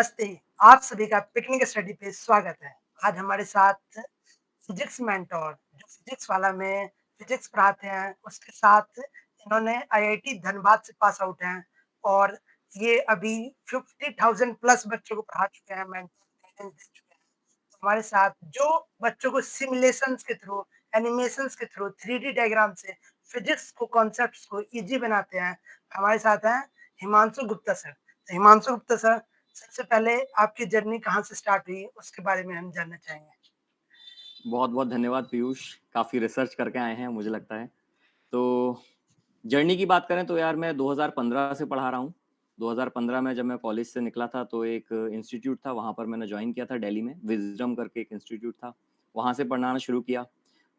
नमस्ते, आप सभी का पिकनिक स्टडी पे स्वागत है। आज हमारे साथ फिजिक्स मेंटर जो फिजिक्स वाला में फिजिक्स पढ़ाते हैं, उसके साथ इन्होंने आईआईटी धनबाद से पास आउट हैं और ये अभी 50,000 प्लस बच्चों को पढ़ा चुके हैं, मेंटर गाइडेंस दे चुके हैं। हमारे साथ जो बच्चों को सिमुलेशंस के थ्रू, एनिमेशंस के थ्रू, 3D डायग्राम से फिजिक्स को कॉन्सेप्ट्स को ईज़ी बनाते हैं, हमारे साथ हैं हिमांशु गुप्ता सर। तो हिमांशु गुप्ता सर, सबसे पहले आपकी जर्नी कहाँ से स्टार्ट हुई, उसके बारे में हम जानना चाहेंगे। बहुत-बहुत धन्यवाद पीयूष, काफ़ी रिसर्च करके आए हैं मुझे लगता है। तो जर्नी की बात करें तो यार मैं 2015 से पढ़ा रहा हूँ। 2015 में जब मैं कॉलेज से निकला था तो एक इंस्टीट्यूट था, वहाँ पर मैंने जॉइन किया था दिल्ली में, विज़डम करके एक इंस्टीट्यूट था, वहाँ से पढ़ाना शुरू किया।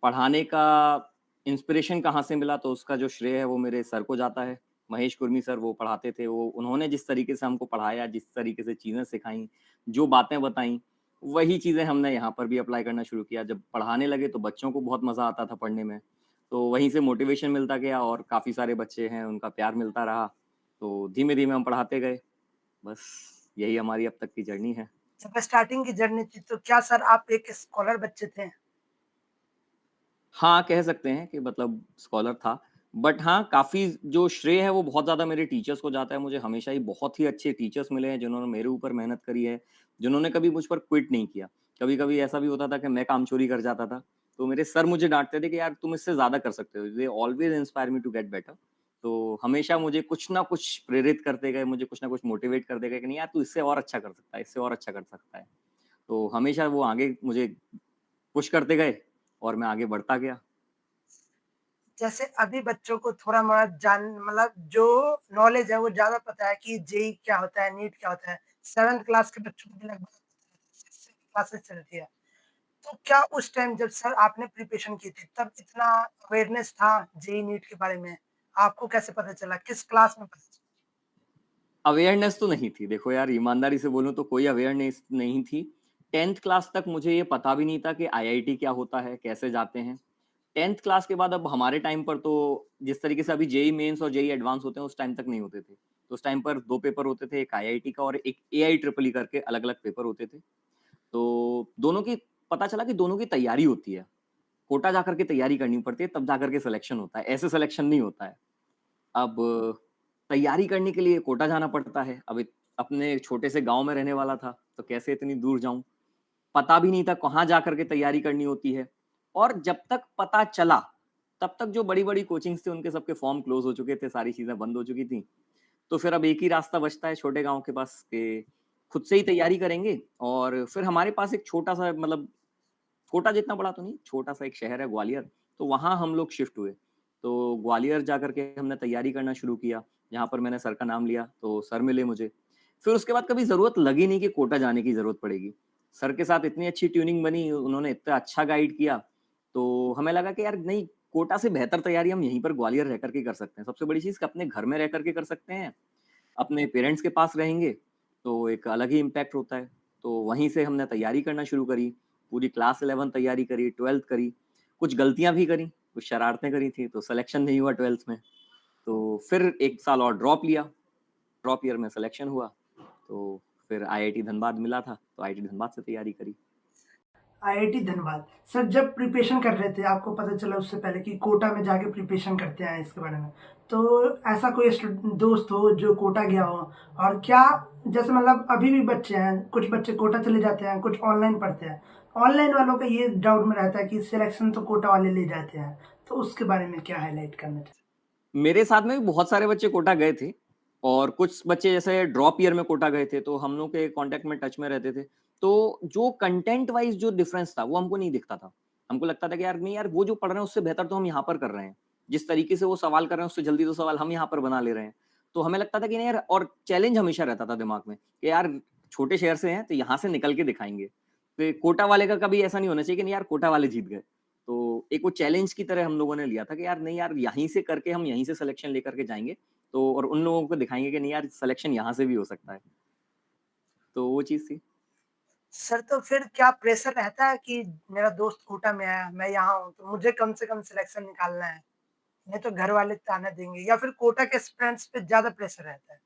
पढ़ाने का इंस्पिरेशन कहाँ से मिला तो उसका जो श्रेय है वो मेरे सर को जाता है। महेश कुर्मी सर वो पढ़ाते थे, वो उन्होंने जिस तरीके से हमको पढ़ाया, जिस तरीके से चीज़ें सिखाईं, जो बातें बताईं, वही चीज़ें हमने यहाँ पर भी अप्लाई करना शुरू किया। जब पढ़ाने लगे तो बच्चों को बहुत मज़ा आता था पढ़ने में। तो वहीं से मोटिवेशन मिलता गया और काफ़ी सारे बच्चे हैं, उनका प्यार मिलता रहा। तो धीमे-धीमे हम पढ़ाते गए। बस यही हमारी अब तक की जर्नी है। जब स्टार्टिंग की जर्नी थी, तो क्या सर आप एक स्कॉलर बच्चे थे? हाँ, कह सकते हैं कि मतलब स्कॉलर था। बट हाँ, काफ़ी जो श्रेय है वो बहुत ज़्यादा मेरे टीचर्स को जाता है। मुझे हमेशा ही बहुत ही अच्छे टीचर्स मिले हैं जिन्होंने मेरे ऊपर मेहनत करी है, जिन्होंने कभी मुझ पर क्विट नहीं किया। कभी-कभी ऐसा भी होता था कि मैं काम चोरी कर जाता था, तो मेरे सर मुझे डाँटते थे कि यार तुम इससे ज़्यादा कर सकते हो। They always inspire me to get better. तो हमेशा मुझे कुछ ना कुछ प्रेरित करते गए, मुझे कुछ ना कुछ मोटिवेट करते गए कि नहीं यार तू इससे और अच्छा कर सकता है, इससे और अच्छा कर सकता है। तो हमेशा वो आगे मुझे पुश करते गए और मैं आगे बढ़ता गया। जैसे अभी बच्चों को थोड़ा-मोड़ा जान मतलब जो नॉलेज है वो ज़्यादा पता है कि जेईई क्या होता है, नीट क्या होता है। 7th क्लास के बच्चों को भी लगभग 6th से क्लासेस चलती है। तो क्या उस टाइम जब सर आपने प्रिपरेशन की थी, तब इतना अवेयरनेस था जेईई नीट के बारे में? आपको कैसे पता चला? किस क्लास में पता चला? अवेयरनेस तो नहीं थी। देखो यार ईमानदारी से बोलूँ तो कोई अवेयरनेस नहीं थी। 10th क्लास तक मुझे ये पता भी नहीं था कि आईआईटी क्या होता है, कैसे जाते हैं। 10th क्लास के बाद अब हमारे टाइम पर तो जिस तरीके से अभी जेईई मेंस और जेईई एडवांस होते हैं, उस टाइम तक नहीं होते थे। तो उस टाइम पर 2 पेपर होते थे, एक आईआईटी का और एक एआईट्रिपल ई करके अलग-अलग पेपर होते थे। तो दोनों की पता चला कि दोनों की तैयारी होती है। कोटा जाकर के तैयारी करनी पड़ती है, तब जाकर के सिलेक्शन होता है। ऐसे सिलेक्शन नहीं होता है। अब तैयारी करने के लिए कोटा जाना पड़ता है। अब अपने छोटे से गाँव में रहने वाला था, तो कैसे इतनी दूर जाऊँ? पता भी नहीं था कहाँ जाकर के तैयारी करनी होती है। और जब तक पता चला, तब तक जो बड़ी-बड़ी कोचिंग्स थे उनके सबके फॉर्म क्लोज़ हो चुके थे, सारी चीज़ें बंद हो चुकी थी। तो फिर अब एक ही रास्ता बचता है छोटे गाँव के पास कि खुद से ही तैयारी करेंगे और फिर हमारे पास एक छोटा-सा मतलब कोटा जितना बड़ा तो नहीं, छोटा-सा एक शहर है ग्वालियर, तो वहाँ हम लोग शिफ्ट हुए। तो ग्वालियर जाकर के हमने तैयारी करना शुरू किया, जहाँ पर मैंने सर का नाम लिया, तो सर मिले मुझे। फिर उसके बाद कभी ज़रूरत लगी नहीं कि कोटा जाने की ज़रूरत पड़ेगी। सर के साथ इतनी अच्छी ट्यूनिंग बनी, उन्होंने इतना अच्छा गाइड किया, तो हमें लगा कि यार नहीं, कोटा से बेहतर तैयारी हम यहीं पर ग्वालियर रह कर के कर सकते हैं। सबसे बड़ी चीज़ कि अपने घर में रह कर के कर सकते हैं, अपने पेरेंट्स के पास रहेंगे, तो एक अलग ही इम्पैक्ट होता है। तो वहीं से हमने तैयारी करना शुरू करी, पूरी क्लास 11 तैयारी करी, 12th करी, कुछ गलतियाँ भी करी, कुछ शरारतें करी थी, तो सिलेक्शन नहीं हुआ 12th में। तो फिर 1 साल और ड्रॉप लिया, ड्रॉप ईयर में सिलेक्शन हुआ, तो फिर आईआईटी धनबाद मिला था, तो आईआईटी धनबाद से तैयारी करी। आईआईटी धनबाद। सर जब प्रिपरेशन कर रहे थे, आपको पता चला उससे पहले कि कोटा में जाके प्रिपरेशन करते हैं इसके बारे में। तो ऐसा कोई दोस्त हो जो कोटा गया हो और क्या जैसे मतलब अभी भी बच्चे हैं, कुछ बच्चे कोटा चले जाते हैं, कुछ ऑनलाइन पढ़ते हैं। ऑनलाइन वालों का ये डाउट में रहता है कि सिलेक्शन तो कोटा वाले ले जाते हैं। तो उसके बारे में क्या हाइलाइट करना चाहिए? मेरे साथ में भी बहुत सारे बच्चे कोटा गए थे और कुछ बच्चे जैसे ड्रॉप ईयर में कोटा गए थे, तो हम लोग के कॉन्टैक्ट में टच में रहते थे। तो जो कंटेंट वाइज़ जो डिफरेंस था, वो हमको नहीं दिखता था। हमको लगता था कि यार नहीं यार, वो जो पढ़ रहे हैं उससे बेहतर तो हम यहाँ पर कर रहे हैं। जिस तरीके से वो सवाल कर रहे हैं उससे जल्दी तो सवाल हम यहाँ पर बना ले रहे हैं। तो हमें लगता था कि नहीं यार, और चैलेंज हमेशा रहता था दिमाग में कि यार छोटे शहर से हैं, तो यहाँ से निकल के दिखाएँगे। तो कोटा वाले का कभी ऐसा नहीं होना चाहिए कि नहीं यार कोटा वाले जीत गए। तो एक वो चैलेंज की तरह हम लोगों ने लिया था कि यार नहीं यार, यहीं से करके हम यहीं से सिलेक्शन लेकर के जाएँगे, तो और उन लोगों को दिखाएँगे कि नहीं यार सिलेक्शन यहाँ से भी हो सकता है। तो वो चीज़ थी। सर तो फिर क्या प्रेशर रहता है कि मेरा दोस्त कोटा में है, मैं यहाँ हूँ, तो मुझे कम से कम सिलेक्शन निकालना है, नहीं तो घर वाले ताना देंगे या फिर कोटा के स्टूडेंट्स पे ज़्यादा प्रेशर रहता है?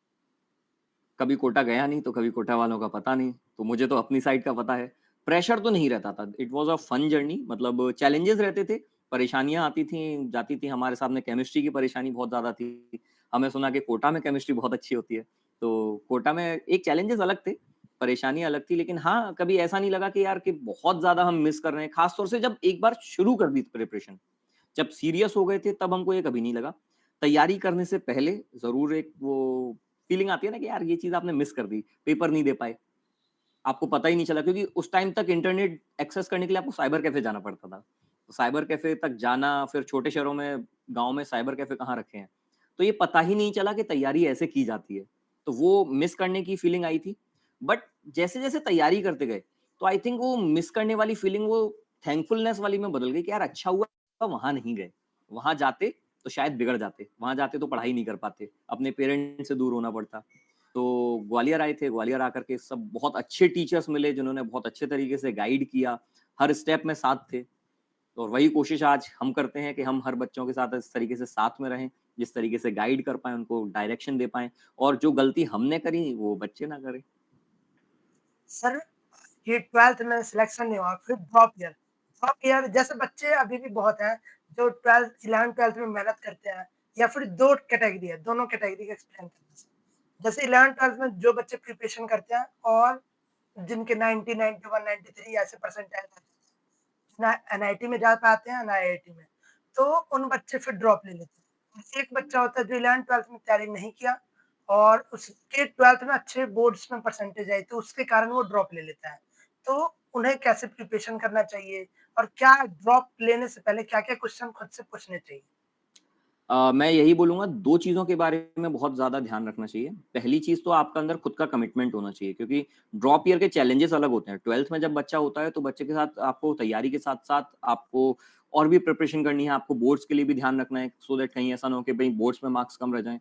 कभी कोटा गया नहीं तो कभी कोटा वालों का पता नहीं, तो मुझे तो अपनी साइड का पता है। प्रेशर तो नहीं रहता था, it was a fun journey, मतलब चैलेंजेस रहते थे, परेशानियाँ आती थी, जाती थी, हमारे सामने केमिस्ट्री की परेशानी बहुत ज़्यादा थी। हमें सुना कि कोटा में केमिस्ट्री बहुत अच्छी होती है, तो कोटा में एक चैलेंजेस अलग थे, परेशानियाँ अलग थी, लेकिन हाँ, कभी ऐसा नहीं लगा कि यार कि बहुत ज़्यादा हम मिस कर रहे हैं, खास तौर से जब एक बार शुरू कर दी प्रिपरेशन। जब सीरियस हो गए थे तब हमको ये कभी नहीं लगा। तैयारी करने से पहले ज़रूर एक वो फीलिंग आती है ना कि यार ये चीज़ आपने मिस कर दी, पेपर नहीं दे पाए। आपको पता ही नहीं चला क्योंकि उस टाइम तक इंटरनेट एक्सेस करने के लिए आपको साइबर कैफ़े जाना पड़ता था। तो साइबर कैफ़े तक जाना, फिर छोटे शहरों में, गाँव में साइबर कैफ़े कहाँ रखे हैं। तो ये पता ही नहीं चला कि तैयारी ऐसे की जाती है। तो वो मिस करने की फीलिंग आई थी। बट जैसे-जैसे तैयारी करते गए, तो आई थिंक वो मिस करने वाली फीलिंग वो थैंकफुलनेस वाली में बदल गई कि यार अच्छा हुआ वहाँ नहीं गए। वहाँ जाते तो शायद बिगड़ जाते। वहाँ जाते तो पढ़ाई नहीं कर पाते। अपने पेरेंट्स से दूर होना पड़ता। तो ग्वालियर आए थे, ग्वालियर आकर के सब बहुत अच्छे टीचर्स मिले जिन्होंने बहुत अच्छे तरीके से गाइड किया, हर स्टेप में साथ थे। और वही कोशिश आज हम करते हैं कि हम हर बच्चों के साथ इस तरीके से साथ में रहें, जिस तरीके से गाइड कर पाएँ, उनको डायरेक्शन दे पाएँ और जो गलती हमने करी वो बच्चे ना करें। सर, ये 12th में सिलेक्शन नहीं हुआ, फिर ड्रॉप ईयर। ड्रॉप ईयर जैसे बच्चे अभी भी बहुत हैं, जो 12th 11th-12th में मेहनत करते हैं, या फिर 2 कैटेगरी है, दोनों कैटेगरी का एक्सप्लेन करना सर। जैसे 11th-12th में जो बच्चे प्रिपरेशन करते हैं और जिनके 90, 91, 93 ऐसे परसेंटाइल आते हैं, ना एनआईटी में जा पाते हैं, ना आईआईटी में। तो उन बच्चे फिर ड्रॉप ले लेते हैं। और एक बच्चा होता है जो 11th-12th में तैयारी नहीं किया और उसके 12th में अच्छे बोर्ड्स में परसेंटेज आई, तो उसके कारण वो ड्रॉप ले लेता है। तो उन्हें कैसे प्रिपरेशन करना चाहिए और क्या ड्रॉप लेने से पहले क्या-क्या क्वेश्चन खुद से पूछने चाहिए? मैं यही बोलूँगा 2 चीज़ों के बारे में बहुत ज़्यादा ध्यान रखना चाहिए। पहली चीज़ तो आपका अंदर खुद का कमिटमेंट होना चाहिए क्योंकि ड्रॉप ईयर के चैलेंजेस अलग होते हैं। 12th में जब बच्चा होता है तो बच्चे के साथ आपको तैयारी के साथ-साथ आपको और भी प्रिपरेशन करनी है, आपको बोर्ड्स के लिए भी ध्यान रखना है सो दैट कहीं ऐसा ना हो कि भई बोर्ड्स में मार्क्स कम रह जाएँ।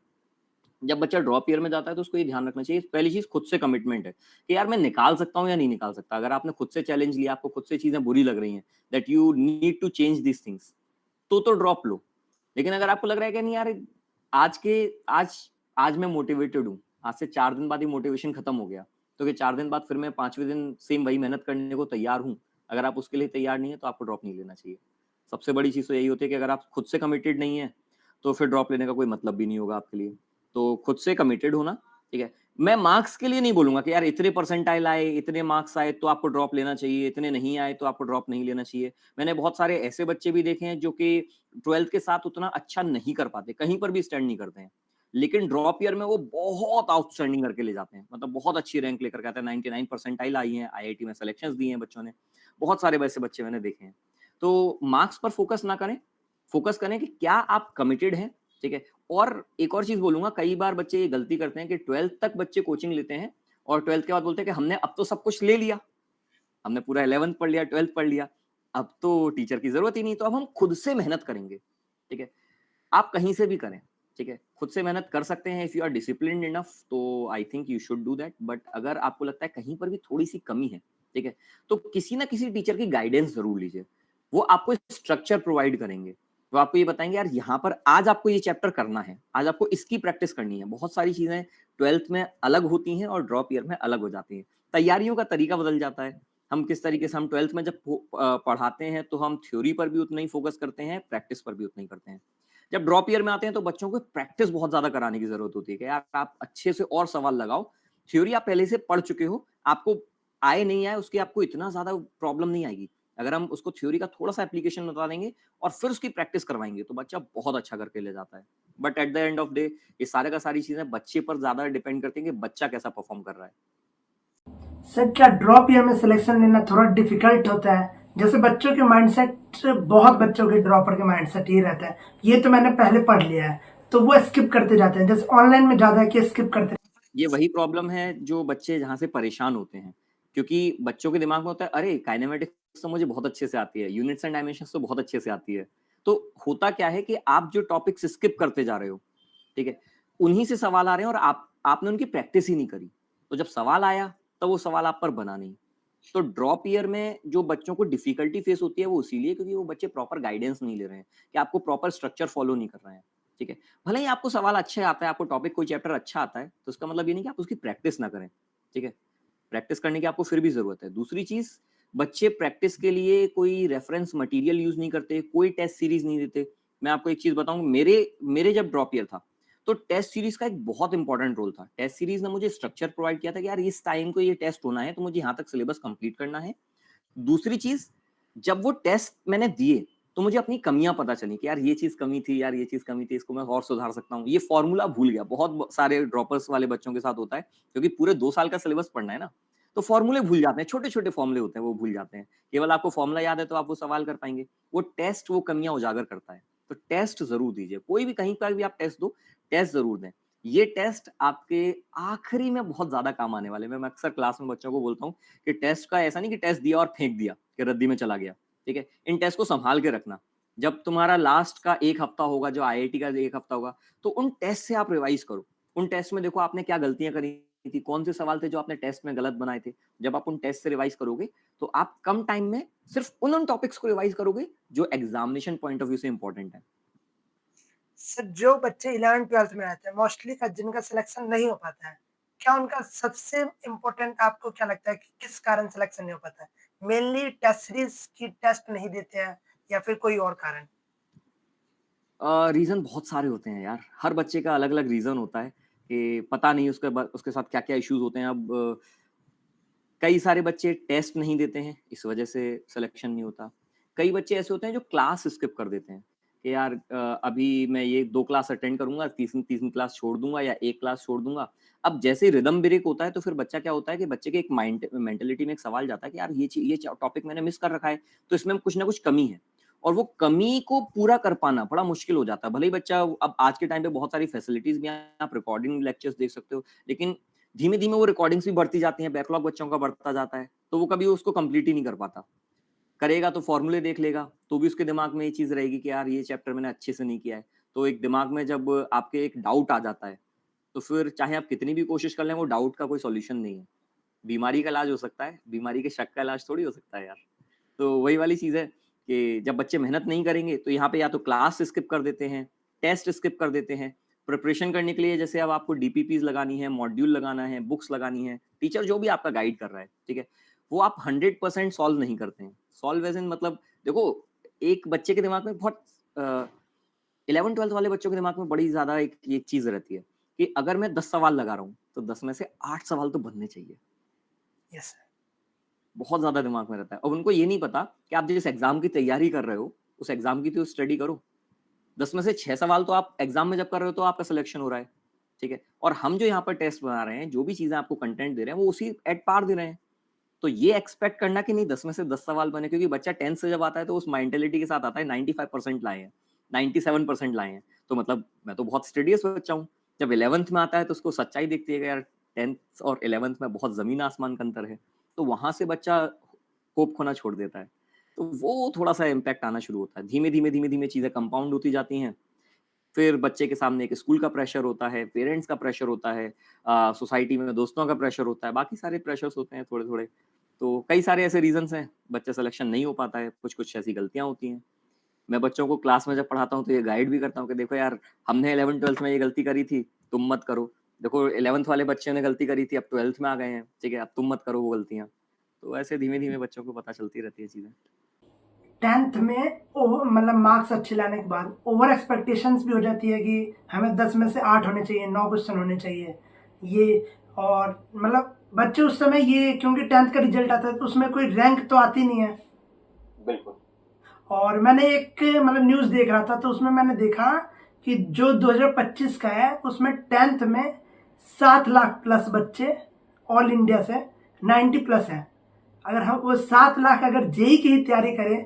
जब बच्चा ड्रॉप ईयर में जाता है तो उसको ये ध्यान रखना चाहिए, पहली चीज़ खुद से कमिटमेंट है कि यार मैं निकाल सकता हूँ या नहीं निकाल सकता। अगर आपने खुद से चैलेंज लिया, आपको खुद से चीज़ें बुरी लग रही हैं, that you need to change these things, तो ड्रॉप लो। लेकिन अगर आपको लग रहा है कि नहीं यार आज के आज आज मैं मोटिवेटेड हूँ, आज से 4 दिन बाद ही मोटिवेशन खत्म हो गया, तो फिर 4 दिन बाद फिर मैं 5वें दिन सेम वही मेहनत करने को तैयार हूँ। अगर आप उसके लिए तैयार नहीं है तो आपको ड्रॉप नहीं लेना चाहिए। सबसे बड़ी चीज़ तो यही होती है कि अगर आप खुद से कमिटेड नहीं है, तो फिर ड्रॉप लेने का कोई मतलब भी नहीं होगा आपके लिए। तो खुद से कमिटेड होना, ठीक है? मैं मार्क्स के लिए नहीं बोलूँगा कि यार इतने परसेंटाइल आए, इतने मार्क्स आए तो आपको ड्रॉप लेना चाहिए, इतने नहीं आए तो आपको ड्रॉप नहीं लेना चाहिए। मैंने बहुत सारे ऐसे बच्चे भी देखे हैं जो कि 12th के साथ उतना अच्छा नहीं कर पाते, कहीं पर भी स्टैंड नहीं करते हैं। लेकिन ड्रॉप ईयर में वो बहुत आउटस्टैंडिंग करके ले जाते हैं, मतलब बहुत अच्छी रैंक लेकर के आते हैं, 99 परसेंटाइल आई हैं, आईआईटी में सिलेक्शंस दी हैं बच्चों ने। बहुत सारे वैसे बच्चे मैंने देखे हैं। तो मार्क्स पर फोकस ना करें, फोकस करें कि क्या आप कमिटेड हैं, ठीक है? और एक और चीज़ बोलूँगा, कई बार बच्चे ये गलती करते हैं कि 12th तक बच्चे कोचिंग लेते हैं और 12th के बाद बोलते हैं कि हमने अब तो सब कुछ ले लिया, हमने पूरा 11th पढ़ लिया, 12th पढ़ लिया, अब तो टीचर की ज़रूरत ही नहीं, तो अब हम खुद से मेहनत करेंगे, ठीक है? आप कहीं से भी करें, ठीक है? खुद से मेहनत कर सकते हैं, if you are disciplined enough तो I think you should do that, but अगर आपको लगता है कहीं पर भी थोड़ी-सी कमी है, ठीक है? तो किसी ना किसी टीचर की गाइडेंस ज़रूर लीजिए। वो आपको स्ट्रक्चर प्रोवाइड करेंगे। वो आपको ये बताएँगे यार यहाँ पर आज आपको ये चैप्टर करना है, आज आपको इसकी प्रैक्टिस करनी है। बहुत सारी चीज़ें 12th में अलग होती हैं और ड्रॉप ईयर में अलग हो जाती हैं। तैयारियों का तरीका बदल जाता है। हम किस तरीके से हम 12th में जब पढ़ाते हैं तो हम थ्योरी पर भी उतना ही फोकस करते हैं, प्रैक्टिस पर भी उतना ही करते हैं। जब ड्रॉप ईयर में आते हैं तो बच्चों को प्रैक्टिस बहुत ज़्यादा कराने की ज़रूरत होती है कि यार आप अच्छे से और सवाल लगाओ। थ्योरी आप पहले से पढ़ चुके हो, आपको आए नहीं आए उसकी आपको इतना ज़्यादा प्रॉब्लम नहीं आएगी। अगर हम उसको थ्योरी का थोड़ा-सा एप्लीकेशन बता देंगे और फिर उसकी प्रैक्टिस करवाएँगे तो बच्चा बहुत अच्छा करके ले जाता है। But at the end of day ये सारे का सारी चीज़ें बच्चे पर ज़्यादा डिपेंड करती हैं कि बच्चा कैसा परफॉर्म कर रहा है। सर, क्या ड्रॉप ईयर में सिलेक्शन लेना थोड़ा डिफिकल्ट होता है? जैसे बच्चों के माइंडसेट, बहुत बच्चों के ड्रॉपर के माइंडसेट ये रहता है, ये तो मैंने पहले पढ़ लिया है, तो वो स्किप करते जाते हैं। जैसे ऑनलाइन में ज़्यादा है कि स्किप करते ये वही प्रॉब्लम है जो बच्चे जहाँ से परेशान होते हैं। क्योंकि बच्चों के दिमाग में होता है अरे काइनेमेटिक्स तो मुझे बहुत अच्छे से आती है, यूनिट्स एंड डायमेंशंस तो बहुत अच्छे से आती है। तो होता क्या है कि आप जो टॉपिक्स स्किप करते जा रहे हो, ठीक है? उन्हीं से सवाल आ रहे हैं और आपने उनकी प्रैक्टिस ही नहीं करी। तो जब सवाल आया, तब वो सवाल आप पर बना नहीं। तो ड्रॉप ईयर में जो बच्चों को डिफिकल्टी फेस होती है वो इसीलिए क्योंकि वो बच्चे प्रॉपर गाइडेंस नहीं ले रहे हैं, कि आपको प्रॉपर स्ट्रक्चर फॉलो नहीं कर रहे हैं। ठीक है? भले ही आपको सवाल अच्छा आता है, आपको टॉपिक कोई चैप्टर अच्छा आता है, तो उसका मतलब ये नहीं कि आप उसकी प्रैक्टिस ना करें, ठीक है? प्रैक्टिस करने की आपको फिर भी ज़रूरत है। दूसरी चीज़, बच्चे प्रैक्टिस के लिए कोई रेफरेंस मटेरियल यूज़ नहीं करते, कोई टेस्ट सीरीज़ नहीं देते। मैं आपको एक चीज़ बताऊँ, मेरे मेरे जब ड्रॉप ईयर था, तो टेस्ट सीरीज़ का एक बहुत इंपॉर्टेंट रोल था। टेस्ट सीरीज़ ने मुझे स्ट्रक्चर प्रोवाइड किया था कि यार इस टाइम को ये टेस्ट होना है, तो मुझे यहाँ तक सिलेबस कंप्लीट करना है। दूसरी चीज़, जब वो टेस्ट मैंने दिए, तो मुझे अपनी कमियाँ पता चली कि यार ये चीज़ कमी थी, यार ये चीज़ कमी थी, इसको मैं और सुधार सकता हूँ। ये फ़ॉर्मूला भूल गया, बहुत सारे ड्रॉपर्स वाले बच्चों के साथ होता है, क्योंकि पूरे 2 साल का सिलेबस पढ़ना है ना, तो फ़ॉर्मूले भूल जाते हैं, छोटे-छोटे फ़ॉर्मूले होते हैं, वो भूल जाते हैं। केवल आपको फ़ॉर्मूला याद है, तो आप वो सवाल कर पाएँगे। वो टेस्ट वो कमियाँ उजागर करता है, तो टेस्ट ज़रूर दीजिए। कोई भी कहीं पर भी आप टेस्ट दो, टेस्ट ज़रूर दें। ये टेस्ट आपके आखिरी में बहुत ज़्यादा काम आने वाले हैं। मैं अक्सर क्लास में बच्चों को बोलता हूँ कि टेस्ट का ऐसा नहीं कि टेस्ट दिया और फेंक दिया कि रद्दी में चला गया, ठीक है? इन टेस्ट को संभाल के रखना। जब तुम्हारा लास्ट का 1 हफ्ता होगा, जो आईआईटी का 1 हफ्ता होगा, तो उन टेस्ट से आप रिवाइज़ करो। उन टेस्ट में देखो आपने क्या गलतियाँ करी थी, कौन से सवाल थे जो आपने टेस्ट में गलत बनाए थे। जब आप उन टेस्ट से रिवाइज़ करोगे, तो आप कम टाइम में सिर्फ़ उन टॉपिक्स को रिवाइज़ करोगे जो एग्ज़ामिनेशन पॉइंट ऑफ व्यू से इम्पोर्टेंट है। सर जो बच्चे 11th-12th में रहते हैं मोस्टली का जिनका सिलेक्शन नहीं हो पाता है, क्या उनका सबसे इम्पोर्टेंट आपको क्या लगता है कि किस कारण सिलेक्शन नहीं हो पाता है? मेनली टेस्ट सीरीज़ की टेस्ट नहीं देते हैं या फिर कोई और कारण? रीज़न बहुत सारे होते हैं यार। हर बच्चे का अलग-अलग रीज़न होता है कि पता नहीं उसके साथ क्या-क्या इश्यूज़ होते हैं। अब कई सारे बच्चे टेस्ट नहीं देते हैं, इस वजह से सिलेक्शन नहीं होता। कई बच्चे ऐसे होते हैं जो क्लास स्किप कर देते हैं कि यार अभी मैं ये 2 क्लास अटेंड करूँगा, तीसरी तीसरी क्लास छोड़ दूँगा या 1 क्लास छोड़ दूँगा। अब जैसे ही रिदम ब्रेक होता है, तो फिर बच्चा क्या होता है कि बच्चे के एक मेंटालिटी में एक सवाल जाता है कि यार ये टॉपिक मैंने मिस कर रखा है, तो इसमें कुछ ना कुछ कमी है। और वो कमी को पूरा कर पाना बड़ा मुश्किल हो जाता है। भले ही बच्चा, अब आज के टाइम पे बहुत सारी फैसिलिटीज़ भी हैं, आप रिकॉर्डिंग लेक्चर्स देख सकते हो, लेकिन धीमे-धीमे वो रिकॉर्डिंग्स भी बढ़ती जाती हैं, बैकलॉग बच्चों का बढ़ता जाता है, तो वो कभी उसको कंप्लीट ही नहीं कर पाता। करेगा तो फ़ॉर्मूले देख लेगा, तो भी उसके दिमाग में ये चीज़ रहेगी कि यार ये चैप्टर मैंने अच्छे से नहीं किया है। तो एक दिमाग में जब आपके एक डाउट आ जाता है, तो फिर चाहे आप कितनी भी कोशिश कर लें, वो डाउट का कोई सॉल्यूशन नहीं है। बीमारी का इलाज हो सकता है, बीमारी के शक का इलाज थोड़ी हो सकता है यार। तो वही वाली चीज़ है कि जब बच्चे मेहनत नहीं करेंगे, तो यहाँ पे या तो क्लास स्किप कर देते हैं, टेस्ट स्किप कर देते हैं। प्रिपरेशन करने के लिए जैसे अब आपको डीपीपीज़ लगानी है, मॉड्यूल लगाना है, बुक्स लगानी है, टीचर जो भी आपका गाइड कर रहा है, ठीक है? वो आप 100% सॉल्व नहीं करते हैं। सॉल्व एज़ इन मतलब देखो, एक बच्चे के दिमाग में बहुत अ, 11th-12th वाले बच्चों के दिमाग में बड़ी ज़्यादा एक ये चीज़ रहती है कि अगर मैं 10 सवाल लगा रहा हूँ, तो 10 में से 8 सवाल तो बनने चाहिए। Yes sir. बहुत ज़्यादा दिमाग में रहता है और उनको ये नहीं पता कि आप जिस एग्ज़ाम की तैयारी कर रहे हो, उस एग्ज़ाम की तो स्टडी करो। 10 में से 6 सवाल तो आप एग्ज़ाम में जब कर रहे हो तो आपका सिलेक्शन हो रहा है, ठीक है? और हम जो यहाँ पर टेस्ट बना रहे हैं, जो भी चीज़ें आपको कंटेंट दे रहे हैं, वो उसी एट पार दे रहे हैं। तो ये एक्सपेक्ट करना कि नहीं 10 में से 10 सवाल बने, क्योंकि बच्चा 10th से जब आता है तो उस मेंटालिटी के साथ आता है 95% लाए हैं, 97% लाए हैं। तो मतलब मैं तो बहुत स्टडियस बच्चा हूँ। जब 11th में आता है तो उसको सच्चाई दिखती है कि यार 10th और 11th में बहुत ज़मीन-आसमान का अंतर है। तो वहाँ से बच्चा होप खोना छोड़ देता है। तो वो थोड़ा-सा इम्पैक्ट आना शुरू होता है। धीमे-धीमे, धीमे-धीमे चीज़ें कंपाउंड होती जाती हैं। फिर बच्चे के सामने एक स्कूल का प्रेशर होता है, पेरेंट्स का प्रेशर होता है, सोसाइटी में दोस्तों का प्रेशर होता है, बाकी सारे प्रेशर्स होते हैं थोड़े-थोड़े। तो कई सारे ऐसे रीज़न्स हैं, बच्चा सिलेक्शन नहीं हो पाता है, कुछ-कुछ ऐसी गलतियाँ होती हैं। मैं बच्चों को क्लास में जब पढ़ाता हूँ तो ये गाइड भी करता हूँ कि देखो यार, हमने 11th-12th में ये गलती करी थी, तुम मत करो। देखो 11th वाले बच्चों ने गलती करी थी, अब 12th में आ गए हैं, ठीक है? अब तुम मत करो वो गलतियाँ। तो ऐसे धीमे-धीमे बच्चों को पता चलती रहती है चीज़ें। 10th में मतलब मार्क्स अच्छे लाने के बाद ओवर एक्सपेक्टेशंस भी हो जाती है कि हमें 10 में से 8 होने चाहिए, 9 क्वेश्चन होने चाहिए। ये और मतलब बच्चे उस समय ये क्योंकि 10th का रिजल्ट आता है तो उसमें कोई रैंक तो आती नहीं है। बिल्कुल। और मैंने एक मतलब न्यूज़ देख रहा था तो उसमें मैंने देखा कि जो 2025 का है उसमें 10th में 7 लाख प्लस बच्चे ऑल इंडिया से 90 प्लस हैं। अगर हम वो 7 लाख अगर जेई की ही तैयारी करें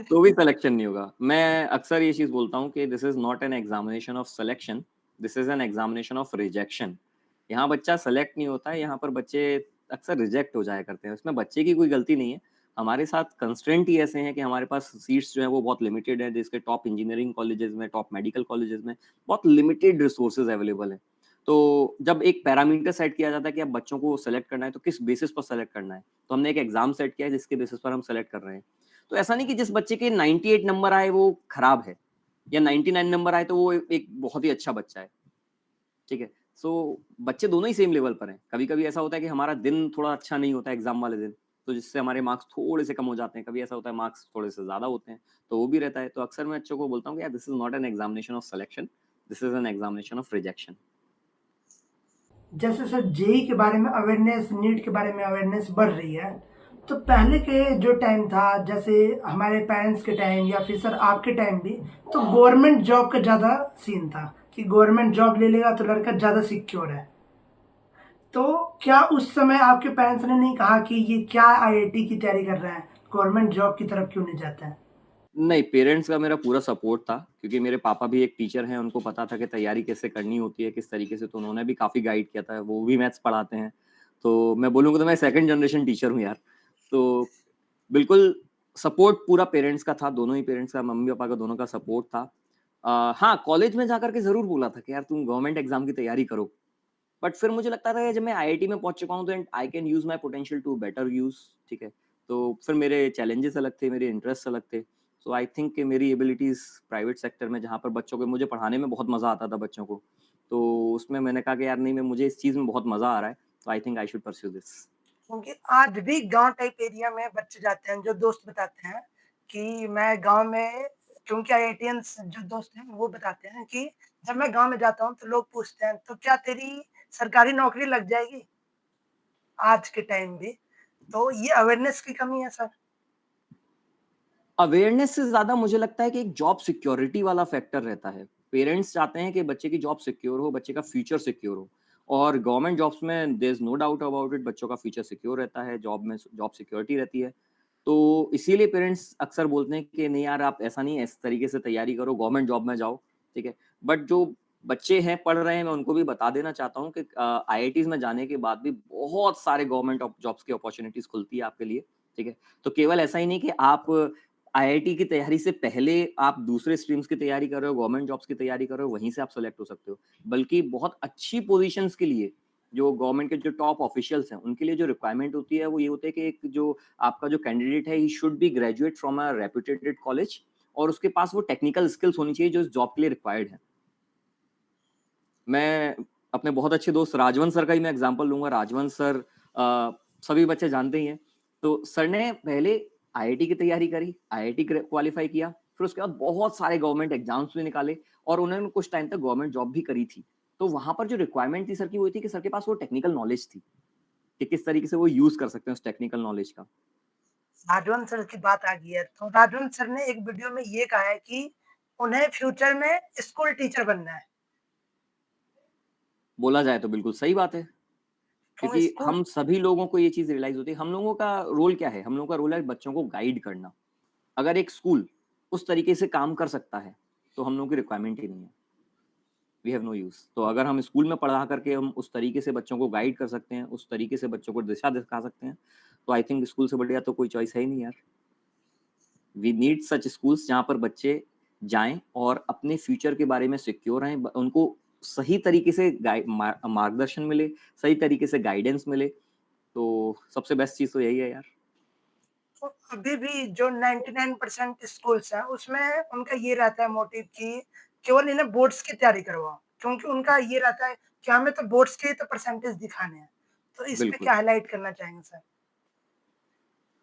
तो भी सिलेक्शन नहीं होगा। मैं अक्सर ये चीज़ बोलता हूँ कि this is not an examination of selection, this is an examination of rejection. यहाँ बच्चा सेलेक्ट नहीं होता है, यहाँ पर बच्चे अक्सर रिजेक्ट हो जाया करते हैं। इसमें बच्चे की कोई गलती नहीं है। हमारे साथ कंस्ट्रेंट ही ऐसे हैं कि हमारे पास सीट्स जो हैं वो बहुत लिमिटेड है, जिसके टॉप इंजीनियरिंग कॉलेजेस में, टॉप मेडिकल कॉलेजेस में बहुत लिमिटेड रिसोर्सेज़ अवेलेबल हैं। तो जब एक पैरामीटर सेट किया जाता है कि अब बच्चों को सेलेक्ट करना है, तो किस बेसिस पर सेलेक्ट करना है? तो हमने एक एग्ज़ाम सेट किया है जिसके बेसिस पर हम सेलेक्ट कर रहे हैं। तो ऐसा नहीं कि जिस बच्चे के 98 नंबर आए वो खराब है। या 99 नंबर आए तो वो एक बहुत ही अच्छा बच्चा है, ठीक है? सो बच्चे दोनों ही सेम लेवल पर हैं। कभी-कभी ऐसा होता है कि हमारा दिन थोड़ा अच्छा नहीं होता है एग्ज़ाम वाले दिन, तो जिससे हमारे मार्क्स थोड़े से कम हो जाते हैं। कभी ऐसा होता है मार्क्स थोड़े से ज़्यादा होते हैं, तो वो भी रहता है। तो अक्सर मैं बच्चों को बोलता हूँ कि यार this is not an examination of selection, this is an examination of rejection. जैसे सर जेई के बारे में अवेयरनेस, नीट के बारे में अवेयरनेस बढ़ रही है, तो पहले के जो टाइम था, जैसे हमारे पेरेंट्स के टाइम या फिर सर आपके टाइम भी, तो गवर्नमेंट जॉब का ज़्यादा सीन था कि गवर्नमेंट जॉब ले लेगा तो लड़का ज़्यादा सिक्योर है। तो क्या उस समय आपके पेरेंट्स ने नहीं कहा कि ये क्या आईआईटी की तैयारी कर रहा है, गवर्नमेंट जॉब की तरफ क्यों नहीं जाता है? नहीं, पेरेंट्स का मेरा पूरा सपोर्ट था क्योंकि मेरे पापा भी एक टीचर हैं, उनको पता था कि तैयारी कैसे करनी होती है, किस तरीके से, तो उन्होंने भी काफ़ी गाइड किया था। वो भी मैथ्स पढ़ाते हैं, तो मैं बोलूँगा तो मैं सेकंड जनरेशन टीचर हूँ यार। तो बिल्कुल सपोर्ट पूरा पेरेंट्स का था, दोनों ही पेरेंट्स का, मम्मी-पापा का दोनों का सपोर्ट था। हाँ, कॉलेज में जाकर के ज़रूर बोला था कि यार तुम गवर्नमेंट एग्ज़ाम की तैयारी करो। बट फिर मुझे लगता था कि जब मैं आईआईटी में पहुँच चुका हूँ तो I can use my potential to better use, ठीक है? तो फिर मेरे चैलेंजेस अलग थे, मेरे इंटरेस्ट अलग थे। सो आई थिंक कि मेरी एबिलिटीज़ प्राइवेट सेक्टर में जहाँ पर बच्चों को, मुझे पढ़ाने में बहुत मज़ा आता था बच्चों को, तो उसमें मैंने कहा कि यार नहीं, मैं, मुझे इस चीज़ में बहुत मज़ा आ रहा है, तो I think I should pursue this. क्योंकि आज भी गाँव टाइप एरिया में बच्चे जाते हैं, जो दोस्त बताते हैं कि मैं गाँव में, क्योंकि आईआईटियंस जो दोस्त हैं वो बताते हैं कि जब मैं गाँव में जाता हूँ तो लोग पूछते हैं, "तो क्या तेरी सरकारी नौकरी लग जाएगी?" आज के टाइम भी। तो ये अवेयरनेस की कमी है सर। अवेयरनेस से ज़्यादा मुझे लगता है कि एक जॉब सिक्योरिटी वाला फैक्टर रहता है। पेरेंट्स चाहते हैं कि बच्चे की जॉब सिक्योर हो, बच्चे का फ्यूचर सिक्योर हो, और गवर्नमेंट जॉब्स में there is no doubt about it, बच्चों का फ्यूचर सिक्योर रहता है, जॉब में जॉब सिक्योरिटी रहती है। तो इसीलिए पेरेंट्स अक्सर बोलते हैं कि नहीं यार, आप ऐसा नहीं, इस तरीके से तैयारी करो, गवर्नमेंट जॉब में जाओ, ठीक है? बट जो बच्चे हैं, पढ़ रहे हैं, मैं उनको भी बता देना चाहता हूँ कि आईआईटीज़ में जाने के बाद भी बहुत सारे गवर्नमेंट जॉब्स की अपॉर्च्युनिटीज़ खुलती है आपके लिए, ठीक है? तो केवल ऐसा ही नहीं कि आप आईआईटी की तैयारी से पहले आप दूसरे स्ट्रीम्स की तैयारी कर रहे हो, गवर्नमेंट जॉब्स की तैयारी कर रहे हो, वहीं से आप सेलेक्ट हो सकते हो। बल्कि बहुत अच्छी पोज़ीशंस के लिए, जो गवर्नमेंट के जो टॉप ऑफिशियल्स हैं, उनके लिए जो रिक्वायरमेंट होती है, वो ये होता है कि एक जो आपका जो कैंडिडेट है, he should be graduate from a reputed college, और उसके पास वो टेक्निकल स्किल्स होनी चाहिए जो इस जॉब के लिए रिक्वायर्ड है। मैं अपने बहुत अच्छे दोस्त राजवंत सर का ही मैं एग्जांपल लूँगा। राजवंत सर सभी बच्चे जानते ही हैं। तो सर ने पहले आईआईटी की तैयारी करी, आईआईटी क्वालीफाई किया, फिर उसके बाद बहुत सारे गवर्नमेंट एग्जाम्स भी निकाले, और उन्होंने कुछ टाइम तक गवर्नमेंट जॉब भी करी थी। तो वहाँ पर जो रिक्वायरमेंट थी सर की, वो थी कि सर के पास वो टेक्निकल नॉलेज थी, कि किस तरीके से वो यूज़ कर सकते हैं उस टेक्निकल नॉलेज का। राजवंत सर की बात आ गई है, तो राजवंत सर ने एक वीडियो में ये कहा है कि उन्हें फ्यूचर में स्कूल टीचर बनना है। बोला जाए तो बिल्कुल सही बात है। क्यों क्योंकि स्कूल हम सभी लोगों को ये चीज़ रियलाइज़ होती है, हम लोगों का रोल क्या है? हम लोगों का रोल है बच्चों को गाइड करना। अगर एक स्कूल उस तरीके से काम कर सकता है, तो हम लोगों की रिक्वायरमेंट ही नहीं है। We have no use. तो अगर हम स्कूल में पढ़ा करके हम उस तरीके से बच्चों को गाइड कर सकते हैं, उस तरीके से बच्चों को दिशा दिखा सकते हैं, तो आई थिंक स्कूल से बढ़िया तो कोई चॉइस है ही नहीं यार। वी नीड सच स्कूल्स जहाँ पर बच्चे जाएँ और अपने फ्यूचर के बारे में सिक्योर रहें, ब उनको सही तरीके से मार्गदर्शन मिले, सही तरीके से गाइडेंस मिले, तो सबसे बेस्ट चीज़ तो यही है यार। तो अभी भी जो 99% स्कूल्स हैं, उसमें उनका ये रहता है मोटिव कि केवल इन्हें बोर्ड्स की तैयारी करवाओ। क्योंकि उनका ये रहता है कि हमें तो बोर्ड्स के ही तो परसेंटेज दिखाने हैं। तो इस पे बिल्कुल। क्या हाइलाइट करना चाहेंगे सर?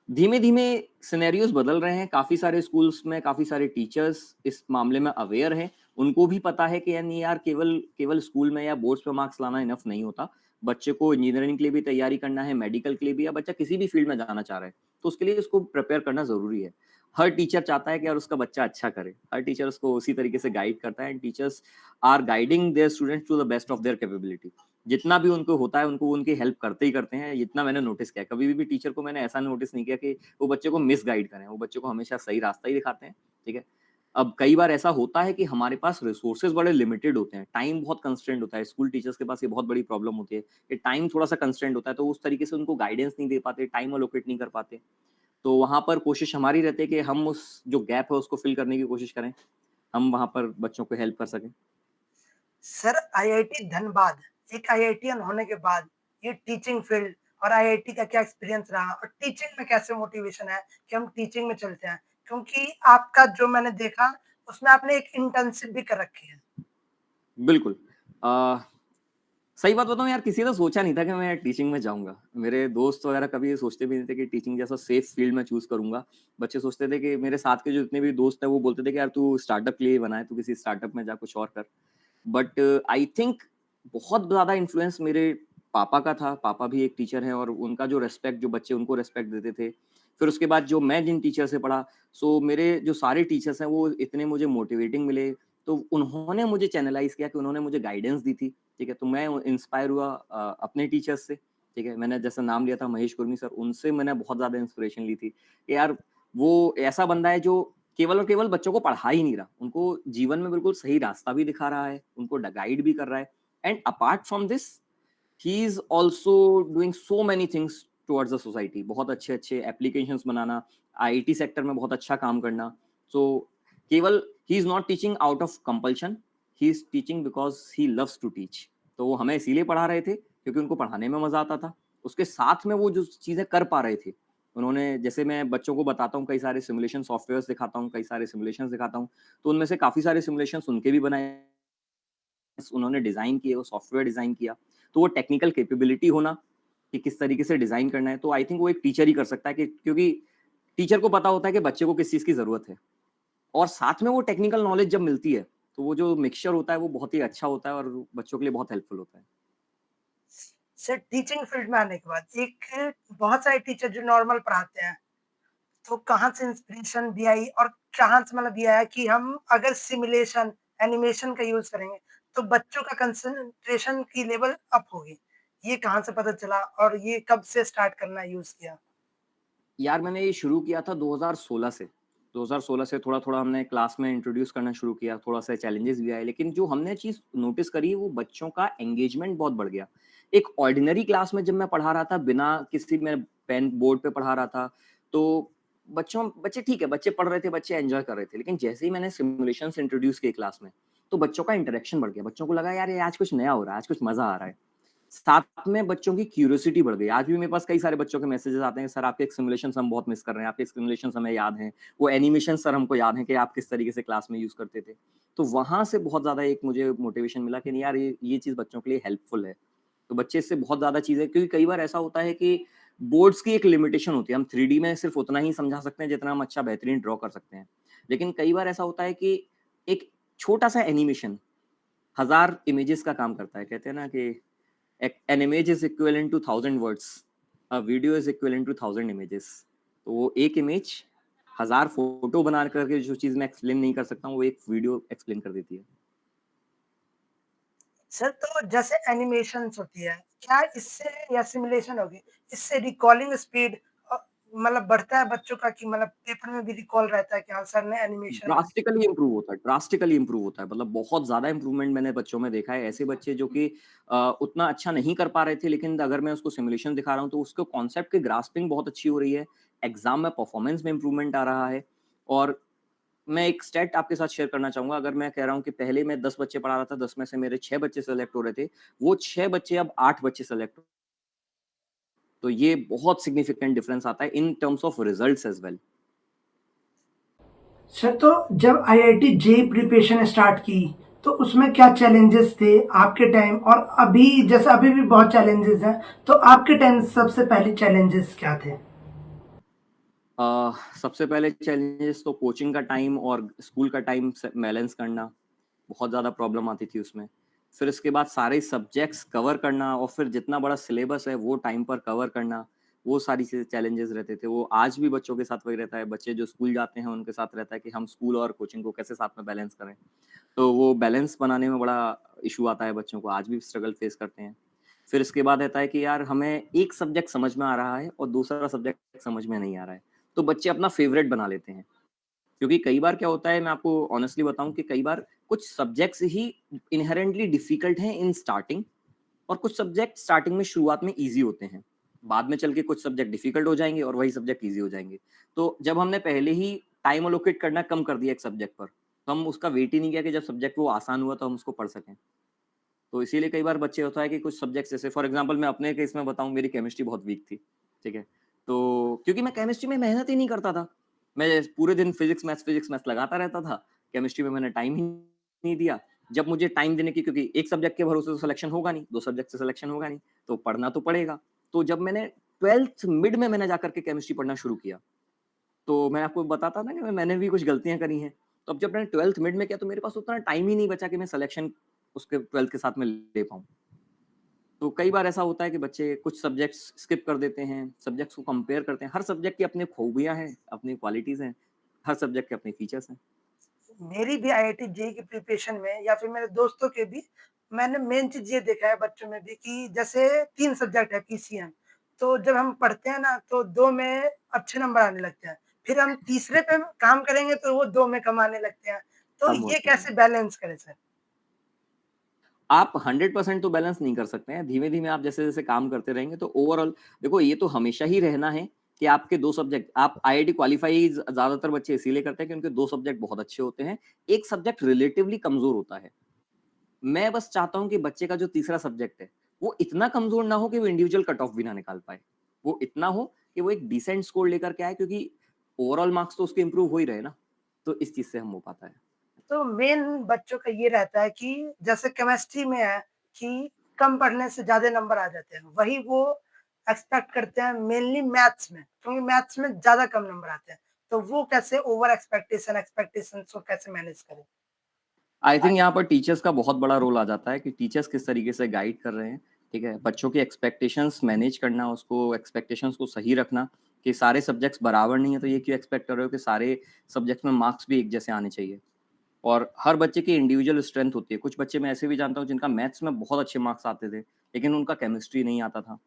धीमे-धीमे सिनेरियोज़ बदल रहे हैं, काफ़ी सारे स्कूल्स में काफ़ी सारे टीचर्स इस मामले में अवेयर हैं। उनको भी पता है कि यार नहीं यार, केवल केवल स्कूल में या बोर्ड्स पे मार्क्स लाना इनफ नहीं होता। बच्चे को इंजीनियरिंग के लिए भी तैयारी करना है, मेडिकल के लिए भी, या बच्चा किसी भी फील्ड में जाना चाह रहा है, तो उसके लिए उसको प्रिपेयर करना ज़रूरी है। हर टीचर चाहता है कि यार उसका बच्चा अच्छा करे। हर टीचर उसको उसी तरीके से गाइड करता है, and teachers are guiding their students to the best of their capability. जितना भी उनको होता है, उनको उनकी हेल्प करते ही करते हैं, इतना मैंने नोटिस किया है। कभी भी टीचर को मैंने ऐसा नोटिस नहीं किया कि वो बच्चे को मिसगाइड करें, वो बच्चे को हमेशा सही रास्ता ही दिखाते हैं, ठीक है? अब कई बार ऐसा होता है कि हमारे पास रिसोर्सेज़ बड़े लिमिटेड होते हैं, टाइम बहुत कंस्ट्रेंट होता है, स्कूल टीचर्स के पास ये बहुत बड़ी प्रॉब्लम होती है कि टाइम थोड़ा-सा कंस्ट्रेंट होता है, तो उस तरीके से उनको गाइडेंस नहीं दे पाते, टाइम एलोकेट नहीं कर पाते। तो वहाँ पर कोशिश हमारी रहती है कि हम उस जो गैप है उसको फिल करने की कोशिश करें, हम वहाँ पर बच्चों को हेल्प कर सकें। सर आईआईटी धनबाद, एक आईआईटीयन होने के बाद ये टीचिंग फील्ड और आईआईटी का क्या एक्सपीरियंस रहा और टीचिंग में कैसे मोटिवेशन है कि हम टीचिंग में चलते हैं? क्योंकि आपका जो मैंने देखा उसमें आपने एक इंटर्नशिप भी कर रखी है। बिल्कुल। सही बात बताऊँ यार, किसी ने सोचा नहीं था कि मैं टीचिंग में जाऊँगा। मेरे दोस्त वगैरह कभी ये सोचते भी नहीं थे कि टीचिंग जैसा सेफ फील्ड मैं चूज़ करूँगा। बच्चे सोचते थे कि मेरे साथ के जो जितने भी दोस्त हैं वो बोलते थे कि यार तू स्टार्टअप के लिए बना है, तू किसी स्टार्टअप में जा कुछ और कर। बट आई थिंक बहुत ज़्यादा इन्फ्लुएंस मेरे पापा का था। पापा भी एक टीचर हैं और उनका जो रिस्पेक्ट, जो बच्चे उनको रिस्पेक्ट देते थे। फिर उसके बाद जो मैं जिन टीचर से पढ़ा, सो मेरे जो सारे टीचर्स हैं वो इतने मुझे मोटिवेटिंग मिले, तो उन्होंने मुझे चैनलाइज़ किया कि उन्होंने मुझे गाइडेंस दी थी, ठीक है? तो मैं इंस्पायर हुआ अपने टीचर्स से, ठीक है? मैंने जैसा नाम लिया था महेश कुर्मी सर, उनसे मैंने बहुत ज़्यादा इंस्पिरेशन ली थी कि यार वो ऐसा बंदा है जो केवल और केवल बच्चों को पढ़ा ही नहीं रहा, उनको जीवन में बिल्कुल सही रास्ता भी दिखा रहा है, उनको गाइड भी कर रहा है। And apart from this he is also doing so many things towards the society. बहुत अच्छे अच्छे एप्लीकेशंस बनाना, आईटी सेक्टर में बहुत अच्छा काम करना। So Keval he is not teaching out of compulsion, he is teaching because he loves to teach. तो वो हमें इसीलिए पढ़ा रहे थे क्योंकि उनको पढ़ाने में मजा आता था, उसके साथ में वो जो चीजें कर पा रहे थे उन्होंने, जैसे मैं बच्चों को बताता हूँ, कई सारे सिमुलेशन सॉफ्टवेयर्स दिखाता हूँ, कई सारे सिमुलेशंस दिखाता हूँ, तो उनमें से काफ़ी सारे सिमुलेशंस उनके भी बनाए, उन्होंने डिज़ाइन किए, वो सॉफ्टवेयर डिज़ाइन किया। तो वो टेक्निकल कैपेबिलिटी होना कि किस तरीके से डिज़ाइन करना है, तो आई थिंक वो एक टीचर ही कर सकता है कि क्योंकि टीचर को पता होता है कि बच्चे को किस चीज़ की ज़रूरत है और साथ में वो टेक्निकल नॉलेज जब मिलती है, तो वो जो मिक्सचर होता है वो बहुत ही अच्छा होता है और बच्चों के लिए बहुत हेल्पफुल होता है। सर टीचिंग फील्ड में आने के बाद एक बहुत सारे टीचर जो नॉर्मल पढ़ाते हैं, तो कहाँ से इंस्पिरेशन भी आई और कहाँ से मतलब ये आया कि हम अगर सिमुलेशन, एनिमेशन का यूज़ करेंगे, तो बच्चों का कंसंट्रेशन की लेवल अप होगी। ये कहाँ से पता चला और ये कब से स्टार्ट करना यूज़ किया? यार मैंने ये शुरू किया था 2016 से। 2016 से थोड़ा-थोड़ा हमने क्लास में इंट्रोड्यूस करना शुरू किया, थोड़ा-सा चैलेंजेस भी आए, लेकिन जो हमने चीज़ नोटिस करी वो बच्चों का एंगेजमेंट बहुत बढ़ गया। एक ऑर्डिनरी क्लास में जब मैं पढ़ा रहा था बिना किसी मैं पेन बोर्ड पे पढ़ा रहा था, तो बच्चे ठीक है, बच्चे पढ़ रहे थे, बच्चे एन्जॉय कर रहे थे, लेकिन जैसे ही मैंने सिमुलेशंस इंट्रोड्यूस किए क्लास में, तो बच्चों का इंटरेक्शन बढ़ गया। बच्चों को लगा यार ये आज कुछ नया हो रहा है, आज कुछ मज़ा आ रहा है। साथ में बच्चों की क्यूरियोसिटी बढ़ गई। आज भी मेरे पास कई सारे बच्चों के मैसेजेस आते हैं, सर आपके एक सिमुलेशंस हम बहुत मिस कर रहे हैं, आपके सिमुलेशंस हमें याद हैं। वो एनिमेशन सर हमको याद हैं कि आप किस तरीके से क्लास में यूज़ करते थे। तो वहाँ से बहुत ज़्यादा एक मुझे मोटिवेशन मिला कि नहीं यार ये चीज़ बच्चों के लिए हेल्पफुल है। तो बच्चे इससे बहुत ज़्यादा चीज़ें, क्योंकि कई बार ऐसा होता है कि बोर्ड्स की एक लिमिटेशन होती है। हम 3D में सिर्फ़ उतना ही समझा सकते हैं जितना हम अच्छा बेहतरीन ड्रॉ कर सकते हैं। लेकिन कई बार ऐसा होता है कि एक छोटा-सा एनिमेशन 1000 इमेजेस का काम करता है। कहते हैं ना कि an image is equivalent to 1000 words, a video is equivalent to 1000 images। तो वो एक इमेज 1000 फोटो बना करके जो चीज मैं एक्सप्लेन नहीं कर सकता हूँ वो एक वीडियो एक्सप्लेन कर देती है। सर तो जैसे एनिमेशंस होती है, क्या इससे या सिमुलेशन होगी, इससे रिकॉलिंग स्पीड मतलब बढ़ता है बच्चों का कि मतलब पेपर में भी रिकॉल रहता है कि हाँ, सर ने एनिमेशन ड्रास्टिकली इम्प्रूव होता है, मतलब बहुत ज्यादा इम्प्रूवमेंट मैंने बच्चों में देखा है। ऐसे बच्चे जो कि उतना अच्छा नहीं कर पा रहे थे, लेकिन अगर मैं उसको सिमुलेशन दिखा रहा हूँ तो उसको कॉन्सेप्ट की ग्रास्पिंग बहुत अच्छी हो रही है, एग्जाम में परफॉर्मेंस में इम्प्रूवमेंट आ रहा है। और मैं एक स्टैट आपके साथ शेयर करना चाहूँगा। अगर मैं कह रहा हूँ कि पहले मैं 10 बच्चे पढ़ा रहा था, 10 में से मेरे 6 बच्चे सेलेक्ट हो रहे थे, वो 6 बच्चे अब 8 बच्चे सेलेक्ट हो। तो ये बहुत सिग्निफिकेंट डिफरेंस आता है in terms of results as well. Sir तो जब आईआईटी जेईई प्रिपरेशन स्टार्ट की तो उसमें क्या चैलेंजेस थे आपके टाइम और अभी जैसे अभी भी बहुत चैलेंजेस हैं तो आपके टाइम सबसे पहले चैलेंजेस क्या थे? सबसे पहले चैलेंजेस तो कोचिंग का टाइम और स्कूल का टाइम बैलेंस करना, बहुत ज़्यादा प्रॉब्लम आती थी उसमें। फिर इसके बाद सारे सब्जेक्ट्स कवर करना और फिर जितना बड़ा सिलेबस है वो टाइम पर कवर करना, वो सारी चीज़ें चैलेंजेस रहते थे। वो आज भी बच्चों के साथ वही रहता है, बच्चे जो स्कूल जाते हैं उनके साथ रहता है कि हम स्कूल और कोचिंग को कैसे साथ में बैलेंस करें। तो वो बैलेंस बनाने में बड़ा इशू आता है बच्चों को, आज भी स्ट्रगल फेस करते हैं। फिर इसके बाद रहता है कि यार हमें एक सब्जेक्ट समझ में आ रहा है और दूसरा सब्जेक्ट समझ में नहीं आ रहा है, तो बच्चे अपना फेवरेट बना लेते हैं। क्योंकि कई बार क्या होता है, मैं आपको ऑनेस्टली बताऊं कि कई बार कुछ सब्जेक्ट्स ही इनहेरेंटली डिफिकल्ट हैं इन स्टार्टिंग, और कुछ सब्जेक्ट स्टार्टिंग में शुरुआत में इजी होते हैं, बाद में चल के कुछ सब्जेक्ट डिफिकल्ट हो जाएंगे और वही सब्जेक्ट इजी हो जाएंगे। तो जब हमने पहले ही टाइम अलोकेट करना कम कर दिया एक सब्जेक्ट पर, तो हम उसका वेट ही नहीं किया कि जब सब्जेक्ट वो आसान हुआ तो हम उसको पढ़ सकें। तो इसीलिए कई बार बच्चे होता है कि कुछ सब्जेक्ट, जैसे फॉर एग्जांपल मैं अपने केस में बताऊं, मेरी केमिस्ट्री बहुत वीक थी, ठीक है? तो क्योंकि मैं केमिस्ट्री में मेहनत ही नहीं करता था, मैं पूरे दिन फिजिक्स मैथ्स लगाता रहता था, केमिस्ट्री में मैंने टाइम ही नहीं दिया। जब मुझे टाइम देने की, क्योंकि एक सब्जेक्ट के भरोसे तो सिलेक्शन होगा नहीं, 2 सब्जेक्ट से सिलेक्शन होगा नहीं, तो पढ़ना तो पड़ेगा। तो जब मैंने 12th मिड में मैंने जाकर के केमिस्ट्री पढ़ना शुरू किया, तो मैं आपको बताता था कि मैंने भी कुछ गलतियाँ करी हैं। तो अब जब मैंने 12th मिड में किया तो मेरे पास उतना टाइम ही नहीं बचा कि मैं सिलेक्शन उसके 12th के साथ में ले पाऊँ। तो कई बार ऐसा होता है कि बच्चे कुछ सब्जेक्ट्स स्किप कर देते हैं, सब्जेक्ट्स को कंपेयर करते हैं। हर सब्जेक्ट की अपनी खूबियाँ हैं, अपनी क्वालिटीज़ हैं, हर सब्जेक्ट के अपने फीचर्स हैं। मेरी भी आईआईटी जेईई की प्रिपरेशन में या फिर मेरे दोस्तों के भी मैंने मेन चीज़ ये देखा है बच्चों में भी कि जैसे 3 सब्जेक्ट है पीसीएम, तो जब हम पढ़ते हैं ना तो 2 में अच्छे नंबर आने लगते हैं। फिर हम तीसरे पे काम करेंगे तो वो 2 में कम आने लगते हैं। तो कम ये होते हैं। कैसे बैलेंस करें सर? आप 100% तो बैलेंस नहीं कर सकते हैं। धीमे-धीमे आप जैसे-जैसे काम करते रहेंगे तो ओवरऑल देखो, ये तो हमेशा ही रहना है कि आपके 2 सब्जेक्ट, आप आईआईटी क्वालीफाई ज़्यादातर बच्चे इसीलिए करते हैं कि उनके 2 सब्जेक्ट बहुत अच्छे होते हैं। एक सब्जेक्ट रिलेटिवली कमज़ोर होता है। मैं बस चाहता हूँ कि बच्चे का जो तीसरा सब्जेक्ट है, वो इतना कमज़ोर ना हो कि वो इंडिविजुअल कट ऑफ भी ना निकाल पाए। वो इतना हो कि वो एक डिसेंट स्कोर लेकर के आए, क्योंकि ओवरऑल मार्क्स तो उसके इम्प्रूव हो ही रहे ना। तो इस चीज़ से हम हो पाता है। तो मेन बच्चों का ये रहता है कि जैसे केमिस्ट्री में है कि कम पढ़ने से ज़्यादा नंबर आ जाते हैं। वही वो एक्सपेक्ट करते हैं मेनली मैथ्स में, क्योंकि मैथ्स में ज़्यादा कम नंबर आते हैं। तो वो कैसे ओवर एक्सपेक्टेशंस को कैसे मैनेज करें? आई थिंक यहाँ पर टीचर्स का बहुत बड़ा रोल आ जाता है कि टीचर्स किस तरीके से गाइड कर रहे हैं, ठीक है? बच्चों की एक्सपेक्टेशंस मैनेज करना, उसको एक्सपेक्टेशंस को सही रखना कि सारे सब्जेक्ट्स बराबर नहीं है, तो ये क्यों एक्सपेक्ट कर रहे हो कि सारे सब्जेक्ट्स में मार्क्स भी एक जैसे आने चाहिए। और हर बच्चे की इंडिविजुअल स्ट्रेंथ होती है। कुछ बच्चे मैं ऐसे भी जानता हूँ जिनका मैथ्स में बहुत अच्छे मार्क्स आते थे, लेकिन उनका केमिस्ट्री नहीं आता था।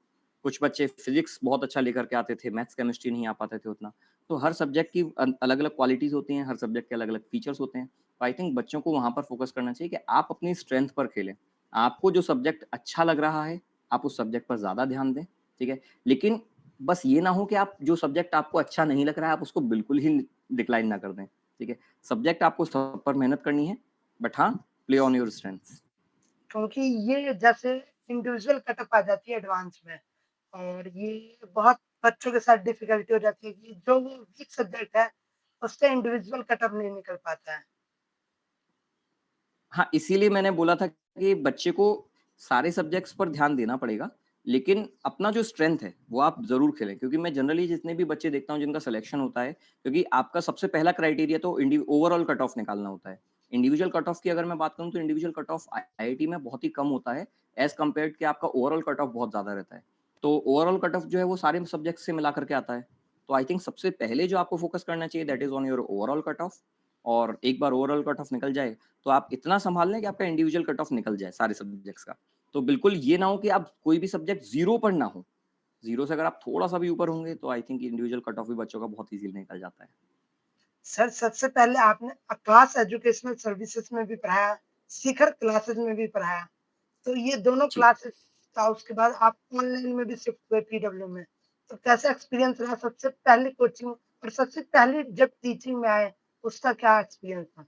कुछ बच्चे फिजिक्स बहुत अच्छा लेकर के आते थे, मैथ्स केमिस्ट्री नहीं आ पाते थे उतना। तो हर सब्जेक्ट की अलग-अलग क्वालिटीज़ होती हैं, हर सब्जेक्ट के अलग-अलग फीचर्स होते हैं। तो आई थिंक बच्चों को वहाँ पर फोकस करना चाहिए कि आप अपनी स्ट्रेंथ पर खेलें। आपको जो सब्जेक्ट अच्छा लग रहा है, आप उस सब्जेक्ट पर ज़्यादा ध्यान दें, ठीक है? लेकिन बस ये ना हो कि आप जो सब्जेक्ट आपको अच्छा नहीं लग रहा है, आप उसको बिल्कुल ही डिक्लाइन ना कर दें, ठीक है? सब्जेक्ट आपको सब पर मेहनत करनी है, बट हाँ, प्ले ऑन योर स्ट्रेंथ्स। क्योंकि ये जैसे इंडिविजुअल कटअप आ जाती है एडवांस में और ये बहुत बच्चों के साथ डिफ़िकल्टी हो जाती है कि जो वो वीक सब्जेक्ट है, उससे इंडिविजुअल कटअप नहीं निकल पाता है। हाँ, इसीलिए मैंने बोला था कि बच्चे को सारे सब्जेक्ट्स पर ध्यान देना पड़ेगा, लेकिन अपना जो स्ट्रेंथ है, वो आप ज़रूर खेलें, क्योंकि मैं जनरली जितने भी बच्चे देखता हूँ जिनका सिलेक्शन होता है, क्योंकि आपका सबसे पहला क्राइटेरिया तो ओवरऑल कट ऑफ निकालना होता है। इंडिविजुअल कट ऑफ की अगर मैं बात करूँ तो इंडिविजुअल कट ऑफ आईआईटी में बहुत ही कम होता है, एज़ कम्पेयर्ड कि आपका ओवरऑल कट ऑफ बहुत ज़्यादा रहता है। तो ओवरऑल कट ऑफ जो है वो सारे सब्जेक्ट से मिला करके आता है। तो आई थिंक सबसे पहले जो आपको फोकस करना चाहिए that is on your overall cut off, और एक बार ओवरऑल कट ऑफ निकल जाए, तो आप इतना सँभाल लें कि आपका इंडिविजुअल कट ऑफ निकल जाए सारे सब्जेक्ट्स का। तो बिल्कुल ये ना हो कि आप कोई भी सब्जेक्ट 0 पर ना हो। 0 से अगर आप थोड़ा-सा भी ऊपर होंगे तो I think individual cut off भी बच्चों का बहुत ईज़िली निकल जाता है। सर, सबसे पहले आपने क्लास एजुकेशनल सर्विसेज़ में भी पढ़ाया, शिखर क्लासेस में भी पढ़ाया, तो ये दोनों जी। क्लासेस था उसके बाद आप ऑनलाइन में भी शिफ्ट हुए पीडब्ल्यू में। तो कैसा एक्सपीरियंस रहा सबसे पहली कोचिंग और सबसे पहली जब टीचिंग में आए, उसका क्या एक्सपीरियंस था?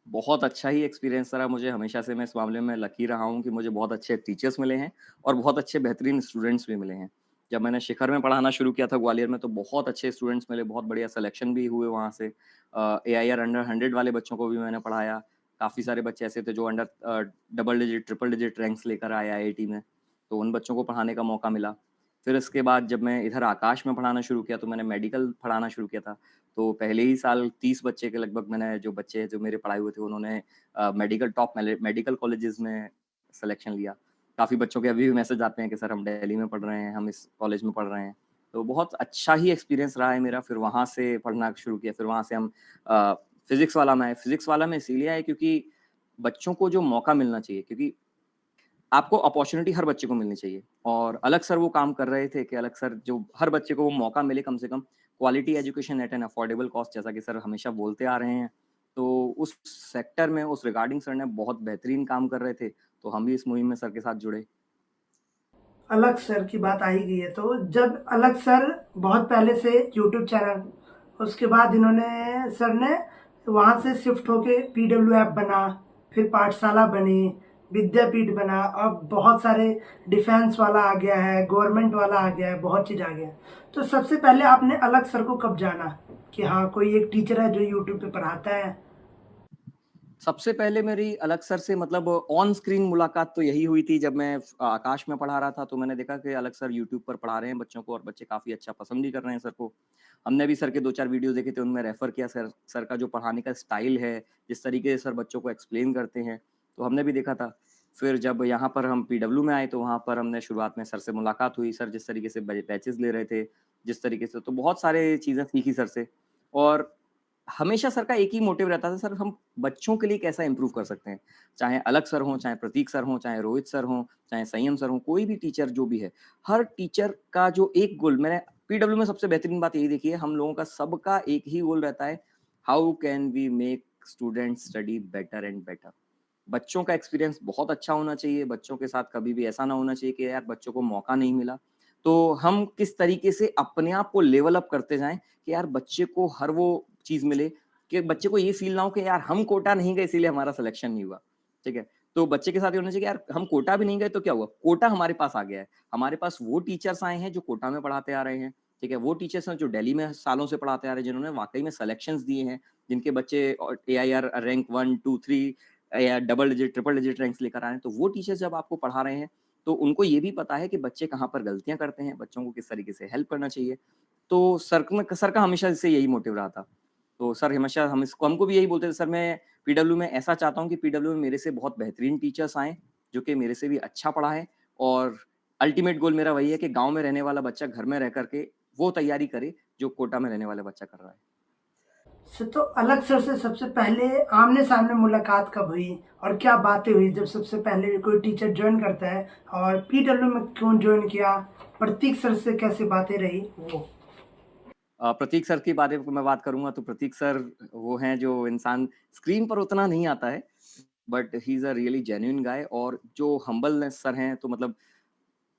बहुत अच्छा ही एक्सपीरियंस रहा मुझे, हमेशा से मैं इस मामले में लकी रहा हूँ कि मुझे बहुत अच्छे टीचर्स मिले हैं और बहुत अच्छे बेहतरीन स्टूडेंट्स भी मिले हैं। जब मैंने शिखर में पढ़ाना शुरू किया था ग्वालियर में, तो बहुत अच्छे स्टूडेंट्स मिले, बहुत बढ़िया सिलेक्शन भी हुए वहाँ से। एआईआर अंडर 100 वाले बच्चों को भी मैंने पढ़ाया। काफ़ी सारे बच्चे ऐसे थे जो under double digit, triple digit ranks लेकर आए आईआईटी में, तो उन बच्चों को पढ़ाने का मौका मिला। फिर इसके बाद जब मैं इधर आकाश में पढ़ाना शुरू किया, तो मैंने मेडिकल पढ़ाना शुरू किया था। तो पहले ही साल 30 बच्चे के लगभग मैंने, जो बच्चे जो मेरे पढ़ाए हुए थे, उन्होंने मेडिकल कॉलेजेस में सिलेक्शन लिया। काफ़ी बच्चों के अभी भी मैसेज आते हैं कि सर हम दिल्ली में पढ़ रहे हैं, हम इस कॉलेज में पढ़ रहे हैं। तो बहुत अच्छा ही एक्सपीरियंस रहा है मेरा। फिर वहाँ से पढ़ना शुरू किया, फिर वहाँ से हम फिज़िक्स वाला में आए। फिज़िक्स वाला में इसीलिए आए क्योंकि बच्चों को जो मौका मिलना चाहिए, क्योंकि आपको अपॉर्च्युनिटी हर बच्चे को मिलनी चाहिए, और अलग सर वो काम कर रहे थे कि अलग सर जो हर बच्चे को वो मौका मिले, कम से कम quality education at an affordable cost, जैसा कि सर हमेशा बोलते आ रहे हैं। तो उस सेक्टर में, उस रिगार्डिंग सर ने बहुत बेहतरीन काम कर रहे थे, तो हम भी इस मुहिम में सर के साथ जुड़े। अलग सर की बात आ ही गई है, तो जब अलग सर बहुत पहले से यूट्यूब चैनल, उसके बाद इन्होंने सर ने वहाँ से शिफ्ट होके पीडब्ल्यू ऐप बना, फिर पाठशाला बनी, विद्यापीठ बना, अब बहुत सारे डिफेंस वाला आ गया है, गवर्नमेंट वाला आ गया है, बहुत चीज़ आ गया है। तो सबसे पहले आपने अलग सर को कब जाना कि हाँ कोई एक टीचर है जो यूट्यूब पे पढ़ाता है? सबसे पहले मेरी अलग सर से मतलब ऑन स्क्रीन मुलाकात तो यही हुई थी जब मैं आकाश में पढ़ा रहा था, तो मैंने देखा कि अलग सर यूट्यूब पर पढ़ा रहे हैं बच्चों को और बच्चे काफ़ी अच्छा पसंद भी कर रहे हैं सर को। हमने भी सर के 2-4 वीडियोज़ देखे थे, उनमें रेफ़र किया सर का जो पढ़ाने का स्टाइल है, जिस तरीके से सर बच्चों को एक्सप्लेन करते हैं, तो हमने भी देखा था। फिर जब यहाँ पर हम पीडब्ल्यू में आए तो वहाँ पर हमने शुरुआत में सर से मुलाकात हुई, सर जिस तरीके से बैचेज़ ले रहे थे, जिस तरीके से, तो बहुत सारे चीज़ें सीखी सर से। और हमेशा सर का एक ही मोटिव रहता था, सर हम बच्चों के लिए कैसा इम्प्रूव कर सकते हैं। चाहे अलग सर हों, चाहे प्रतीक सर हों, चाहे रोहित सर हों, चाहे संयम सर हों, कोई भी टीचर जो भी है, हर टीचर का जो एक गोल, मैंने पीडब्ल्यू में सबसे बेहतरीन बात यही देखी है, हम लोगों का सबका एक ही गोल रहता है, how can we make students study better and better. बच्चों का एक्सपीरियंस बहुत अच्छा होना चाहिए, बच्चों के साथ कभी भी ऐसा ना होना चाहिए कि यार बच्चों को मौका नहीं मिला। तो हम किस तरीके से अपने आप को लेवल अप करते जाएँ कि यार बच्चे को हर वो चीज़ मिले, कि बच्चे को ये फ़ील ना हो कि यार हम कोटा नहीं गए इसीलिए हमारा सिलेक्शन नहीं हुआ, ठीक है? तो बच्चे के साथ ये होना चाहिए कि यार हम कोटा भी नहीं गए तो क्या हुआ? कोटा हमारे पास आ गया है। हमारे पास वो टीचर्स आए हैं जो कोटा में पढ़ाते आ रहे हैं, ठीक है? वो टीचर्स हैं जो दिल्ली में सालों से पढ़ाते आ रहे हैं, जिन्होंने वाक़ई में सिलेक्शंस दिए हैं, जिनके बच्चे एआईआर रैंक 1, 2, 3 या double digit, triple digit ranks लेकर आ रहे हैं। तो वो टीचर्स जब आपको पढ़ा रहे हैं, तो उनको ये भी पता है कि बच्चे कहाँ पर गलतियाँ करते हैं, बच्चों को किस तरीके से हेल्प करना चाहिए। तो सर का हमेशा से यही मोटिव रहा था। तो सर हमेशा हमको भी यही बोलते थे, सर मैं पीडब्ल्यू में ऐसा चाहता हूँ कि पीडब्ल्यू में मेरे से बहुत बेहतरीन टीचर्स आएँ, जो कि मेरे से भी अच्छा पढ़ाएँ, और अल्टीमेट गोल मेरा वही है कि गाँव में रहने वाला बच्चा घर में रह कर के वो तैयारी करे, जो कोटा में रहने वाला बच्चा कर रहा है। तो अलग सर से सबसे पहले आमने-सामने मुलाकात कब हुई और क्या बातें हुई जब सबसे पहले कोई टीचर जॉइन करता है और पीडब्ल्यू में क्यों जॉइन किया? प्रतीक सर से कैसी बातें रही वो? प्रतीक सर की बारे में मैं बात करूँगा तो प्रतीक सर वो हैं जो इंसान स्क्रीन पर उतना नहीं आता है, but he is a really genuine guy, और जो हम्बलनेस सर हैं, तो मतलब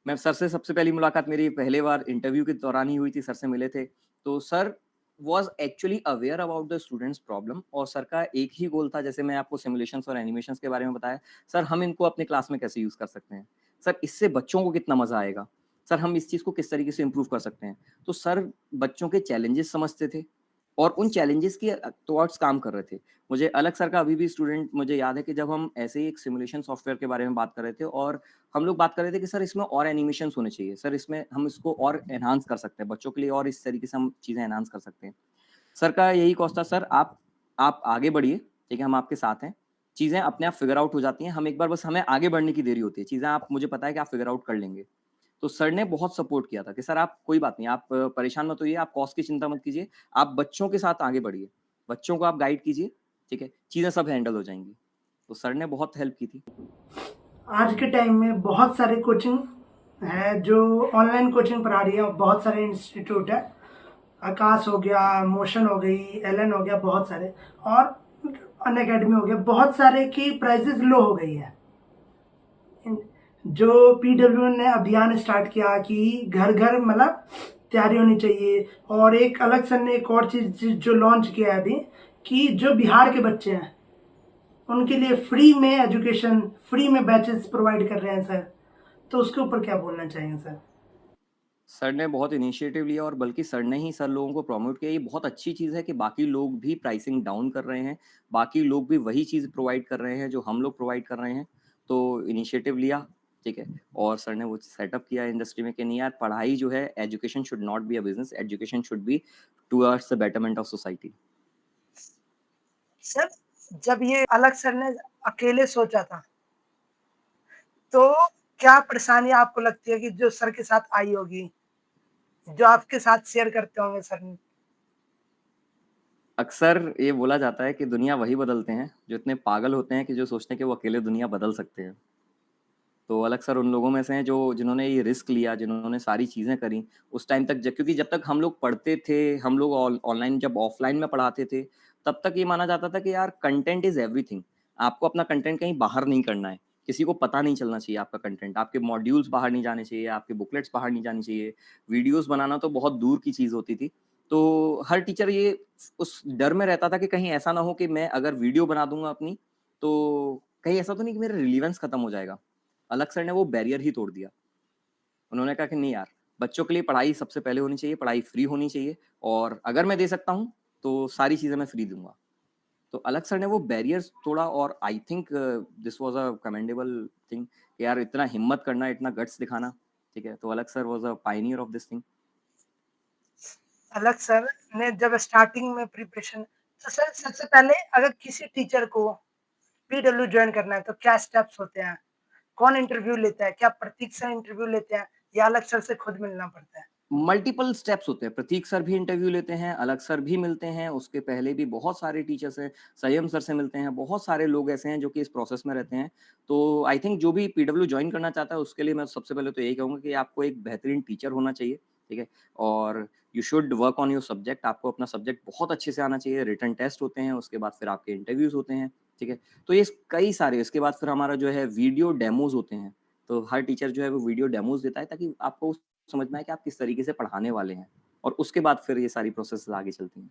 मैं सर से सबसे पहली मुलाकात मेरी पहली बार इंटरव्यू के दौरान ही हुई थी, सर से मिले थे। तो sir was actually aware about the students problem, और सर का एक ही गोल था, जैसे मैं आपको सिमुलेशंस और एनिमेशंस के बारे में बताया, सर हम इनको अपने क्लास में कैसे यूज़ कर सकते हैं? सर इससे बच्चों को कितना मज़ा आएगा? सर हम इस चीज़ को किस तरीके से इम्प्रूव कर सकते हैं? तो सर बच्चों के चैलेंजेस समझते थे और उन चैलेंजेस के टुवर्ड्स काम कर रहे थे। मुझे अलग सर का अभी भी स्टूडेंट मुझे याद है कि जब हम ऐसे ही एक सिमुलेशन सॉफ्टवेयर के बारे में बात कर रहे थे, और हम लोग बात कर रहे थे कि सर इसमें और एनिमेशंस होने चाहिए, सर इसमें हम इसको और एनहांस कर सकते हैं, बच्चों के लिए और इस तरीके से हम चीज़ें एनहांस कर सकते हैं। सर का यही कॉस्ट था, सर आप आगे बढ़िए, ठीक है? हम आपके साथ हैं। चीज़ें अपने आप फिगर आउट हो जाती हैं, हम एक बार बस हमें आगे बढ़ने की देरी होती है। चीज़ें आप मुझे पता है कि आप फिगर आउट कर लेंगे। तो सर ने बहुत सपोर्ट किया था कि सर आप कोई बात नहीं, आप परेशान मत होइए, आप कॉस्ट की चिंता मत कीजिए, आप बच्चों के साथ आगे बढ़िए, बच्चों को आप गाइड कीजिए, ठीक है? चीज़ें सब हैंडल हो जाएँगी। तो सर ने बहुत हेल्प की थी। आज के टाइम में बहुत सारे कोचिंग है जो ऑनलाइन कोचिंग पढ़ा रही है, बहुत सारे इंस्टीट्यूट है। आकाश हो गया, मोशन हो गई, एलन हो गया, बहुत सारे और अनअकैडमी हो गया, बहुत सारे की प्राइसेस लो हो गई है। जो पीडब्ल्यू ने अभियान स्टार्ट किया कि घर घर मतलब तैयारी होनी चाहिए, और एक अलग सर ने एक और चीज जो लॉन्च किया है अभी कि जो बिहार के बच्चे हैं उनके लिए फ्री में एजुकेशन, फ्री में बैचेस प्रोवाइड कर रहे हैं सर। तो उसके ऊपर क्या बोलना चाहेंगे सर? सर ने बहुत इनिशिएटिव लिया, और बल्कि सर ने ही सर लोगों को प्रमोट किया। ये बहुत अच्छी चीज़ है कि बाकी लोग भी प्राइसिंग डाउन कर रहे हैं, बाकी लोग भी वही चीज़ प्रोवाइड कर रहे हैं जो हम लोग प्रोवाइड कर रहे हैं। तो इनिशिएटिव लिया, ठीक है? और सर ने वो सेटअप किया इंडस्ट्री में कि नहीं यार, पढ़ाई जो है, education should not be a business, education should be towards the betterment of society. Sir, जब ये अलग सर ने अकेले सोचा था, तो क्या परेशानी आपको लगती है कि जो सर के साथ आई होगी, जो आपके साथ शेयर करते होंगे सर? अक्सर ये बोला जाता है कि दुनिया वही बदलते हैं जो इतने पागल होते हैं कि जो सोचते हैं कि वो अकेले दुनिया बदल सकते हैं। तो अलग सर उन लोगों में से हैं जो जिन्होंने ये रिस्क लिया, जिन्होंने सारी चीज़ें करी उस टाइम तक, ज क्योंकि जब तक हम लोग पढ़ते थे, हम लोग ऑनलाइन जब ऑफ़लाइन में पढ़ाते थे, तब तक ये माना जाता था कि यार कंटेंट इज़ एवरीथिंग। आपको अपना कंटेंट कहीं बाहर नहीं करना है, किसी को पता नहीं चलना चाहिए आपका कंटेंट, आपके मॉड्यूल्स बाहर नहीं जाने चाहिए, आपके बुकलेट्स बाहर नहीं जानी चाहिए, वीडियोज़ बनाना तो बहुत दूर की चीज़ होती थी। तो हर टीचर ये उस डर में रहता था कि कहीं ऐसा ना हो कि मैं अगर वीडियो बना दूँगा अपनी, तो कहीं ऐसा तो नहीं कि मेरा रिलेवेंस खत्म हो जाएगा। अलग सर ने वो बैरियर ही तोड़ दिया। उन्होंने कहा कि नहीं यार, बच्चों के लिए पढ़ाई सबसे पहले होनी चाहिए, पढ़ाई फ्री होनी चाहिए, और अगर मैं दे सकता हूँ, तो सारी चीज़ें मैं फ्री दूँगा। तो अलग सर ने वो बैरियर्स तोड़ा और I think this was a commendable thing, यार इतना हिम्मत करना, इतना गट्स दिखाना, ठीक है। तो अलग sir was a Pioneer of this thing. अलग सर ने जब स्टार्टिंग में प्रिपरेशन, तो सर सबसे पहले अगर किसी टीचर को पीडब्ल्यू जॉइन करना है तो क्या स्टेप्स होते हैं? कौन इंटरव्यू लेता है? क्या प्रतीक सर इंटरव्यू लेते हैं या अलग सर से खुद मिलना पड़ता है? मल्टीपल स्टेप्स होते हैं, प्रतीक सर भी इंटरव्यू लेते हैं, अलग सर भी मिलते हैं, उसके पहले भी बहुत सारे टीचर्स हैं, संयम सर से मिलते हैं, बहुत सारे लोग ऐसे हैं जो कि इस प्रोसेस में रहते हैं। तो आई थिंक जो भी पीडब्ल्यू ज्वाइन करना चाहता है उसके लिए मैं सबसे पहले तो यही कहूँगा कि आपको एक बेहतरीन टीचर होना चाहिए, ठीक है? और you should work on your subject, आपको अपना सब्जेक्ट बहुत अच्छे से आना चाहिए, रिटन टेस्ट होते हैं, उसके बाद फिर आपके इंटरव्यूज़ होते हैं, ठीक है? तो ये कई सारे, इसके बाद फिर हमारा जो है वीडियो डेमोज़ होते हैं, तो हर टीचर जो है वो वीडियो डेमोज़ देता है ताकि आपको समझ में आए कि आप किस तरीके से पढ़ाने वाले हैं, और उसके बाद फिर ये सारी प्रोसेस आगे चलती हैं।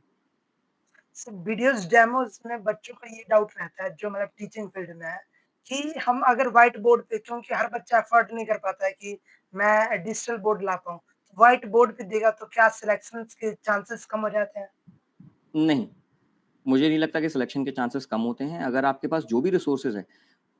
सर वीडियोज़ डेमोज़ में बच्चों का ये डाउट रहता है जो मतलब टीचिंग फील्ड में है, कि हम अगर व्हाइट बोर्ड पे, क्योंकि हर बच्चा अफोर्ड नहीं कर पाता है कि मैं डिजिटल बोर्ड ला पाऊँ। व्हाइट बोर्ड पे देगा तो क्या सिलेक्शंस के चांसेस कम हो जाते हैं? नहीं, मुझे नहीं लगता कि सिलेक्शन के चांसेस कम होते हैं। अगर आपके पास जो भी रिसोर्सेज़ हैं,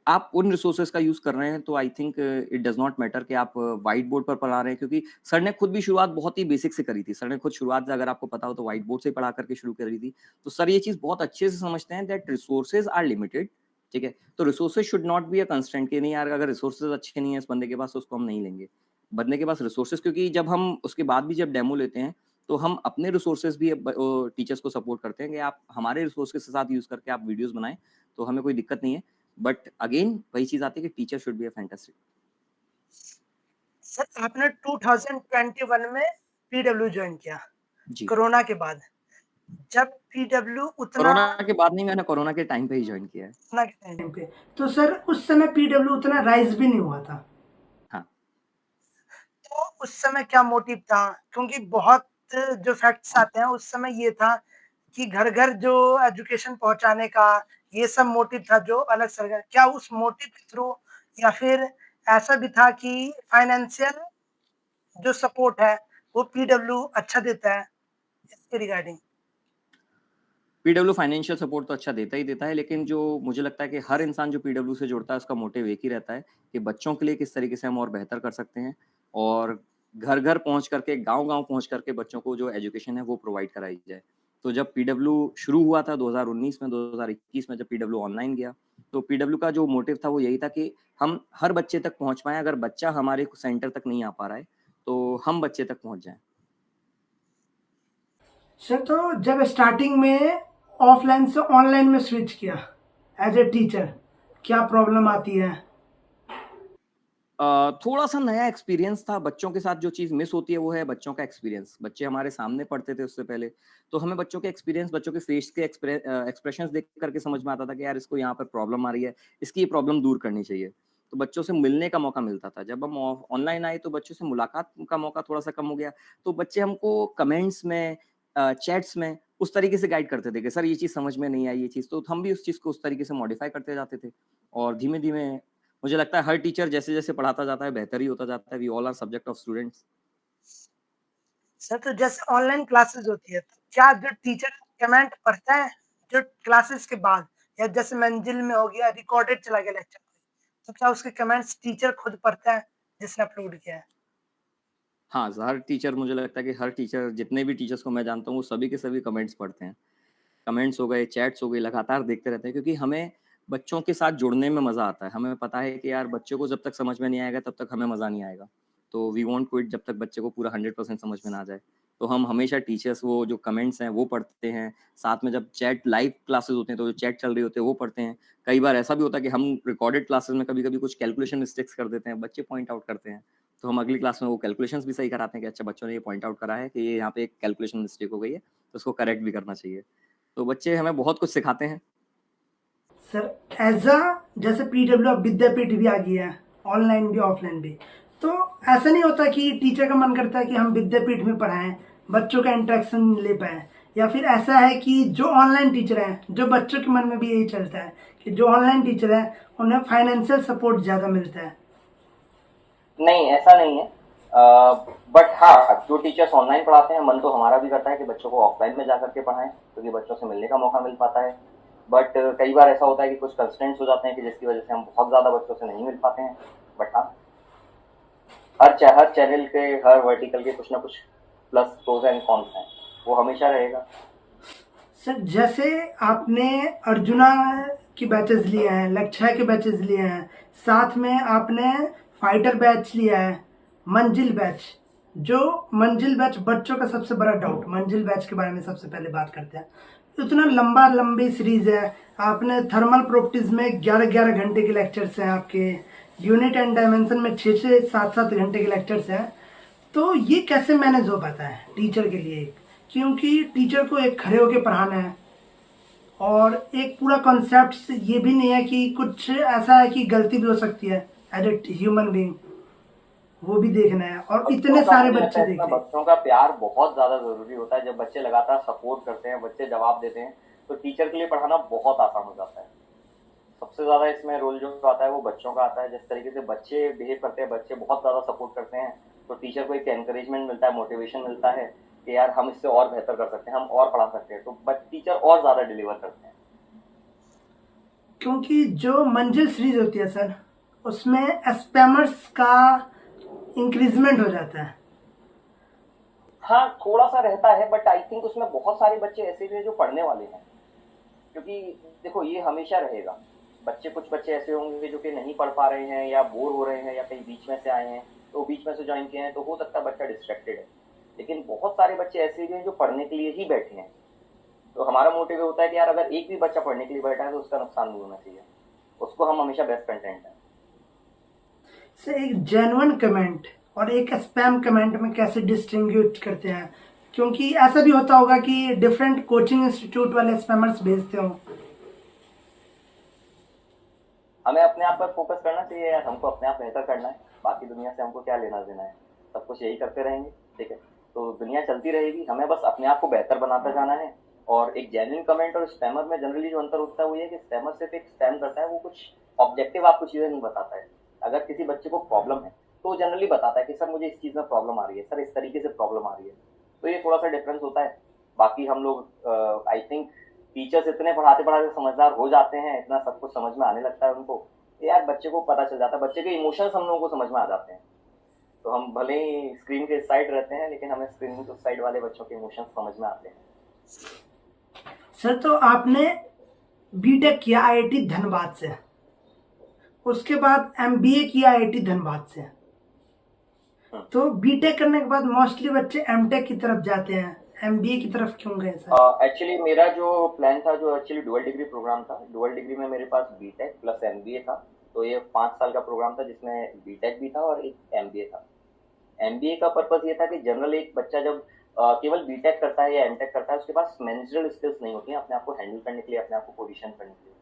आप उन रिसोर्सेज़ का यूज़ कर रहे हैं, तो I think it does not matter कि आप व्हाइट बोर्ड पर पढ़ा रहे हैं, क्योंकि सर ने खुद भी शुरुआत बहुत ही बेसिक से करी थी। सर ने खुद शुरुआत, अगर आपको पता हो, तो व्हाइट बोर्ड से ही पढ़ा करके शुरू करी थी। तो सर ये चीज़ बहुत अच्छे से समझते हैं दैट रिसोर्सेज़ आर लिमिटेड, ठीक है? तो resources should not be a constraint कि नहीं यार, अगर रिसोर्सेज़ अच्छे नहीं है इस बंदे के पास, तो उसको हम नहीं लेंगे। बंदे के पास रिसोर्सेज़, क्योंकि जब हम उसके बाद भी जब डेमो लेते हैं, तो हम अपने रिसोर्सेज़ भी टीचर्स को सपोर्ट करते हैं कि आप हमारे रिसोर्सेज़ के साथ यूज़ करके आप वीडियोज़ बनाएँ, तो हमें कोई दिक्कत नहीं है। बट अगेन वही चीज़ आती है कि teacher should be a fantastic. Sir आपने 2021 में पीडब्ल्यू जॉइन किया, जी। कोरोना के बाद। जब पीडब्ल्यू उतना कोरोना के बाद नहीं, मैंने कोरोना के टाइम पे ही जॉइन किया है। कोरोना के टाइम, टाइम पे तो सर उस समय पीडब्ल्यू उतना राइज भी नहीं हुआ था। हाँ। तो उस समय क्या मोटिव था? क्योंकि बहुत जो फैक्ट्स आते हैं उस समय ये था कि घर-घर जो एजुकेशन पहुँचाने का ये सब मोटिव था जो अलग सरकार, क्या उस मोटिव के थ्रू या फिर ऐसा भी था कि फाइनेंशियल जो सपोर्ट है वो पीडब्ल्यू अच्छा देता है इसके रिगार्डिंग? पीडब्ल्यू फाइनेंशियल सपोर्ट तो अच्छा देता ही देता है, लेकिन जो मुझे लगता है कि हर इंसान जो पीडब्ल्यू से जुड़ता है, उसका मोटिव एक ही रहता है कि बच्चों के लिए किस तरीके से हम और बेहतर कर सकते हैं, और घर-घर पहुँच करके, गाँव-गाँव पहुँच करके बच्चों को जो एजुकेशन है वो प्रोवाइड कराई जाए। तो जब पीडब्ल्यू शुरू हुआ था 2019 में, 2021 में जब पीडब्ल्यू ऑनलाइन गया, तो पीडब्ल्यू का जो मोटिव था वो यही था कि हम हर बच्चे तक पहुँच पाएँ। अगर बच्चा हमारे सेंटर तक नहीं आ पा रहा है, तो हम बच्चे तक पहुँच जाएँ। सर तो जब स्टार्टिंग में ऑफलाइन से ऑनलाइन में स्विच किया एज ए टीचर, क्या प्रॉब्लम आती है? थोड़ा-सा नया एक्सपीरियंस था, बच्चों के साथ जो चीज़ मिस होती है वो है बच्चों का एक्सपीरियंस। बच्चे हमारे सामने पढ़ते थे उससे पहले, तो हमें बच्चों के एक्सपीरियंस, बच्चों के फेस के एक्सप्रेशंस देख कर के समझ में आता था कि यार इसको यहाँ पर प्रॉब्लम आ रही है, इसकी ये प्रॉब्लम दूर करनी चाहिए। तो बच्चों से मिलने का मौका मिलता था। जब हम ऑनलाइन आए तो बच्चों से मुलाकात का मौका थोड़ा-सा कम हो गया, तो बच्चे हमको कमेंट्स में, चैट्स में उस तरीके से गाइड करते थे कि सर ये चीज़ समझ में नहीं आई ये चीज़, तो हम भी उस चीज़ को उस तरीके से मॉडिफाई करते जाते थे, और धीमे-धीमे मुझे लगता है हर टीचर जैसे-जैसे पढ़ाता जाता है, बेहतर ही होता जाता है। We all are subject of students. Sir तो जैसे ऑनलाइन क्लासेस होती है, तो क्या जो टीचर कमेंट पढ़ता है, जो क्लासेस के बाद, या जैसे मंजिल में हो गया रिकॉर्डेड चला गया लेक्चर, तो क्या उसके कमेंट्स टीचर खुद पढ़ता है जिसने अपलोड किया है? हाँ, हर टीचर, मुझे लगता है कि हर टीचर, जितने भी टीचर्स को मैं जानता हूँ, वो सभी के सभी कमेंट्स पढ़ते हैं। कमेंट्स हो गए, चैट्स हो गई, लगातार देखते रहते हैं, क्योंकि हमें बच्चों के साथ जुड़ने में मज़ा आता है। हमें पता है कि यार बच्चों को जब तक समझ में नहीं आएगा तब तक हमें मज़ा नहीं आएगा। तो वी वोंट क्विट जब तक बच्चे को पूरा 100% समझ में ना आ जाए। तो हम हमेशा टीचर्स वो जो कमेंट्स हैं वो पढ़ते हैं, साथ में जब चैट लाइव क्लासेस होते हैं तो जो चैट चल रही होती है वो पढ़ते हैं। कई बार ऐसा भी होता है कि हम रिकॉर्डेड क्लासेस में कभी-कभी कुछ कैलकुलेशन मिस्टेक्स कर देते हैं, बच्चे पॉइंट आउट करते हैं। तो हम अगली क्लास में वो कैलकुलेशंस भी सही कराते हैं कि अच्छा बच्चों ने ये पॉइंट आउट करा है कि ये यहाँ पे एक कैलकुलेशन मिस्टेक हो गई है, तो उसको करेक्ट भी करना चाहिए। तो बच्चे हमें बहुत कुछ सिखाते हैं। सर एज अ जैसे पीडब्ल्यू अब विद्यापीठ भी आ गया है, ऑनलाइन भी ऑफलाइन भी, तो ऐसा नहीं होता कि टीचर का मन करता है कि हम विद्यापीठ में पढ़ाएं, बच्चों का इंटरेक्शन ले पाएं, या फिर ऐसा है कि जो ऑनलाइन टीचर हैं, जो बच्चों के मन में भी यही चलता है कि जो ऑनलाइन टीचर है उन्हें फाइनेंशियल सपोर्ट ज़्यादा मिलता है? नहीं, ऐसा नहीं है। बट हाँ, जो टीचर्स ऑनलाइन पढ़ाते हैं, मन तो हमारा भी करता है कि बच्चों को ऑफलाइन में जा करके पढ़ाएं, क्योंकि बच्चों से मिलने का मौका मिल पाता है। बट कई बार ऐसा होता है कि कुछ कंस्ट्रेंट्स हो जाते हैं कि जिसकी वजह से हम बहुत ज़्यादा बच्चों से नहीं मिल पाते हैं। बट हाँ, हर चैनल के, हर वर्टिकल के कुछ ना कुछ प्लस प्रोज एंड कॉन्स हैं, वो हमेशा रहेगा। सर जैसे आपने अर्जुना की बैचेस लिए हैं, लक्ष्य के बैचेस लिए हैं, साथ में आपने फाइटर बैच लिया है, मंजिल बैच। जो मंजिल बैच, बच्चों का सबसे बड़ा डाउट मंजिल बैच के बारे में सबसे पहले बात करते हैं। इतना लंबी सीरीज है, आपने थर्मल प्रॉपर्टीज में 11 घंटे के लेक्चर्स हैं आपके, यूनिट एंड डायमेंशन में 6 7 घंटे के लेक्चर्स हैं। तो ये कैसे मैनेज हो पाता है टीचर के लिए? क्योंकि टीचर को एक खड़े होके पढ़ाना है, और एक पूरा कॉन्सेप्ट ये भी नहीं है कि कुछ ऐसा है कि गलती भी हो सकती है, एज ए ह्यूमन बीइंग वो भी देखना है, और इतने सारे बच्चे देख रहे हैं। बच्चों का प्यार बहुत ज्यादा जरूरी होता है। जब बच्चे लगातार सपोर्ट करते हैं, बच्चे जवाब देते हैं, तो टीचर के लिए पढ़ाना बहुत आसान हो जाता है। सबसे ज्यादा इसमें रोल जो आता है वो बच्चों का आता है। जिस तरीके से बच्चे बिहेव करते हैं, बच्चे बहुत ज्यादा सपोर्ट करते हैं, तो टीचर को एक एनकरेजमेंट मिलता है, मोटिवेशन मिलता है कि यार हम इससे और बेहतर कर सकते हैं, हम और पढ़ा सकते हैं, तो टीचर और ज्यादा डिलीवर करते हैं। क्योंकि जो मंजिल सीरीज होती है सर, उसमें स्पैमर्स का इंक्रीजमेंट हो जाता है। हाँ, थोड़ा सा रहता है, बट आई थिंक उसमें बहुत सारे बच्चे ऐसे भी हैं जो पढ़ने वाले हैं। क्योंकि देखो, ये हमेशा रहेगा। कुछ बच्चे ऐसे होंगे जो कि नहीं पढ़ पा रहे हैं, या बोर हो रहे हैं, या कहीं बीच में से आए हैं, तो बीच में से ज्वाइन किए हैं, तो हो सकता है बच्चा डिस्ट्रैक्टेड है। लेकिन बहुत सारे बच्चे ऐसे भी हैं जो पढ़ने के लिए ही बैठे हैं। तो हमारा मोटिव होता है कि यार अगर एक भी बच्चा पढ़ने के लिए बैठा है तो उसका नुकसान नहीं होना चाहिए, उसको हम हमेशा बेस्ट कंटेंट है। से एक जेन्युइन कमेंट और एक स्पैम कमेंट में कैसे डिस्टिंग्विश करते हैं? क्योंकि ऐसा भी होता होगा कि डिफरेंट कोचिंग इंस्टीट्यूट वाले स्पैमर्स भेजते हो। हमें अपने आप पर फोकस करना चाहिए यार, हमको अपने आप बेहतर करना है, बाकी दुनिया से हमको क्या लेना देना है। सब कुछ यही करते रहेंगे, ठीक है, तो दुनिया चलती रहेगी, हमें बस अपने आप को बेहतर बनाता जाना है। और एक जेन्युइन कमेंट और स्पैमर में जनरली जो अंतर होता है वो ये कि स्पैमर सिर्फ एक स्पैम करता है, वो कुछ ऑब्जेक्टिव आपको चीजें नहीं बताता है। अगर किसी बच्चे को प्रॉब्लम है तो वो जनरली बताता है कि सर मुझे इस चीज में प्रॉब्लम आ रही है, सर इस तरीके से प्रॉब्लम आ रही है। तो ये थोड़ा सा डिफरेंस होता है। बाकी हम लोग आई थिंक टीचर्स इतने पढ़ाते पढ़ाते समझदार हो जाते हैं, इतना सब कुछ समझ में आने लगता है उनको, यार बच्चे को पता चल जाता है, बच्चे के इमोशंस हम लोगों को समझ में आ जाते हैं। तो हम भले ही स्क्रीन के साइड रहते हैं, लेकिन हमें स्क्रीन के साइड वाले बच्चों के इमोशंस समझ में आते हैं। सर तो आपने बीटेक किया आईआईटी धनबाद से, उसके बाद एमबीए किया आईआईटी धनबाद से, तो बीटेक करने के बाद मोस्टली बच्चे एमटेक की तरफ जाते हैं, एमबीए की तरफ क्यों गए सर? एक्चुअली मेरा जो प्लान था, जो एक्चुअली डुअल डिग्री प्रोग्राम था, डुअल डिग्री में मेरे पास बीटेक प्लस एमबीए था। तो ये 5 साल का प्रोग्राम था जिसमें बीटेक भी था और एक एमबीए था। एमबीए का पर्पज ये था कि जनरल एक बच्चा जब केवल बीटेक करता है या एमटेक करता है, उसके पास मैनेजरल स्किल्स नहीं होती हैं अपने आप को हैंडल करने के लिए, अपने आप को पोजीशन करने के लिए।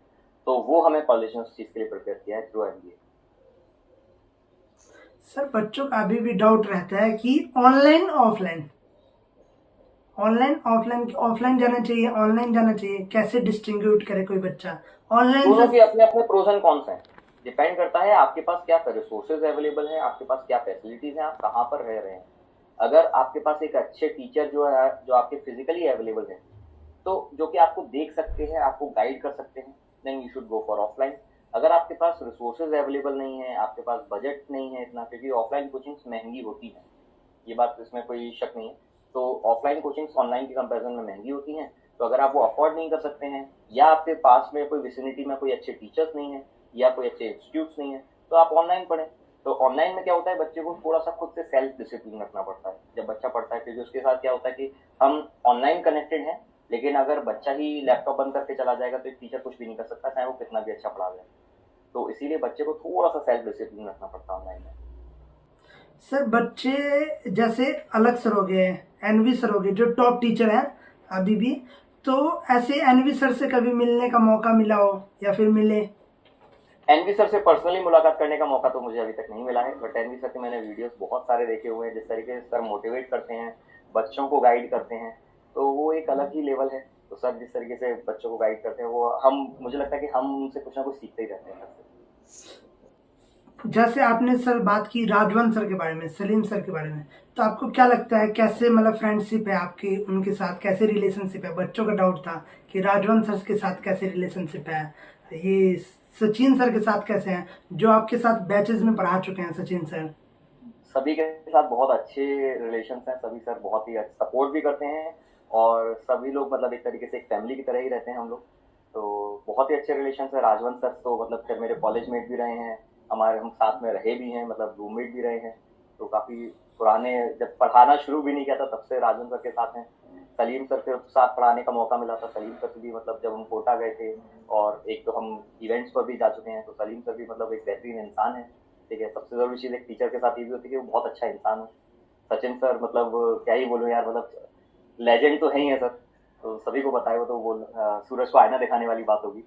तो वो हमें कॉलेज ने उस चीज के लिए प्रिपेयर किया है थ्रू एमबीए। सर बच्चों का अभी भी डाउट रहता है कि ऑनलाइन ऑफलाइन, ऑफलाइन जाना चाहिए, ऑनलाइन जाना चाहिए, कैसे डिस्टिंग्विश करे कोई बच्चा ऑनलाइन दोनों से? के अपने अपने प्रोज एंड कॉन्स हैं। डिपेंड करता है आपके पास क्या रिसोर्सेज अवेलेबल है, आपके पास क्या फैसिलिटीज हैं, आप कहाँ पर रह रहे हैं। अगर आपके पास एक अच्छे टीचर जो है, जो आपके फिजिकली अवेलेबल है, तो जो कि आपको देख सकते हैं, आपको गाइड कर सकते हैं, then you should go for offline. अगर आपके पास रिसोर्सेज अवेलेबल नहीं है, आपके पास बजट नहीं है इतना, क्योंकि ऑफलाइन कोचिंग्स महंगी होती हैं, ये बात इसमें कोई शक नहीं है। तो ऑफलाइन कोचिंग्स ऑनलाइन के कंपैरिजन में महंगी होती हैं। तो अगर आप वो अफोर्ड नहीं कर सकते हैं, या आपके पास में कोई विसिनिटी में कोई अच्छे टीचर्स नहीं है, या कोई अच्छे इंस्टीट्यूट्स नहीं है, तो आप ऑनलाइन पढ़ें। तो ऑनलाइन में क्या होता है, बच्चे को थोड़ा सा खुद से सेल्फ डिसिप्लिन रखना पड़ता है जब बच्चा पढ़ता है, क्योंकि उसके साथ क्या होता है कि हम ऑनलाइन कनेक्टेड हैं, लेकिन अगर बच्चा ही लैपटॉप बंद करके चला जाएगा तो एक टीचर कुछ भी नहीं कर सकता, चाहे वो कितना भी अच्छा पढ़ा जाए। तो इसीलिए बच्चे को थोड़ा सा सेल्फ डिसिप्लिन रखना पड़ता है ऑनलाइन में। सर बच्चे जैसे अलग सर हो गए, एनवी सर हो गए, जो टॉप टीचर हैं अभी भी, तो ऐसे एनवी सर से कभी मिलने का मौका मिला हो या फिर मिले? एनवी सर से पर्सनली मुलाकात करने का मौका तो मुझे अभी तक नहीं मिला है, बट एनवी सर के मैंने वीडियोस बहुत सारे देखे हुए हैं। जिस तरीके से सर मोटिवेट करते हैं, बच्चों को गाइड करते हैं, तो वो एक अलग ही लेवल है। तो सर जिस तरीके से बच्चों को गाइड करते हैं, वो मुझे लगता है कि हम उनसे कुछ ना कुछ सीखते ही रहते हैं। जैसे आपने सर बात की राजवंत सर के बारे में, सलीम सर के बारे में, तो आपको क्या लगता है कैसे मतलब फ्रेंडशिप है आपकी उनके साथ, कैसे रिलेशनशिप है? बच्चों का डाउट था कि राजवंत सर के साथ कैसे रिलेशनशिप है, ये सचिन सर के साथ कैसे हैं, जो आपके साथ बैचेस में पढ़ा चुके हैं सचिन सर? सभी के साथ बहुत अच्छे रिलेशंस हैं, सभी सर बहुत ही सपोर्ट भी करते हैं और सभी लोग मतलब एक तरीके से एक फैमिली की तरह ही रहते हैं हम लोग। तो बहुत ही अच्छे रिलेशन है। राजवंत सर तो मतलब फिर मेरे कॉलेज मेट भी रहे हैं, हमारे हम साथ में रहे भी हैं, मतलब रूममेट भी रहे हैं। तो काफ़ी पुराने, जब पढ़ाना शुरू भी नहीं किया था तब से राजवंत सर के साथ हैं। सलीम सर के साथ पढ़ाने का मौका मिला था। सलीम सर भी मतलब जब हम कोटा गए थे और एक तो हम इवेंट्स पर भी जा चुके हैं, तो सलीम सर भी मतलब एक बेहतरीन इंसान है। ठीक है, सबसे ज़रूरी चीज़ एक टीचर के साथ ये भी होती है कि वो बहुत अच्छा इंसान हो। सचिन सर मतलब क्या ही बोलूँ यार, मतलब लेजेंड तो है ही है सर, तो सभी को पता है। वो तो सूरज को आईना दिखाने वाली बात होगी।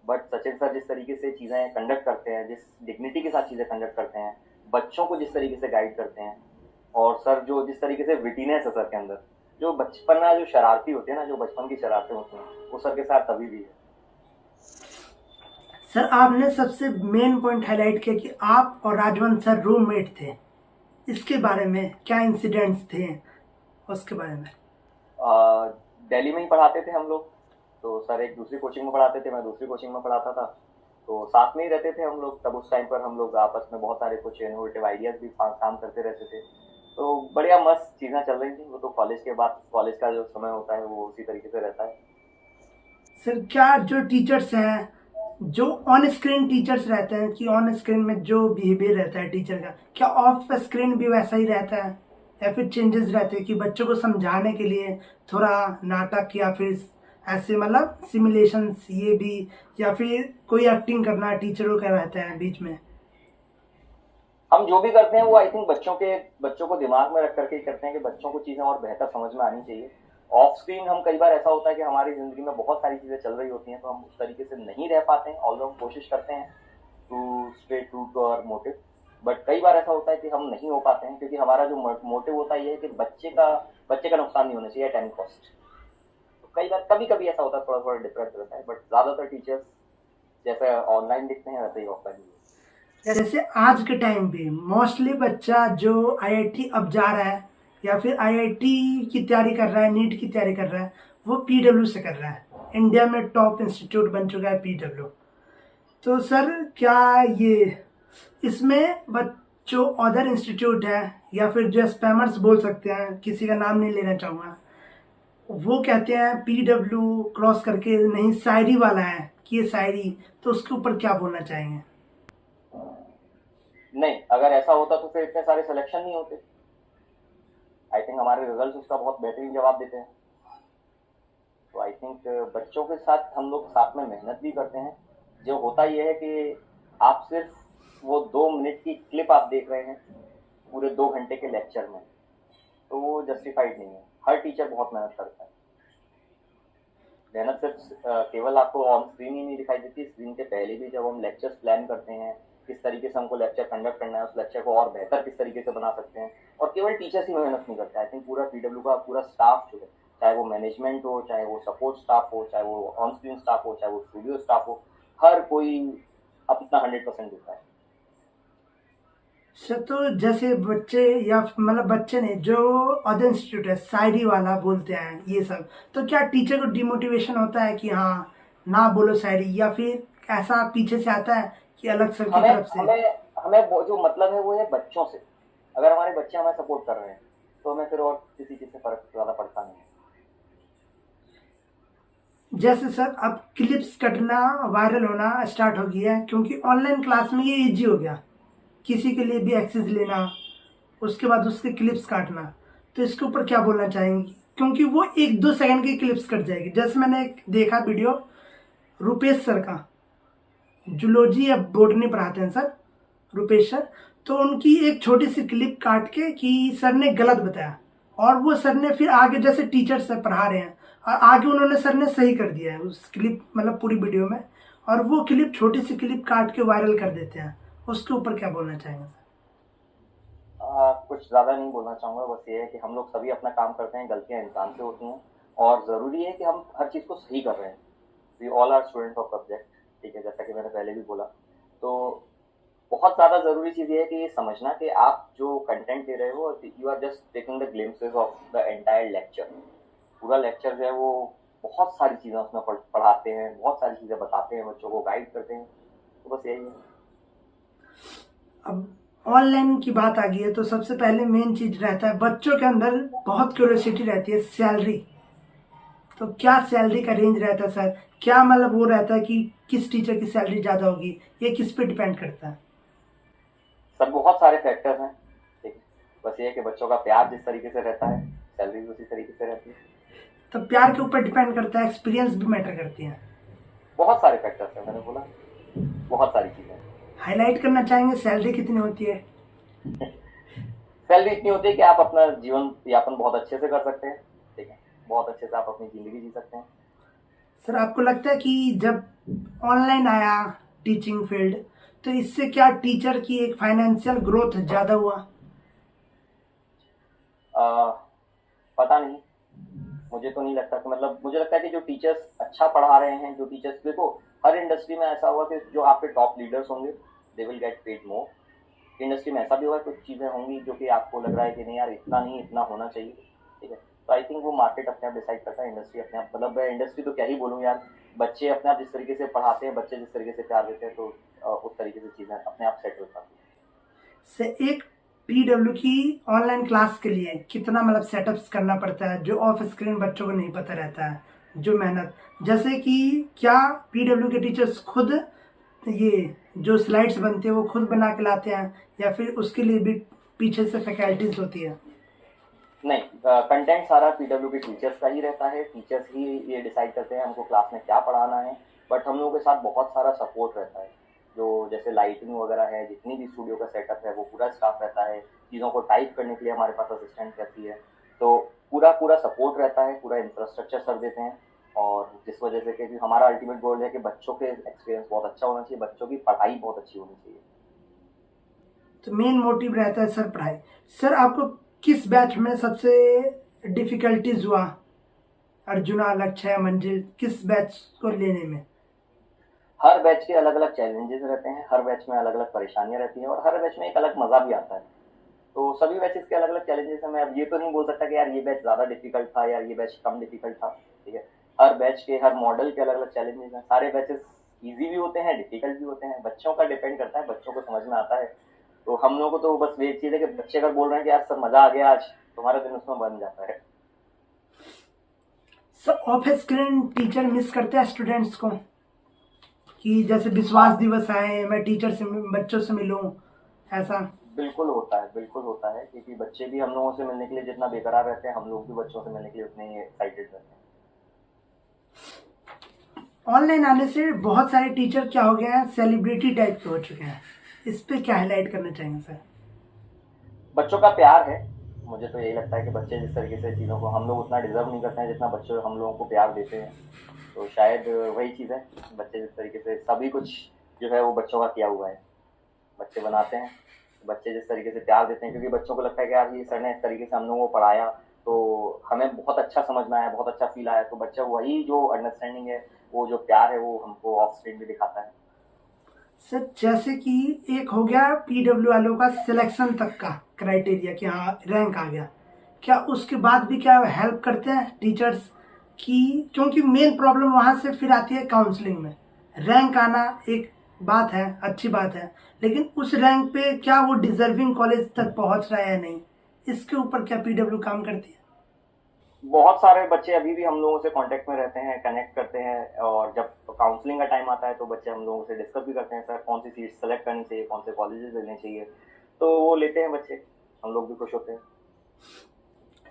बट सचिन सर जिस तरीके से चीज़ें कंडक्ट करते हैं, जिस डिग्निटी के साथ चीज़ें कंडक्ट करते हैं, बच्चों को जिस तरीके से गाइड करते हैं, और सर जो जिस तरीके से विटीनेस है सर के अंदर, जो बचपन में जो शरारती होती है ना, जो बचपन की शरारतें होती हैं, वो सर के साथ तभी भी है। सर आपने सबसे मेन पॉइंट हाईलाइट किया कि आप और राजवंत सर रूममेट थे, इसके बारे में क्या इंसिडेंट्स थे उसके बारे में? दिल्ली में ही पढ़ाते थे हम लोग। तो सर एक दूसरी कोचिंग में पढ़ाते थे, मैं दूसरी कोचिंग में पढ़ाता था, तो साथ में ही रहते थे हम लोग। तब उस टाइम पर हम लोग आपस में बहुत सारे कुछ इनोवेटिव आइडियाज़ भी काम करते रहते थे। तो बढ़िया मस्त चीज़ें चल रही थी। वो तो कॉलेज के बाद, कॉलेज का जो समय होता है वो उसी तरीके से रहता है। सर क्या जो टीचर्स हैं, जो ऑन स्क्रीन टीचर्स रहते हैं कि ऑन स्क्रीन में जो बिहेवियर रहता है टीचर का, क्या ऑफ स्क्रीन भी वैसा ही रहता है या फिर चेंजेस रहते हैं कि बच्चों को समझाने के लिए थोड़ा नाटक या फिर ऐसे मतलब सिमुलेशंस ये भी, या फिर कोई एक्टिंग करना टीचरों का रहता है बीच में? हम जो भी करते हैं वो आई थिंक बच्चों को दिमाग में रख करके ही करते हैं कि बच्चों को चीज़ें और बेहतर समझ में आनी चाहिए। ऑफ स्क्रीन हम कई बार ऐसा होता है कि हमारी ज़िंदगी में बहुत सारी चीज़ें चल रही होती हैं, तो हम उस तरीके से नहीं रह पाते हैं, और हम कोशिश करते हैं to stay true to our motive. But कई बार ऐसा होता है कि हम नहीं हो पाते हैं, क्योंकि हमारा जो मोटिव होता है ये है कि बच्चे का नुकसान नहीं होना चाहिए एट एनी कॉस्ट। तो कई बार कभी कभी ऐसा होता है, थोड़ा थोड़ा डिफरेंस रहता है, बट ज़्यादातर टीचर्स जैसे ऑनलाइन दिखते हैं वैसे ही ऑफलाइन भी। जैसे आज के टाइम पे मोस्टली बच्चा जो आईआईटी अब जा रहा है या फिर आईआईटी की तैयारी कर रहा है, नीट की तैयारी कर रहा है, वो पीडब्ल्यू से कर रहा है। इंडिया में टॉप इंस्टीट्यूट बन चुका है पीडब्ल्यू। तो सर क्या ये इसमें जो अदर इंस्टीट्यूट है या फिर जो स्पैमर्स बोल सकते हैं, किसी का नाम नहीं लेना चाहूँगा, वो कहते हैं पीडब्ल्यू क्रॉस करके नहीं शायरी वाला है कि ये शायरी, तो उसके ऊपर क्या बोलना चाहेंगे? नहीं, अगर ऐसा होता तो फिर इतने सारे सिलेक्शन नहीं होते। आई थिंक हमारे रिजल्ट उसका बहुत बेहतरीन जवाब देते हैं। तो आई थिंक बच्चों के साथ हम लोग साथ में मेहनत भी करते हैं। जो होता ये है कि आप सिर्फ वो 2 मिनट की क्लिप आप देख रहे हैं पूरे 2 घंटे के लेक्चर में, तो वो जस्टिफाइड नहीं है। हर टीचर बहुत मेहनत करता है। मेहनत सिर्फ केवल आपको ऑन स्क्रीन ही नहीं दिखाई देती, स्क्रीन के पहले भी जब हम लेक्चर्स प्लान करते हैं, किस तरीके से हमको लेक्चर कंडक्ट करना है, उस लेक्चर को और बेहतर किस तरीके से बना सकते हैं। और केवल टीचर्स ही मेहनत नहीं करते, आई थिंक पूरा पीडब्ल्यू का पूरा स्टाफ जो है, चाहे वो मैनेजमेंट हो, चाहे वो सपोर्ट स्टाफ हो, चाहे वो ऑन स्क्रीन स्टाफ हो, चाहे वो स्टूडियो स्टाफ हो, हर कोई अपना 100% देता है। सर तो जैसे बच्चे या मतलब बच्चे ने जो अदर इंस्टीट्यूट है शायरी वाला बोलते हैं ये सब, तो क्या टीचर को डिमोटिवेशन होता है कि हाँ ना बोलो शायरी, या फिर ऐसा पीछे से आता है कि अलग सर की हमें तरफ से? हमें हमें जो मतलब है वो है बच्चों से। अगर हमारे बच्चे हमें सपोर्ट कर रहे हैं तो हमें फिर और किसी चीज़ से फर्क ज़्यादा पड़ता नहीं है। जैसे सर अब क्लिप्स कटना वायरल होना स्टार्ट हो गया है क्योंकि ऑनलाइन क्लास में ये इजी हो गया, किसी के लिए भी एक्सेस लेना, उसके बाद उसके क्लिप्स काटना। तो इसके ऊपर क्या बोलना चाहेंगे? क्योंकि वो 1-2 सेकंड की क्लिप्स कट जाएगी। जैसे मैंने एक देखा वीडियो रुपेश सर का, जूलॉजी या बॉटनी पढ़ाते हैं सर रुपेश सर, तो उनकी एक छोटी सी क्लिप काट के कि सर ने गलत बताया, और वो सर ने फिर आगे जैसे टीचर से पढ़ा रहे हैं और आगे उन्होंने सर ने सही कर दिया है उस क्लिप मतलब पूरी वीडियो में, और वो क्लिप छोटी सी क्लिप काट के वायरल कर देते हैं। उसके ऊपर क्या बोलना चाहेंगे सर? कुछ ज़्यादा नहीं बोलना चाहूँगा, बस ये है कि हम लोग सभी अपना काम करते हैं, गलतियाँ इंसान से होती हैं, और ज़रूरी है कि हम हर चीज़ को सही कर रहे हैं। We all are student of subject, ठीक है, जैसा कि मैंने पहले भी बोला। तो बहुत ज़्यादा ज़रूरी चीज़ ये है कि ये समझना कि आप जो कंटेंट दे रहे हो, you are just taking the glimpses of the entire lecture. पूरा लेक्चर जो है वो बहुत सारी चीज़ें उसमें पढ़ाते हैं, बहुत सारी चीज़ें बताते हैं, बच्चों को गाइड करते हैं। तो बस यही है। अब ऑनलाइन की बात आ गई है तो सबसे पहले मेन चीज रहता है बच्चों के अंदर बहुत क्यूरियोसिटी रहती है, सैलरी। तो क्या सैलरी का रेंज रहता है सर? क्या मतलब वो रहता है कि किस टीचर की सैलरी ज़्यादा होगी, ये किस पे डिपेंड करता है? सब बहुत सारे फैक्टर्स हैं, ठीक है। बस ये है कि बच्चों का प्यार जिस तरीके से रहता है, सैलरी भी उसी तरीके से रहती है। तो प्यार के ऊपर डिपेंड करता है, एक्सपीरियंस भी मैटर करती है। बहुत सारे फैक्टर्स हैं, मैंने बोला बहुत सारी चीज़ें। हाईलाइट करना चाहेंगे सैलरी कितनी होती है? सैलरी इतनी होती है कि आप अपना जीवन यापन बहुत अच्छे से कर सकते हैं, ठीक है। बहुत अच्छे से आप अपनी ज़िंदगी जी सकते हैं। सर आपको लगता है कि जब ऑनलाइन आया टीचिंग फील्ड तो इससे क्या टीचर की एक फाइनेंशियल ग्रोथ ज़्यादा हुआ? पता नहीं, मुझे तो नहीं लगता कि मतलब मुझे लगता है कि जो टीचर्स अच्छा पढ़ा रहे हैं, जो टीचर्स देखो हर इंडस्ट्री में ऐसा हुआ कि जो आपके टॉप लीडर्स होंगे they will get paid more. Industry में ऐसा भी होगा, कुछ चीज़ें होंगी जो कि आपको लग रहा है कि नहीं यार इतना नहीं, इतना होना चाहिए, ठीक है। तो आई थिंक वो मार्केट अपने आप डिसाइड करता है, इंडस्ट्री अपने आप, मतलब मैं इंडस्ट्री तो क्या ही बोलूँ यार, बच्चे अपने आप जिस तरीके से पढ़ाते हैं, बच्चे जिस तरीके से प्यार देते हैं, तो उस तरीके से चीज़ें अपने आप सेट हो जाती हैं। से एक पीडब्ल्यू की ऑनलाइन क्लास के लिए कितना मतलब सेटअप्स करना पड़ता है जो ऑफ स्क्रीन बच्चों को नहीं पता रहता है, जो मेहनत, जैसे कि क्या पीडब्ल्यू के टीचर्स खुद ये जो स्लाइड्स बनते हैं वो खुद बना के लाते हैं या फिर उसके लिए भी पीछे से फैकल्टीज होती है? नहीं, कंटेंट सारा पीडब्ल्यू के टीचर्स का ही रहता है। टीचर्स ही ये डिसाइड करते हैं हमको क्लास में क्या पढ़ाना है, बट हम लोगों के साथ बहुत सारा सपोर्ट रहता है। जो जैसे लाइटिंग वगैरह है, जितनी भी स्टूडियो का सेटअप है, वो पूरा स्टाफ रहता है। चीज़ों को टाइप करने के लिए हमारे पास असिस्टेंट रहती है। तो पूरा पूरा सपोर्ट रहता है, पूरा इंफ्रास्ट्रक्चर सर देते हैं। और जिस वजह से कि हमारा अल्टीमेट गोल है कि बच्चों के एक्सपीरियंस बहुत अच्छा होना चाहिए, बच्चों की पढ़ाई बहुत अच्छी होनी चाहिए। तो मेन मोटिव रहता है सर पढ़ाई। सर आपको किस बैच में सबसे डिफिकल्टीज हुआ, अर्जुना, लक्ष्य, मंजिल, किस बैच को लेने में? हर बैच के अलग अलग चैलेंजेस रहते हैं, हर बैच में अलग अलग परेशानियां रहती हैं, और हर बैच में एक अलग मजा भी आता है। तो सभी बैचेस के अलग अलग चैलेंजेस हैं। मैं अब ये तो नहीं बोल सकता कि यार ये बैच ज़्यादा डिफिकल्ट था या ये बैच कम डिफिकल्ट था, ठीक है। हर बैच के, हर मॉडल के अलग अलग चैलेंजेस हैं। सारे बैचेस ईजी भी होते हैं, डिफिकल्ट भी होते हैं, बच्चों का डिपेंड करता है, बच्चों को समझ में आता है। तो हम लोगों को तो बस ये चीज़ है कि बच्चे अगर बोल रहे हैं कि यार सर मज़ा आ गया आज, तुम्हारा दिन उसमें बन जाता है। Sir of screen teacher miss करते हैं स्टूडेंट्स को कि जैसे विश्वास दिवस आए मैं टीचर से बच्चों से मिलूं, ऐसा? बिल्कुल होता है, बिल्कुल होता है, क्योंकि बच्चे भी हम लोगों से मिलने के लिए जितना बेकरार रहते हैं, हम लोग भी बच्चों से मिलने के लिए उतने ही एक्साइटेड रहते हैं। ऑनलाइन आने से बहुत सारे टीचर क्या हो गए हैं, सेलिब्रिटी टाइप के हो चुके हैं। इस पे क्या हाईलाइट करना चाहेंगे सर? बच्चों का प्यार है। मुझे तो यही लगता है कि बच्चे जिस तरीके से चीज़ों को, हम लोग उतना डिजर्व नहीं करते हैं जितना बच्चे हम लोगों को प्यार देते हैं। तो शायद वही चीज़ है, बच्चे जिस तरीके से सभी कुछ जो है वो बच्चों का किया हुआ है, बच्चे बनाते हैं। बच्चे जिस तरीके से प्यार देते हैं, क्योंकि बच्चों को लगता है कि यार ये सर ने इस तरीके से हम लोगों को पढ़ाया तो हमें बहुत अच्छा समझ में आया, बहुत अच्छा फील आया। तो बच्चा वही जो अंडरस्टैंडिंग है, वो जो प्यार है, वो हमको ऑफ स्क्रीन भी दिखाता है। सर जैसे कि एक हो गया पीडब्ल्यू वालों का सिलेक्शन तक का क्राइटेरिया कि हाँ रैंक आ गया, क्या उसके बाद भी क्या हेल्प करते हैं टीचर्स की? क्योंकि मेन प्रॉब्लम वहाँ से फिर आती है काउंसलिंग में। रैंक आना एक बात है, अच्छी बात है, लेकिन उस रैंक पे क्या वो डिजर्विंग कॉलेज तक पहुँच रहा है या नहीं, इसके ऊपर क्या पीडब्ल्यू काम करती है? बहुत सारे बच्चे अभी भी हम लोगों से कांटेक्ट में रहते हैं, कनेक्ट करते हैं, और जब काउंसलिंग का टाइम आता है तो बच्चे हम लोगों से डिस्कस भी करते हैं, सर कौन सी सीट सेलेक्ट करनी चाहिए, कौन से कॉलेजेस लेने चाहिए। तो वो लेते हैं बच्चे, हम लोग भी खुश होते हैं।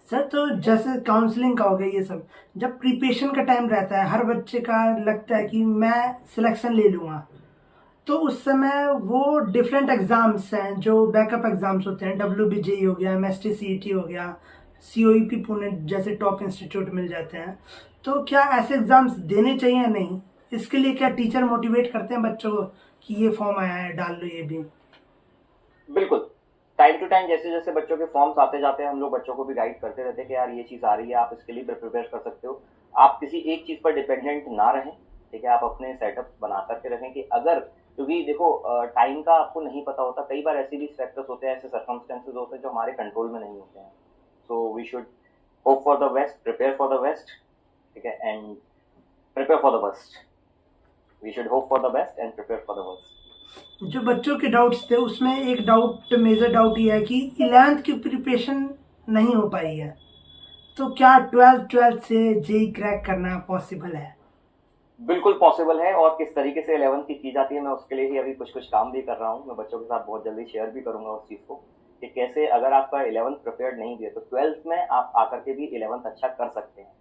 सर तो जैसे काउंसलिंग का हो गया ये सब, जब प्रिपरेशन का टाइम रहता है हर बच्चे का लगता है कि मैं सिलेक्शन ले लूँगा, तो उस समय वो डिफरेंट एग्जाम्स हैं जो बैकअप एग्जाम्स होते हैं, WBJE हो गया, MST CET हो गया, COEP पुणे जैसे टॉप इंस्टीट्यूट मिल जाते हैं। तो क्या ऐसे एग्जाम्स देने चाहिए या नहीं? इसके लिए क्या टीचर मोटिवेट करते हैं बच्चों को कि ये फॉर्म आया है डाल लो ये भी? बिल्कुल, टाइम टू टाइम जैसे जैसे बच्चों के फॉर्म्स आते जाते हैं, हम लोग बच्चों को भी गाइड करते रहते हैं कि यार ये चीज़ आ रही है, आप इसके लिए प्रिपेयर कर सकते हो। आप किसी एक चीज़ पर डिपेंडेंट ना रहें, ठीक है। आप अपने सेटअप बना करके रखें कि अगर क्योंकि देखो टाइम का आपको नहीं पता होता, कई बार ऐसे भी फैक्टर्स होते हैं, ऐसे सर्कमस्टेंसेस होते हैं जो हमारे कंट्रोल में नहीं होते हैं। So we should hope for the best, prepare for the best, ठीक है, and prepare for the best. We should hope for the best and prepare for the best. जो बच्चों के डाउट्स थे उसमें एक डाउट, मेजर डाउट ये है कि 11th की प्रिपरेशन नहीं हो पाई है, तो क्या 12th से जेई क्रैक करना पॉसिबल है? बिल्कुल पॉसिबल है, और किस तरीके से 11th की जाती है मैं उसके लिए ही अभी कुछ काम भी कर रहा हूँ। मैं बच्चों के साथ बहुत जल्दी शेयर भी करूंगा उस चीज़ को कि कैसे अगर आपका 11th प्रिपेयर्ड नहीं भी है तो 12th में आप आकर के भी 11th अच्छा कर सकते हैं।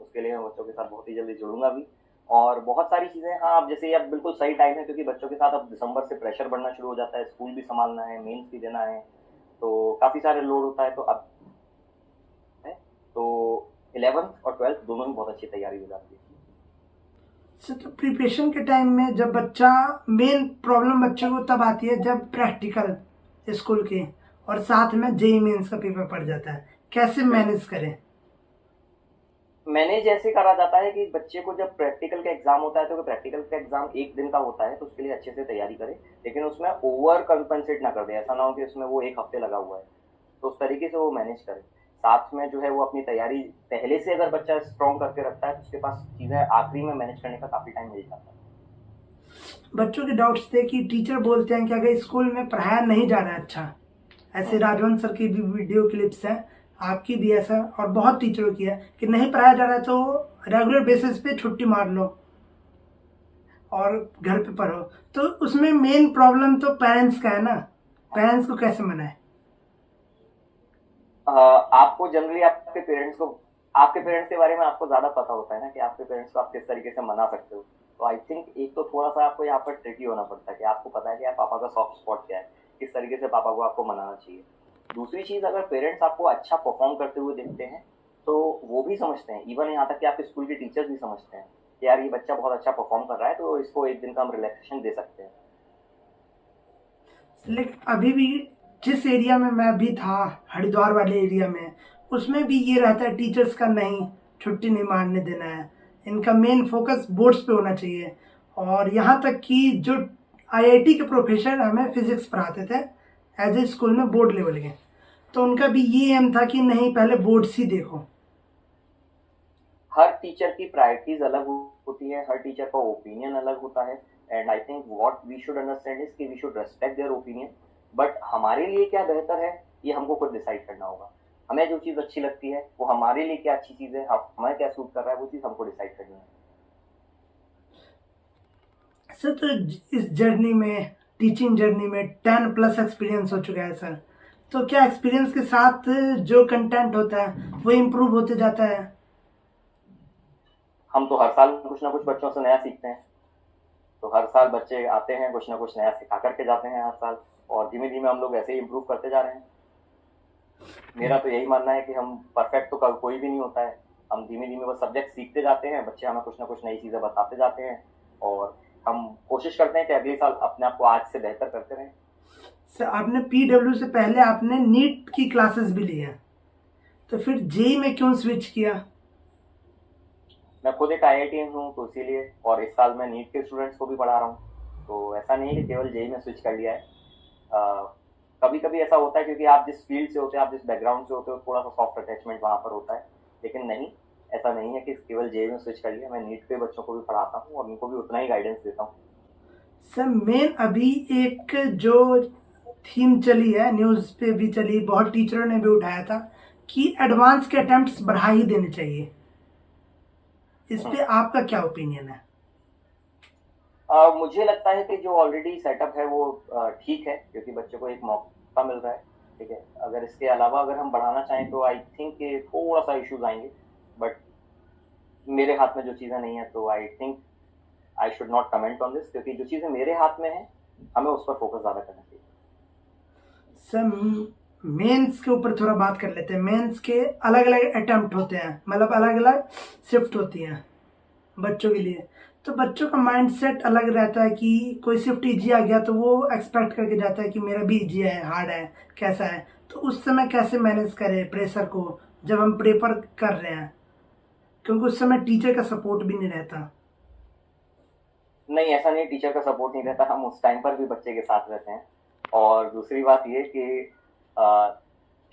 उसके लिए मैं बच्चों के साथ बहुत ही जल्दी जुड़ूंगा भी, और बहुत सारी चीज़ें। हाँ, आप जैसे अब बिल्कुल सही टाइम है, क्योंकि बच्चों के साथ अब दिसंबर से प्रेशर बढ़ना शुरू हो जाता है, स्कूल भी संभालना है, मेंस भी देना है, तो काफ़ी सारे लोड होता है। तो अब है तो 11th और 12th दोनों ही बहुत अच्छी तैयारी हो जाती है। तो प्रिपरेशन के टाइम में जब बच्चा, मेन प्रॉब्लम बच्चे को तब आती है जब प्रैक्टिकल स्कूल के और साथ में जेई मेंस का पेपर पड़ जाता है, कैसे मैनेज करें? मैंने जैसे करा जाता है कि बच्चे को जब प्रैक्टिकल का एग्जाम होता है तो प्रैक्टिकल का एग्जाम एक दिन का होता है, तो उसके लिए अच्छे से तैयारी करे, लेकिन उसमें ओवर कंपनसेट ना कर दे। ऐसा ना हो कि उसमें वो एक हफ्ते लगा हुआ है, तो उस तरीके से वो मैनेज करे। साथ में जो है वो अपनी तैयारी पहले से अगर बच्चा स्ट्रॉन्ग करके रखता है तो उसके पास चीज़ें आखिरी में मैनेज करने का काफ़ी टाइम मिल जाता है। बच्चों के डाउट्स थे कि टीचर बोलते हैं कि अगर स्कूल में पढ़ाया नहीं जा रहा है अच्छा, ऐसे राजवंत सर की भी वीडियो क्लिप्स हैं, आपकी भी ऐसा, और बहुत टीचरों की है कि नहीं पढ़ाया जा रहा है तो रेगुलर बेसिस पे छुट्टी मार लो और घर पे पढ़ो। तो उसमें मेन प्रॉब्लम तो पेरेंट्स का है ना, पेरेंट्स को कैसे मनाए? आपको जनरली आपके पेरेंट्स के बारे में आपको ज्यादा पता होता है ना, कि आपके पेरेंट्स को आप किस तरीके से मना सकते हो। तो आई थिंक एक तो थोड़ा सा आपको यहाँ पर ट्रिकी होना पड़ता है कि आपको पता है कि आप पापा का सॉफ्ट स्पॉट क्या है, किस तरीके से पापा को आपको मनाना चाहिए। दूसरी चीज, अगर पेरेंट्स आपको अच्छा परफॉर्म करते हुए देखते हैं तो वो भी समझते हैं, इवन यहाँ तक कि आपके स्कूल के टीचर्स भी समझते हैं कि यार ये बच्चा बहुत अच्छा परफॉर्म कर रहा है, तो इसको एक दिन का हम रिलैक्सेशन दे सकते हैं। लेकिन अभी भी जिस एरिया में मैं अभी था, हरिद्वार वाले एरिया में, उसमें भी ये रहता है टीचर्स का नहीं, छुट्टी नहीं मारने देना है, इनका मेन फोकस बोर्ड्स पे होना चाहिए। और यहाँ तक कि जो आईआईटी के प्रोफेसर हमें फिजिक्स पढ़ाते थे एज ए स्कूल में बोर्ड लेवल के, तो उनका भी ये एम था कि नहीं पहले बोर्ड्स ही देखो। हर टीचर की प्रायोरिटीज अलग होती है, हर टीचर का ओपिनियन अलग होता है, and I think what we should understand is कि we should respect their opinion, but हमारे लिए क्या बेहतर है ये हमको खुद डिसाइड करना होगा। हमें जो चीज़ अच्छी लगती है वो हमारे लिए क्या अच्छी चीज़ है, हमें क्या सूट कर रहा है, वो चीज़ हमको डिसाइड करनी है। सर तो इस जर्नी में, टीचिंग जर्नी में 10+ एक्सपीरियंस हो चुका है सर, तो क्या एक्सपीरियंस के साथ जो कंटेंट होता है वो इम्प्रूव होते जाता है? हम तो हर साल कुछ ना कुछ बच्चों से नया सीखते हैं, तो हर साल बच्चे आते हैं, कुछ ना कुछ नया सिखा करके जाते हैं हर साल, और धीमे धीमे हम लोग ऐसे ही इम्प्रूव करते जा रहे हैं। मेरा तो यही मानना है कि हम परफेक्ट तो कोई भी नहीं होता है, हम धीमे धीमे वो सब्जेक्ट सीखते जाते हैं, बच्चे हमें कुछ ना कुछ नई चीज़ें बताते जाते हैं, और हम कोशिश करते हैं कि अगले साल अपने आप को आज से बेहतर करते रहें। सर आपने पीडब्ल्यू से पहले आपने नीट की क्लासेस भी ली है, तो फिर जेई में क्यों स्विच किया? मैं खुद एक IITian हूँ तो इसीलिए, और इस साल मैं नीट के स्टूडेंट्स को भी पढ़ा रहा हूँ, तो ऐसा नहीं है कि केवल जेई में स्विच कर लिया है। कभी कभी ऐसा होता है क्योंकि आप जिस फील्ड से होते हैं, आप जिस बैकग्राउंड से होते हो, थोड़ा सा सॉफ्ट अटैचमेंट वहाँ पर होता है, लेकिन नहीं, ऐसा नहीं है कि केवल जेई में स्विच कर लिया। मैं नीट के बच्चों को भी पढ़ाता हूँ और उनको भी उतना ही गाइडेंस देता हूँ। सर मेन अभी एक जो थीम चली है, न्यूज़ पे भी चली, बहुत टीचरों ने भी उठाया था कि एडवांस के अटेम्प्ट्स बढ़ा ही देने चाहिए, इस पे आपका क्या ओपिनियन है? मुझे लगता है कि जो ऑलरेडी सेटअप है वो ठीक है, क्योंकि बच्चों को एक मौका मिल रहा है, ठीक है। अगर इसके अलावा अगर हम बढ़ाना चाहें तो आई थिंक कि थोड़ा सा इश्यूज आएंगे, बट मेरे हाथ में जो चीज़ें नहीं है तो I think I should not comment on this, क्योंकि जो चीज़ें मेरे हाथ में है हमें उस पर फोकस ज़्यादा करना चाहिए। सर मेंस के ऊपर थोड़ा बात कर लेते हैं। मेंस के अलग अलग अटेम्प्ट होते हैं, मतलब अलग अलग शिफ्ट होती हैं बच्चों के लिए, तो बच्चों का माइंडसेट अलग रहता है कि कोई शिफ्ट ईजी आ गया तो वो एक्सपेक्ट करके जाता है कि मेरा भी ईजी है, हार्ड है, कैसा है, तो उस समय कैसे मैनेज करें प्रेशर को जब हम प्रेफर कर रहे हैं, क्योंकि उस समय टीचर का सपोर्ट भी नहीं रहता। नहीं, ऐसा नहीं, टीचर का सपोर्ट नहीं रहता, हम उस टाइम पर भी बच्चे के साथ रहते हैं। और दूसरी बात ये कि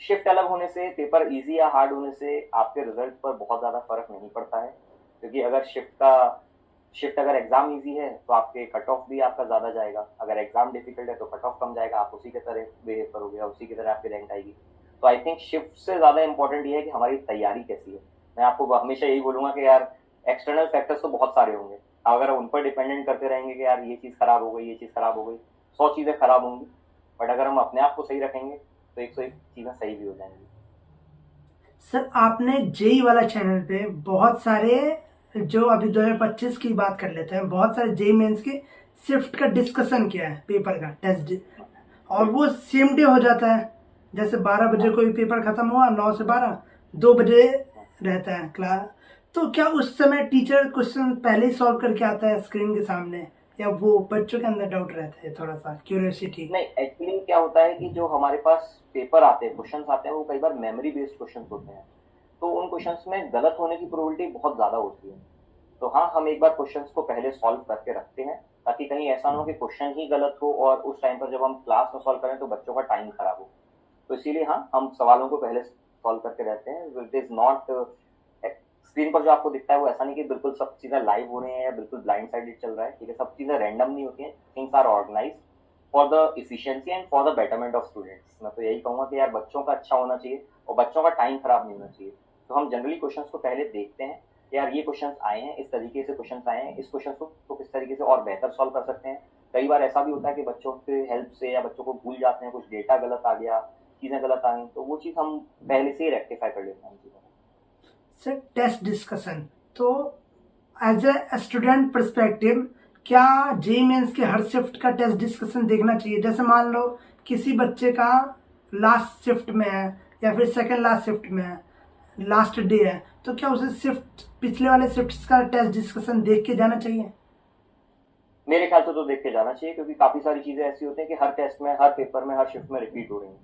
शिफ्ट अलग होने से, पेपर इजी या हार्ड होने से आपके रिजल्ट पर बहुत ज़्यादा फर्क नहीं पड़ता है, क्योंकि अगर शिफ्ट अगर एग्जाम इजी है तो आपके कट ऑफ भी आपका ज़्यादा जाएगा, अगर एग्जाम डिफिकल्ट है तो कट ऑफ कम जाएगा, आप उसी के तरह बिहेव करोगे, उसी की तरह आपकी रैंक आएगी। तो आई थिंक शिफ्ट से ज़्यादा इंपॉर्टेंट ये है कि हमारी तैयारी कैसी है। मैं आपको हमेशा यही बोलूंगा कि यार एक्सटर्नल फैक्टर्स तो बहुत सारे होंगे, अगर उन पर डिपेंडेंट करते रहेंगे कि यार ये चीज़ खराब हो गई, ये चीज़ खराब हो गई, 100 चीज़ें खराब होंगी, बट अगर हम अपने आप को सही रखेंगे तो 101 चीज़ें सही भी हो जाएंगी। सर आपने जेई वाला चैनल पे बहुत सारे, जो अभी 2025 की बात कर लेते हैं, बहुत सारे जेई मेंस के शिफ्ट का डिस्कशन किया है, पेपर का टेस्ट, और वो सेम डे हो जाता है। जैसे 12 बजे कोई पेपर खत्म हुआ, 9 से 12, 2 बजे रहता है क्लास। तो क्या उस समय टीचर क्वेश्चन पहले ही सॉल्व करके आता है स्क्रीन के सामने, या वो बच्चों के अंदर डाउट रहता है, थोड़ा सा क्यूरियोसिटी? नहीं, एक्चुअली क्या होता है कि जो हमारे पास पेपर आते हैं, क्वेश्चंस आते हैं, वो कई बार मेमोरी बेस्ड क्वेश्चंस होते हैं, तो उन क्वेश्चंस में गलत होने की प्रोबेबिलिटी बहुत ज़्यादा होती है। तो हाँ, हम एक बार क्वेश्चंस को पहले सॉल्व करके रखते हैं, ताकि कहीं ऐसा ना हो कि क्वेश्चन ही गलत हो और उस टाइम पर जब हम क्लास में सॉल्व करें तो बच्चों का टाइम खराब हो। तो इसीलिए हाँ, हम सवालों को पहले सॉल्व करके रहते हैं। इट इज नॉट, स्क्रीन पर जो आपको दिखता है वो ऐसा नहीं कि बिल्कुल सब चीज़ें लाइव हो रही हैं या बिल्कुल ब्लाइंड साइडेड चल रहा है, ठीक है, सब चीज़ें रैंडम नहीं होती हैं, things are organize for the efficiency and for the betterment of students. मैं तो यही कहूँगा कि यार बच्चों का अच्छा होना चाहिए और बच्चों का टाइम खराब नहीं होना चाहिए। तो हम जनरली क्वेश्चंस को पहले देखते हैं, यार ये क्वेश्चंस आए हैं, इस तरीके से क्वेश्चंस आए हैं, इस क्वेश्चन को तो किस तरीके से और बेहतर सॉल्व कर सकते हैं। कई बार ऐसा भी होता है कि बच्चों के हेल्प से या बच्चों को भूल जाते हैं, कुछ डेटा गलत आ गया, चीज़ें गलत आ गई, तो वो चीज़ हम पहले से ही रेक्टिफाई कर लेते हैं चीज़ों को। सर टेस्ट डिस्कशन, तो एज ए स्टूडेंट परस्पेक्टिव, क्या जेई मेंस के हर शिफ्ट का टेस्ट डिस्कशन देखना चाहिए? जैसे मान लो किसी बच्चे का लास्ट शिफ्ट में है, या फिर सेकंड लास्ट शिफ्ट में है, लास्ट डे है, तो क्या उसे शिफ्ट, पिछले वाले शिफ्ट्स का टेस्ट डिस्कशन देख के जाना चाहिए? मेरे ख्याल से तो देख के जाना चाहिए, क्योंकि काफ़ी सारी चीज़ें ऐसी होती हैं कि हर टेस्ट में, हर पेपर में, हर शिफ्ट में रिपीट हो रही हैं,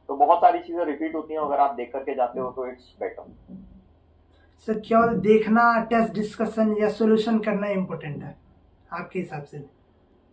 तो बहुत सारी चीज़ें रिपीट होती हैं, अगर आप देख करके जाते हो तो इट्स बेटर। सर केवल देखना, टेस्ट डिस्कशन या सोल्यूशन करना इम्पोर्टेंट है आपके हिसाब से?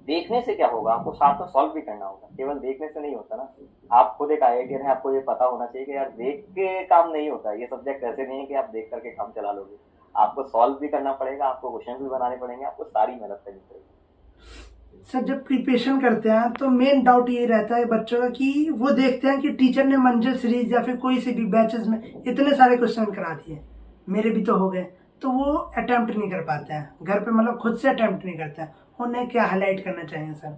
देखने से क्या होगा, आपको साथ में सॉल्व भी करना होगा, केवल देखने से नहीं होता ना। आप खुद एक आईआईटीएन है, आपको ये पता होना चाहिए कि यार देख के काम नहीं होता, ये सब्जेक्ट ऐसे नहीं है कि आप देख करके काम चला लोगे, आपको सॉल्व भी करना पड़ेगा, आपको क्वेश्चन भी बनाने पड़ेंगे, आपको सारी मेहनत करनी पड़ेगी। सर जब प्रिपरेशन करते हैं तो मेन डाउट ये रहता है बच्चों का कि वो देखते हैं कि टीचर ने मंजिल सीरीज या फिर कोई से भी बैचेस में इतने सारे क्वेश्चन करा दिए, मेरे भी तो हो गए, तो वो अटेम्प्ट नहीं कर पाते हैं घर पे, मतलब खुद से अटेम्प्ट नहीं करते हैं। उन्हें क्या हाईलाइट करना चाहिए सर?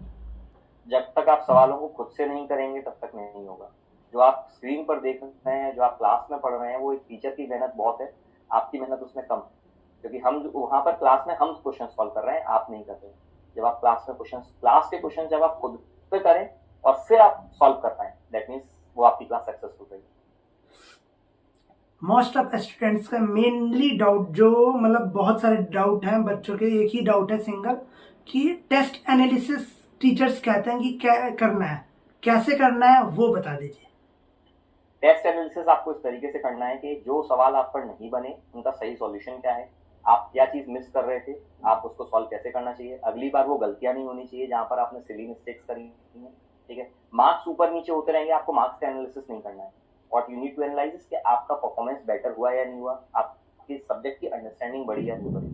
जब तक आप सवालों को खुद से नहीं करेंगे तब तक नहीं होगा। जो आप स्क्रीन पर देख रहे हैं, जो आप क्लास में पढ़ रहे हैं, वो एक टीचर की मेहनत बहुत है, आपकी मेहनत उसमें कम है, क्योंकि हम वहाँ पर क्लास में हम क्वेश्चन सॉल्व कर रहे हैं, आप नहीं कर रहे हैं। जब आप क्लास के क्वेश्चन जब आप खुद पे करें और फिर आप सॉल्व कर पाए, दैट मीन्स वो आपकी क्लास सक्सेसफुल रही। मोस्ट ऑफ स्टूडेंट्स का मेनली डाउट, जो मतलब बहुत सारे डाउट हैं बच्चों के, एक ही डाउट है सिंगल, कि टेस्ट एनालिसिस टीचर्स कहते हैं कि क्या करना है, कैसे करना है वो बता दीजिए। टेस्ट एनालिसिस आपको इस तरीके से करना है कि जो सवाल आप पर नहीं बने उनका सही सॉल्यूशन क्या है, आप क्या चीज़ मिस कर रहे थे, आप उसको सॉल्व कैसे करना चाहिए, अगली बार वो गलतियां नहीं होनी चाहिए जहां पर आपने सिली मिस्टेक्स करी हैं, ठीक है। मार्क्स ऊपर नीचे होते रहेंगे, आपको मार्क्स का एनालिसिस नहीं करना है। What you need to analyze is कि आपका परफॉर्मेंस बेटर हुआ या नहीं हुआ, आपकी सब्जेक्ट की अंडरस्टैंडिंग बढ़ी या नहीं बढ़ी,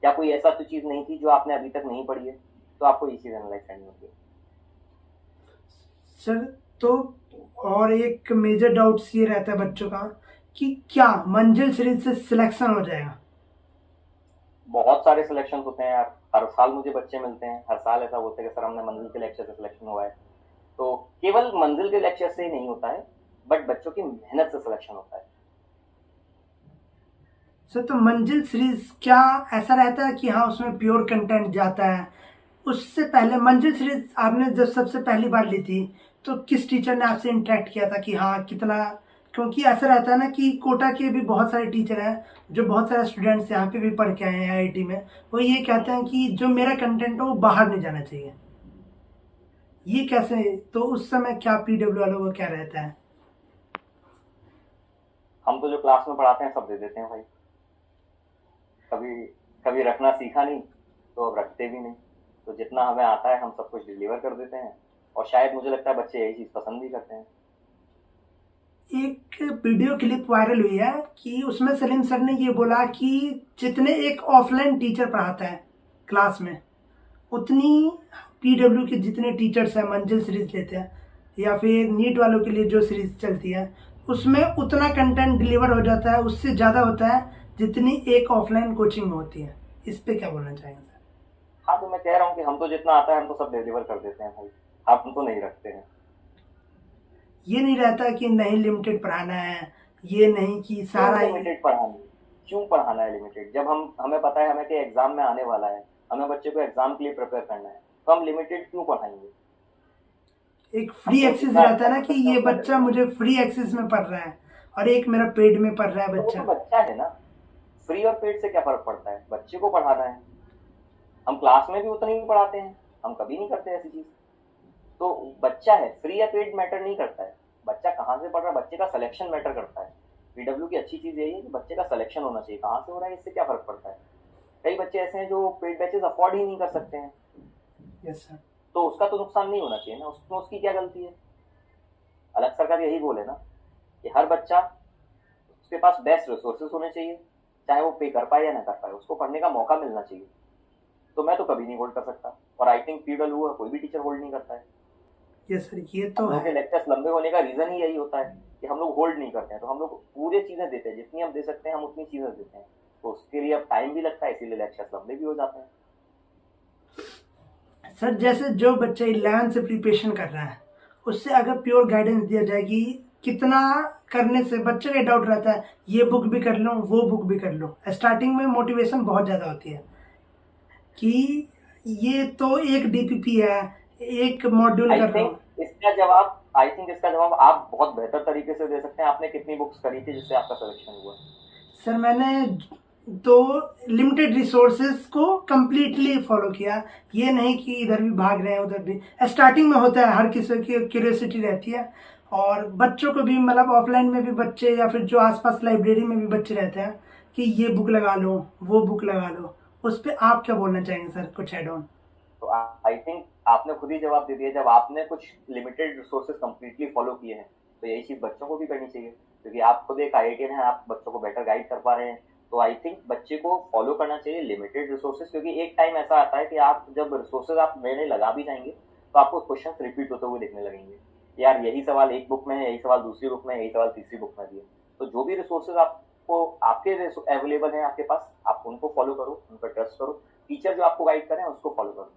क्या कोई ऐसा तो चीज़ नहीं थी जो आपने अभी तक नहीं पढ़ी है, तो आपको ये चीज़ एनालाइज करनी होती है। सर तो और एक मेजर डाउट्स ये रहता है बच्चों का कि क्या मंजिल सीरीज से सिलेक्शन हो जाएगा? बहुत सारे सिलेक्शन होते हैं यार, हर साल मुझे बच्चे मिलते हैं, हर साल ऐसा होता है कि सर हमने मंजिल के लेक्चर से सिलेक्शन हुआ है। तो केवल मंजिल के लेक्चर से ही नहीं होता है, बट बच्चों की मेहनत से सिलेक्शन होता है। सर तो मंजिल सीरीज क्या ऐसा रहता है कि हाँ उसमें प्योर कंटेंट जाता है? उससे पहले मंजिल सीरीज आपने जब सबसे पहली बार ली थी तो किस टीचर ने आपसे इंटरेक्ट किया था कि हाँ कितना, क्योंकि ऐसा रहता है ना कि कोटा के भी बहुत सारे टीचर हैं, जो बहुत सारे स्टूडेंट्स यहाँ पे भी पढ़ के आए हैं आईआईटी में, वो ये कहते हैं कि जो मेरा कंटेंट है वो बाहर नहीं जाना चाहिए। ये कैसे, तो उस समय क्या पीडब्ल्यू वालों को क्या रहता है? हम तो जो क्लास में पढ़ाते हैं सब दे देते हैं भाई, कभी कभी रखना सीखा नहीं, तो अब रखते भी नहीं। तो जितना हमें आता है हम सब कुछ डिलीवर कर देते हैं, और शायद मुझे लगता है बच्चे यही चीज़ पसंद भी करते हैं। एक वीडियो क्लिप वायरल हुई है कि उसमें सलीम सर ने ये बोला कि जितने एक ऑफलाइन टीचर पढ़ाता है क्लास में, उतनी पीडब्ल्यू के जितने टीचर्स हैं, मंजिल सीरीज लेते हैं या फिर नीट वालों के लिए जो सीरीज चलती है, उसमें उतना कंटेंट डिलीवर हो जाता है, उससे ज़्यादा होता है जितनी एक ऑफलाइन कोचिंग में होती है। इस पे क्या बोलना चाहेंगे सर? हाँ, तो मैं कह रहा हूँ कि हम तो जितना आता है हम तो सब डिलीवर कर देते हैं भाई, हम तो नहीं रखते हैं। ये नहीं रहता कि नहीं लिमिटेड पढ़ाना है, ये नहीं कि सारा क्यों लिमिटेड पढ़ाना है? क्यों पढ़ाना है लिमिटेड? जब हमें पता है हमें कि एग्जाम में आने वाला है, हमें बच्चे को एग्जाम के लिए प्रिपेयर करना है, तो हम लिमिटेड क्यों पढ़ाएंगे? एक फ्री एक्सेस रहता है ना कि ये बच्चा मुझे फ्री एक्सेस में पढ़ रहा है और एक मेरा पेड में पढ़ रहा है तो वो बच्चा। तो बच्चा है ना, फ्री और पेड से क्या फर्क पड़ता है? बच्चे को पढ़ाना है। हम क्लास में भी उतना ही पढ़ाते हैं, हम कभी नहीं करते ऐसी चीज। तो बच्चा है, फ्री या पेड मैटर नहीं करता है, बच्चा कहाँ से पढ़ रहा है, बच्चे का सिलेक्शन मैटर करता है। पीडब्ल्यू की अच्छी चीज यही है कि बच्चे का सिलेक्शन होना चाहिए, कहाँ से हो रहा है इससे क्या फर्क पड़ता है। कई बच्चे ऐसे हैं जो पेड बैचेस अफोर्ड ही नहीं कर सकते हैं, यस सर। तो उसका तो नुकसान नहीं होना चाहिए ना, उसमें उसकी क्या गलती है? अलग सरकार यही बोले ना कि हर बच्चा, उसके पास बेस्ट रिसोर्सेज होने चाहिए, चाहे वो पे कर पाए या ना कर पाए, उसको पढ़ने का मौका मिलना चाहिए। तो मैं तो कभी नहीं होल्ड कर सकता, और आई थिंक पीडब्ल्यू कोई भी टीचर होल्ड नहीं करता है। यस सर, ये तो हम लोग के है। लेक्चर्स लंबे होने का रीजन ही यही होता है कि हम लोग होल्ड नहीं करते हैं, तो हम लोग पूरे चीजें देते हैं, जितनी हम दे सकते हैं हम उतनी चीजें देते हैं, तो उसके लिए अब टाइम भी लगता है, इसीलिए लेक्चर्स लंबे भी हो जाते हैं। सर जैसे जो बच्चा 11 से प्रिपरेशन कर रहा है, उससे अगर प्योर गाइडेंस दिया जाए कि कितना करने से बच्चे का डाउट रहता है ये बुक भी कर लो वो बुक भी कर लो, स्टार्टिंग में मोटिवेशन बहुत ज़्यादा होती है कि ये तो एक डीपीपी है, एक मॉड्यूल कर रहा हूँ। आई थिंक इसका जवाब आप बहुत बेहतर तरीके से दे सकते हैं। आपने कितनी बुक्स करी थी जिससे आपका सिलेक्शन हुआ? सर मैंने तो लिमिटेड रिसोर्सेज को कंप्लीटली फॉलो किया, ये नहीं कि इधर भी भाग रहे हैं उधर भी। स्टार्टिंग में होता है, हर किसी की क्यूरियोसिटी रहती है, और बच्चों को भी मतलब ऑफलाइन में भी बच्चे या फिर जो आसपास लाइब्रेरी में भी बच्चे रहते हैं कि ये बुक लगा लो वो बुक लगा लो, उस पर आप क्या बोलना चाहेंगे सर, कुछ एड ऑन? तो आई थिंक आपने खुद ही जवाब दे दिया, जब आपने कुछ लिमिटेड रिसोर्सेज कंप्लीटली फॉलो किए हैं तो यही चीज़ बच्चों को भी करनी चाहिए, क्योंकि आप खुद एक आईआईटीएन हैं, आप बच्चों को बेटर गाइड कर पा रहे हैं। तो आई थिंक बच्चे को फॉलो करना चाहिए लिमिटेड रिसोर्सेज, क्योंकि एक टाइम ऐसा आता है कि आप जब रिसोर्सेज आप नए लगा भी जाएंगे तो आपको क्वेश्चन रिपीट होते हुए दिखने लगेंगे, यार यही सवाल एक बुक में है, यही सवाल दूसरी बुक में है, यही सवाल तीसरी बुक में भी है। तो जो भी रिसोर्सेज आपको आपके अवेलेबल हैं आपके पास, आप उनको फॉलो करो, उन पर ट्रस्ट करो, टीचर जो आपको गाइड करें उसको फॉलो करो।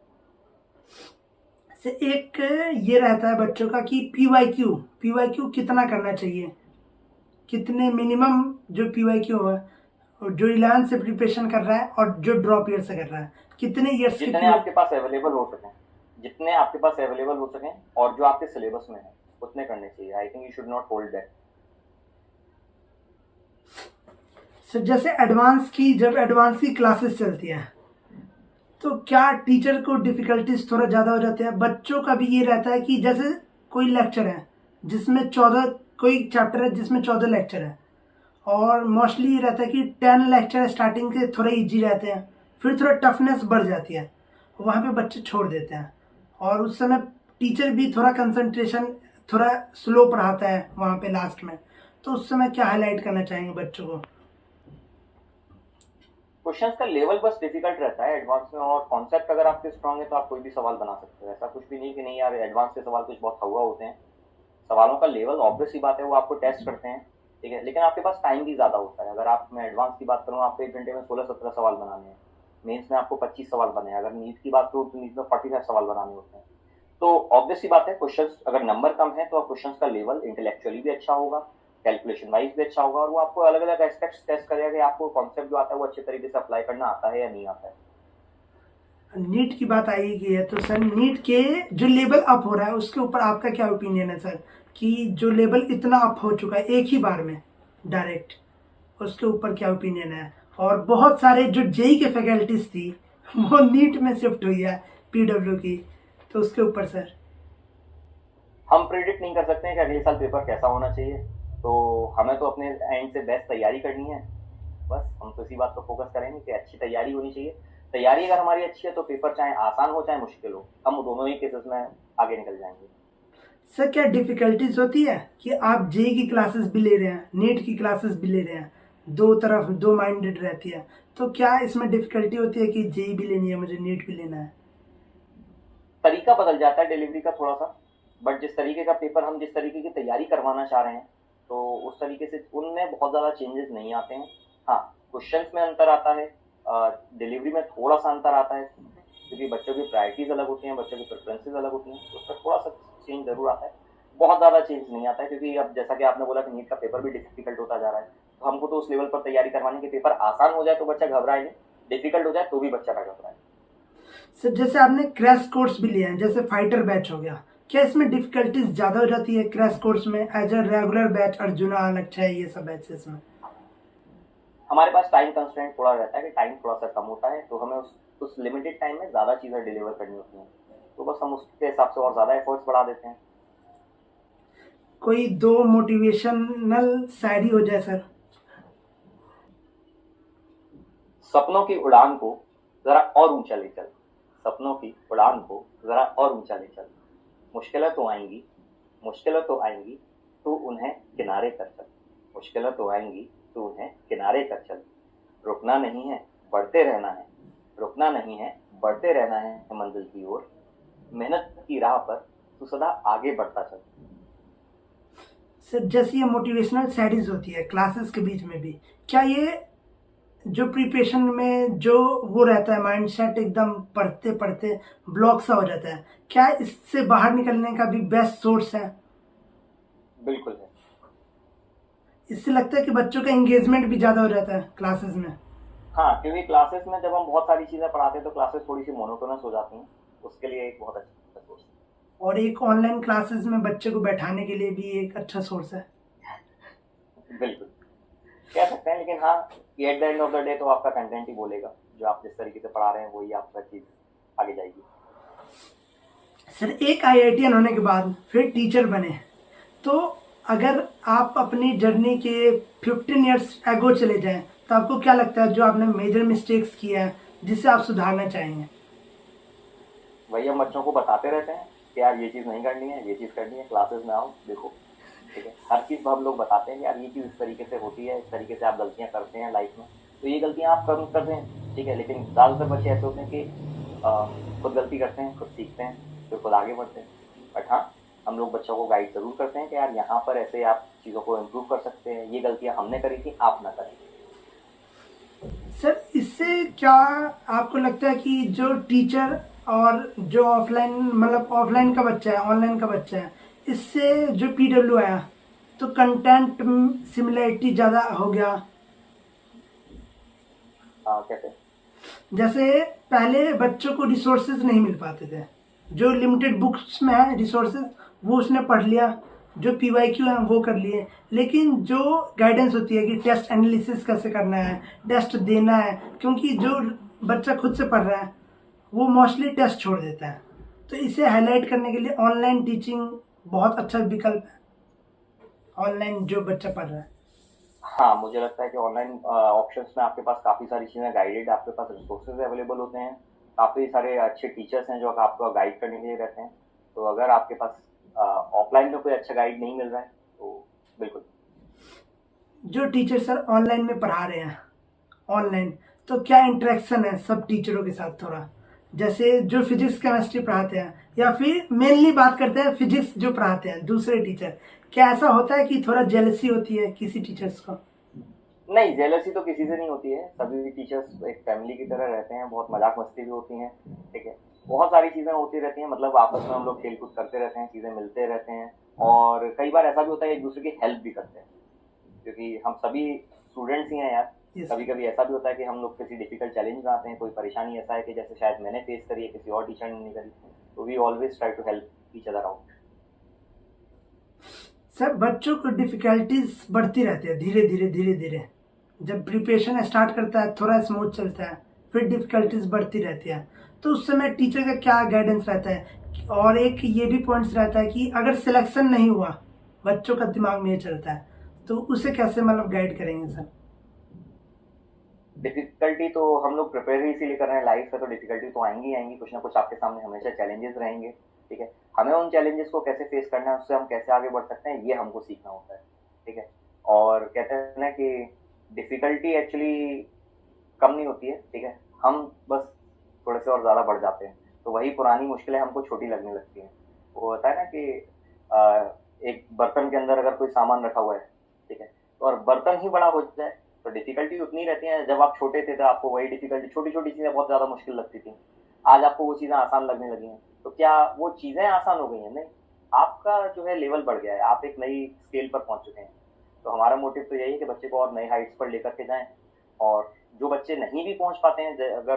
से एक ये रहता है बच्चों का कि पीवाईक्यू कितना करना चाहिए, कितने मिनिमम जो पीवाईक्यू है, जो 11 से प्रिपरेशन कर रहा है और जो ड्रॉप ईयर से कर रहा है, कितने ईयर्स के जितने आपके पास अवेलेबल हो सकें, जितने आपके पास अवेलेबल हो सकें और जो आपके सिलेबस में है उतने करने चाहिए। आई think you should not hold that. Sir जैसे जब एडवांस की क्लासेस चलती हैं तो क्या टीचर को डिफिकल्टीज थोड़ा ज़्यादा हो जाते हैं? बच्चों का भी ये रहता है कि जैसे कोई लेक्चर है जिसमें 14, कोई चैप्टर है जिसमें 14 लेक्चर है, और मोस्टली ये रहता है कि 10 लेक्चर स्टार्टिंग के थोड़े इजी रहते हैं, फिर थोड़ा टफनेस बढ़ जाती है, वहाँ पे बच्चे छोड़ देते हैं, और उस समय टीचर भी थोड़ा कंसंट्रेशन थोड़ा स्लो पढ़ाता है वहाँ पे लास्ट में। तो उस समय क्या हाईलाइट करना चाहेंगे बच्चों को? क्वेश्चंस का लेवल बस डिफिकल्ट रहता है एडवांस में, और कॉन्सेप्ट अगर आपके स्ट्रांग है तो आप कोई भी सवाल बना सकते हो। ऐसा कुछ भी नहीं कि नहीं यार एडवांस के सवाल कुछ बहुत हवा होते हैं। सवालों का लेवल ऑब्वियस ही बात है, वो आपको टेस्ट करते हैं, ठीक है, लेकिन आपके पास टाइम भी ज़्यादा होता है। अगर आप मैं एडवांस की बात करूँ, आपको 1 घंटे में 16-17 सवाल बनाने हैं, मेंस में आपको 25 सवाल बने हैं, अगर नीट की बात करूँ तो नीट में 45 सवाल बनाने होते हैं। तो ऑब्वियस ही बात है, क्वेश्चंस अगर नंबर कम है तो क्वेश्चंस का लेवल इंटेलेक्चुअली भी अच्छा होगा, कैलकुलेशन वाइज भी अच्छा होगा, और वो आपको अलग अलग एस्पेक्ट्स टेस्ट करेगा कि आपको कॉन्सेप्ट जो आता है वो अच्छे तरीके से अप्लाई करना आता है या नहीं आता है। नीट की बात आई गई है तो सर नीट के जो लेवल अप हो रहा है उसके ऊपर आपका क्या ओपिनियन है सर, कि जो लेवल इतना अप हो चुका है एक ही बार में डायरेक्ट, उसके ऊपर क्या ओपिनियन है? और बहुत सारे जो जेई के फैकल्टीज थी वो नीट में शिफ्ट हुई है पीडब्ल्यू की, तो उसके ऊपर सर? हम प्रेडिक्ट नहीं कर सकते हैं कि अगले साल पेपर कैसा होना चाहिए, तो हमें तो अपने एंड से बेस्ट तैयारी करनी है, बस हम तो इसी बात पर फोकस करेंगे कि अच्छी तैयारी होनी चाहिए। तैयारी अगर हमारी अच्छी है तो पेपर चाहे आसान हो चाहे मुश्किल हो, हम दोनों ही केसेस में आगे निकल जाएंगे। सर क्या डिफिकल्टीज होती है कि आप जेई की क्लासेस भी ले रहे हैं, नीट की क्लासेस भी ले रहे हैं, दो तरफ दो माइंडेड रहती है, तो क्या इसमें डिफिकल्टी होती है कि जेई भी लेनी है मुझे, नीट भी लेना है? तरीका बदल जाता है डिलीवरी का थोड़ा सा, बट जिस तरीके का पेपर हम जिस तरीके की तैयारी करवाना चाह रहे हैं तो उस तरीके से उनमें बहुत ज़्यादा चेंजेस नहीं आते हैं। हाँ, क्वेश्चंस में अंतर आता है, डिलीवरी में थोड़ा सा अंतर आता है, क्योंकि बच्चों की प्रायोरिटीज अलग होती हैं, बच्चों की प्रेफरेंसेज अलग होती हैं, तो उसका थोड़ा सा चेंज जरूर आता है। बहुत ज़्यादा चेंज नहीं आता है, क्योंकि अब जैसा कि आपने बोला कि नीट का पेपर भी डिफिकल्ट होता जा रहा है, तो हमको तो उस लेवल पर तैयारी करवानी कि पेपर आसान हो जाए तो बच्चा घबराए नहीं, डिफिकल्ट हो जाए तो भी बच्चा ना घबराए। सर जैसे आपने क्रैश कोर्स भी लिया है, जैसे फाइटर बैच हो गया, क्या इसमें डिफिकल्टीज ज़्यादा हो जाती है क्रैश कोर्स में as a regular batch, Arjuna, Lakshya, ये सब बैचेस में? हमारे पास टाइम कंस्ट्रेंट थोड़ा रहता है कि टाइम थोड़ा सा कम होता है, तो हमें उस लिमिटेड टाइम में ज़्यादा चीज़ें डिलीवर करनी होती हैं, तो बस हम उसके हिसाब से और ज़्यादा एफर्ट्स बढ़ा देते हैं। कोई दो मोटिवेशनल शायरी हो जाए सर। सपनों की उड़ान को ज़रा और ऊंचा ले चल, सपनों की उड़ान को ज़रा और ऊंचा ले चल, मुश्किलें तो आएंगी, मुश्किलें तो आएंगी, तो उन्हें किनारे कर चल, मुश्किलें तो आएंगी तो उन्हें किनारे कर चल, रुकना नहीं है बढ़ते रहना है, रुकना नहीं है बढ़ते रहना है मंजिल की ओर, मेहनत की राह पर तू सदा आगे बढ़ता चल। सर जैसे ये मोटिवेशनल शायरीज होती है क्लासेस के बीच में भी, क्या ये जो प्रिपरेशन में जो वो रहता है माइंडसेट एकदम पढ़ते पढ़ते ब्लॉक सा हो जाता है, क्या इससे बाहर निकलने का भी बेस्ट सोर्स है? बिल्कुल है। इससे लगता है कि बच्चों का एंगेजमेंट भी ज़्यादा हो जाता है क्लासेस में। हाँ, क्योंकि क्लासेस में जब हम बहुत सारी चीज़ें पढ़ाते हैं तो क्लासेस थोड़ी सी मोनोटोनस हो जाती हैं, उसके लिए एक बहुत अच्छा सोर्स है। और एक ऑनलाइन क्लासेस में बच्चे को बैठाने के लिए भी एक अच्छा सोर्स है। बिल्कुल कह सकते हैं, लेकिन हाँ, at the end of the day तो आपका कंटेंट ही बोलेगा, जो आप जिस तरीके से पढ़ा रहे हैं वही आपका चीज़ आगे जाएगी। सर एक आईआईटीएन होने के बाद फिर टीचर बने, तो अगर आप अपनी जर्नी के 15 ईयर्स एगो चले जाएं तो आपको क्या लगता है जो आपने मेजर मिस्टेक्स किया है जिसे आप सुधारना चाहेंगे? वही हम बच्चों को बताते रहते हैं कि यार ये चीज़ नहीं करनी है, ये चीज़ करनी है, क्लासेस में आओ देखो, ठीक है, हर चीज़ हम लोग बताते हैं यार ये चीज़ इस तरीके से होती है, इस तरीके से आप गलतियाँ करते हैं लाइफ में, तो ये गलतियाँ आप कम कर दें, ठीक है, लेकिन ज़्यादातर बच्चे ऐसे होते हैं कि खुद गलती करते हैं, खुद सीखते हैं, फिर खुद आगे बढ़ते हैं। बट हाँ, हम लोग बच्चों को गाइड ज़रूर करते हैं कि यार यहाँ पर ऐसे आप चीज़ों को इम्प्रूव कर सकते हैं, ये गलतियाँ हमने करी थी, आप ना करें। सर इससे क्या आपको लगता है कि जो टीचर और जो ऑफलाइन मतलब ऑफलाइन का बच्चा है, ऑनलाइन का बच्चा है, इससे जो पीडब्ल्यू आया तो कंटेंट सिमिलरिटी ज़्यादा हो गया? कैसे? जैसे पहले बच्चों को रिसोर्सेज नहीं मिल पाते थे, जो लिमिटेड बुक्स में है रिसोर्सेज वो उसने पढ़ लिया, जो पीवाईक्यू है वो कर लिए, लेकिन जो गाइडेंस होती है कि टेस्ट एनालिसिस कैसे करना है, टेस्ट देना है, क्योंकि जो बच्चा खुद से पढ़ रहा है वो मोस्टली टेस्ट छोड़ देता है, तो इसे हाईलाइट करने के लिए ऑनलाइन टीचिंग बहुत अच्छा विकल्प है, ऑनलाइन जो बच्चा पढ़ रहा है। हाँ, मुझे लगता है कि ऑनलाइन ऑप्शंस में आपके पास काफ़ी सारी चीज़ें गाइडेड, आपके पास रिसोर्सेज अवेलेबल होते हैं, काफ़ी सारे अच्छे टीचर्स हैं जो आपको गाइड करने के लिए रहते हैं, तो अगर आपके पास ऑफलाइन में कोई अच्छा गाइड नहीं मिल रहा है तो बिल्कुल। जो टीचर सर ऑनलाइन में पढ़ा रहे हैं ऑनलाइन, तो क्या इंटरेक्शन है सब टीचरों के साथ? थोड़ा जैसे जो फिजिक्स केमिस्ट्री पढ़ाते हैं या फिर मेनली बात करते हैं फिजिक्स जो पढ़ाते हैं दूसरे टीचर, क्या ऐसा होता है कि थोड़ा जेलसी होती है किसी टीचर्स को? नहीं, जेलसी तो किसी से नहीं होती है, सभी टीचर्स एक फैमिली की तरह रहते हैं, बहुत मजाक मस्ती भी होती हैं, ठीक है, बहुत सारी चीज़ें होती रहती हैं, मतलब आपस में हम लोग खेल कूद करते रहते हैं, चीज़ें मिलते रहते हैं, और कई बार ऐसा भी होता है एक दूसरे की हेल्प भी करते हैं, क्योंकि हम सभी स्टूडेंट्स ही हैं यार। Yes. कभी कभी ऐसा भी होता है कि हम लोग किसी डिफिकल्ट चैलेंज में आते हैं, कोई परेशानी ऐसा है कि जैसे शायद मैंने फेस करी है, किसी और टीचर ने नहीं करी, तो we always try to help each other out. Sir बच्चों को डिफिकल्टीज बढ़ती रहती है धीरे धीरे धीरे धीरे, जब प्रिपरेशन स्टार्ट करता है थोड़ा स्मूथ चलता है, फिर डिफिकल्टीज बढ़ती रहती है, तो उस समय टीचर का क्या गाइडेंस रहता है? और एक ये भी पॉइंट्स रहता है कि अगर सिलेक्शन नहीं हुआ, बच्चों का दिमाग में ये चलता है, तो उसे कैसे मतलब गाइड करेंगे सर? डिफिकल्टी तो हम लोग प्रिपेयर ही इसीलिए कर रहे हैं, लाइफ है तो डिफिकल्टी तो आएंगी ही आएंगी, कुछ ना कुछ आपके सामने हमेशा चैलेंजेस रहेंगे, ठीक है। हमें उन चैलेंजेस को कैसे फेस करना है, उससे हम कैसे आगे बढ़ सकते हैं, ये हमको सीखना होता है, ठीक है। और कहते हैं ना कि डिफिकल्टी एक्चुअली कम नहीं होती है, ठीक है, हम बस थोड़े से और ज़्यादा बढ़ जाते हैं, तो वही पुरानी मुश्किलें हमको छोटी लगने लगती हैं। वो होता है ना कि एक बर्तन के अंदर अगर कोई सामान रखा हुआ है, ठीक है, तो और बर्तन ही बड़ा हो जाए तो डिफिकल्टी उतनी रहती है। जब आप छोटे थे तो आपको वही डिफिकल्टी, छोटी छोटी चीज़ें बहुत ज़्यादा मुश्किल लगती थी, आज आपको वो चीज़ें आसान लगने लगी हैं। तो क्या वो चीज़ें आसान हो गई हैं? नहीं, आपका जो है लेवल बढ़ गया है, आप एक नई स्केल पर पहुंच चुके हैं। तो हमारा मोटिव तो यही है कि बच्चे को और नए हाइट्स पर लेकर के जाएं। और जो बच्चे नहीं भी पहुंच पाते हैं, अगर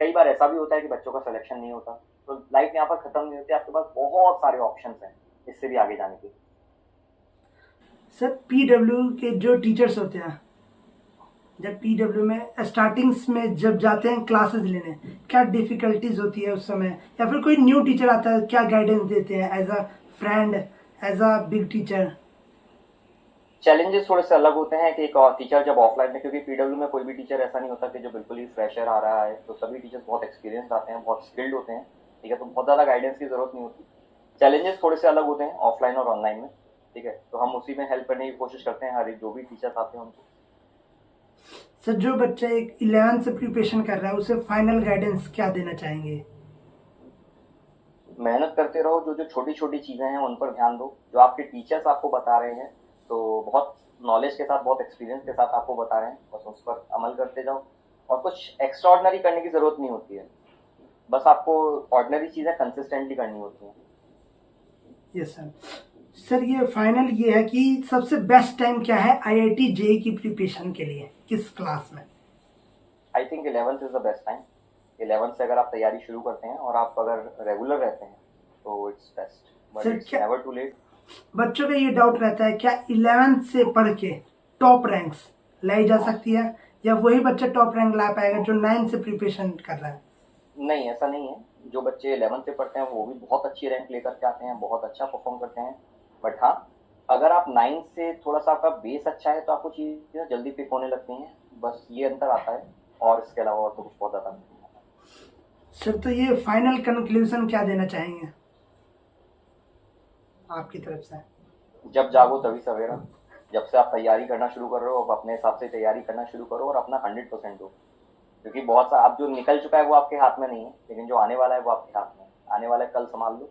कई बार ऐसा भी होता है कि बच्चों का सिलेक्शन नहीं होता, तो लाइफ यहाँ पर खत्म नहीं होती, आपके पास बहुत सारे ऑप्शंस हैं इससे भी आगे जाने के। सर पीडब्ल्यू के जो टीचर्स होते हैं, जब पीडब्ल्यू में स्टार्टिंग्स में जब जाते हैं क्लासेस लेने, क्या डिफिकल्टीज होती है उस समय, या फिर कोई न्यू टीचर आता है क्या गाइडेंस देते हैं as a friend, as a big teacher? Challenges थोड़े से अलग होते हैं कि एक टीचर जब ऑफलाइन में, क्योंकि पीडब्ल्यू में कोई भी टीचर ऐसा नहीं होता कि जो बिल्कुल ही फ्रेशर आ रहा है, तो सभी टीचर्स बहुत एक्सपीरियंस आते हैं, बहुत स्किल्ड होते हैं, ठीक है, तो बहुत ज़्यादा गाइडेंस की जरूरत नहीं होती। चैलेंजेस थोड़े से अलग होते हैं ऑफलाइन और ऑनलाइन में, ठीक है, तो हम उसी में हेल्प करने की कोशिश करते हैं हर एक जो भी टीचर्स आते हैं उनको। सर जो बच्चा एक 11th से प्रिपरेशन कर रहा है उसे फाइनल गाइडेंस क्या देना चाहेंगे? मेहनत करते रहो, जो जो छोटी छोटी चीज़ें हैं उन पर ध्यान दो, जो आपके टीचर्स आपको बता रहे हैं तो बहुत नॉलेज के साथ, बहुत एक्सपीरियंस के साथ आपको बता रहे हैं, बस उस पर अमल करते जाओ। और कुछ एक्स्ट्रा ऑर्डिनरी करने की ज़रूरत नहीं होती है, बस आपको ऑर्डिनरी चीज़ें कंसिस्टेंटली करनी होती हैं। Yes sir. सर ये फाइनल ये है कि सबसे बेस्ट टाइम क्या है आईआईटी जेईई की प्रिपरेशन के लिए, किस क्लास में? I think 11th is the best time. 11th से अगर आप तैयारी शुरू करते हैं और आप अगर रेगुलर रहते हैं तो it's best, but sir it's क्या नेवर टू लेट। बच्चों का ये डाउट रहता है क्या 11th से पढ़ के टॉप रैंक्स लाई जा सकती है, या वही बच्चा टॉप रैंक ला पाएगा जो 9th से प्रिपरेशन कर रहा है? नहीं, ऐसा नहीं है, जो बच्चे 11th से पढ़ते हैं वो भी बहुत अच्छी रैंक लेकर के आते हैं, बहुत अच्छा परफॉर्म करते हैं। बट हाँ, अगर आप 9th से थोड़ा सा आपका बेस अच्छा है तो आपको चीज़ें जल्दी पिक होने लगती हैं, बस ये अंतर आता है, और इसके अलावा और तो कुछ बहुत ज़्यादा नहीं। सर तो ये फाइनल कंक्लूजन क्या देना चाहेंगे आपकी तरफ से? जब जागो तभी सवेरा। जब से आप तैयारी करना शुरू कर रहे हो, अब अपने हिसाब से तैयारी करना शुरू करो और अपना 100% दो, क्योंकि बहुत सा अब जो निकल चुका है वो आपके हाथ में नहीं है, लेकिन जो आने वाला है वो आपके हाथ में है। आने वाला कल संभाल लो,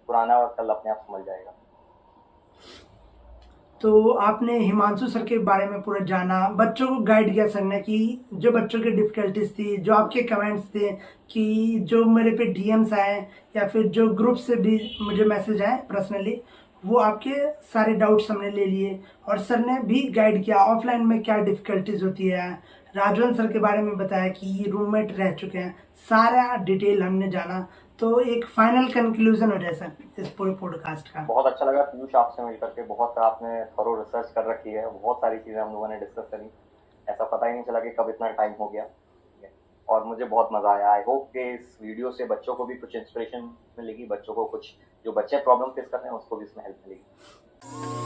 पुराना और कल अपने आप संभल जाएगा। तो आपने हिमांशु सर के बारे में पूरा जाना, बच्चों को गाइड किया सर ने कि जो बच्चों की डिफिकल्टीज थी, जो आपके कमेंट्स थे कि जो मेरे पे डीएम्स आए या फिर जो ग्रुप से भी मुझे मैसेज आए पर्सनली, वो आपके सारे डाउट्स हमने ले लिए, और सर ने भी गाइड किया ऑफलाइन में क्या डिफिकल्टीज होती है। राजवन सर के बारे में बताया कि ये रूममेट रह चुके हैं, सारा डिटेल हमने जाना। तो एक फाइनल कंक्लूजन हो जाए सर इस पूरे पॉडकास्ट का। बहुत अच्छा लगा पीयूष आपसे मिलकर के, बहुत आपने थोरो रिसर्च कर रखी है, बहुत सारी चीज़ें हम लोगों ने डिस्कस करी, ऐसा पता ही नहीं चला कि कब इतना टाइम हो गया, ठीक है। और मुझे बहुत मज़ा आया। आई होप कि इस वीडियो से बच्चों को भी कुछ इंस्पिरेशन मिलेगी, बच्चों को कुछ, जो बच्चे प्रॉब्लम फेस कर रहे हैं उसको भी इसमें हेल्प मिलेगी।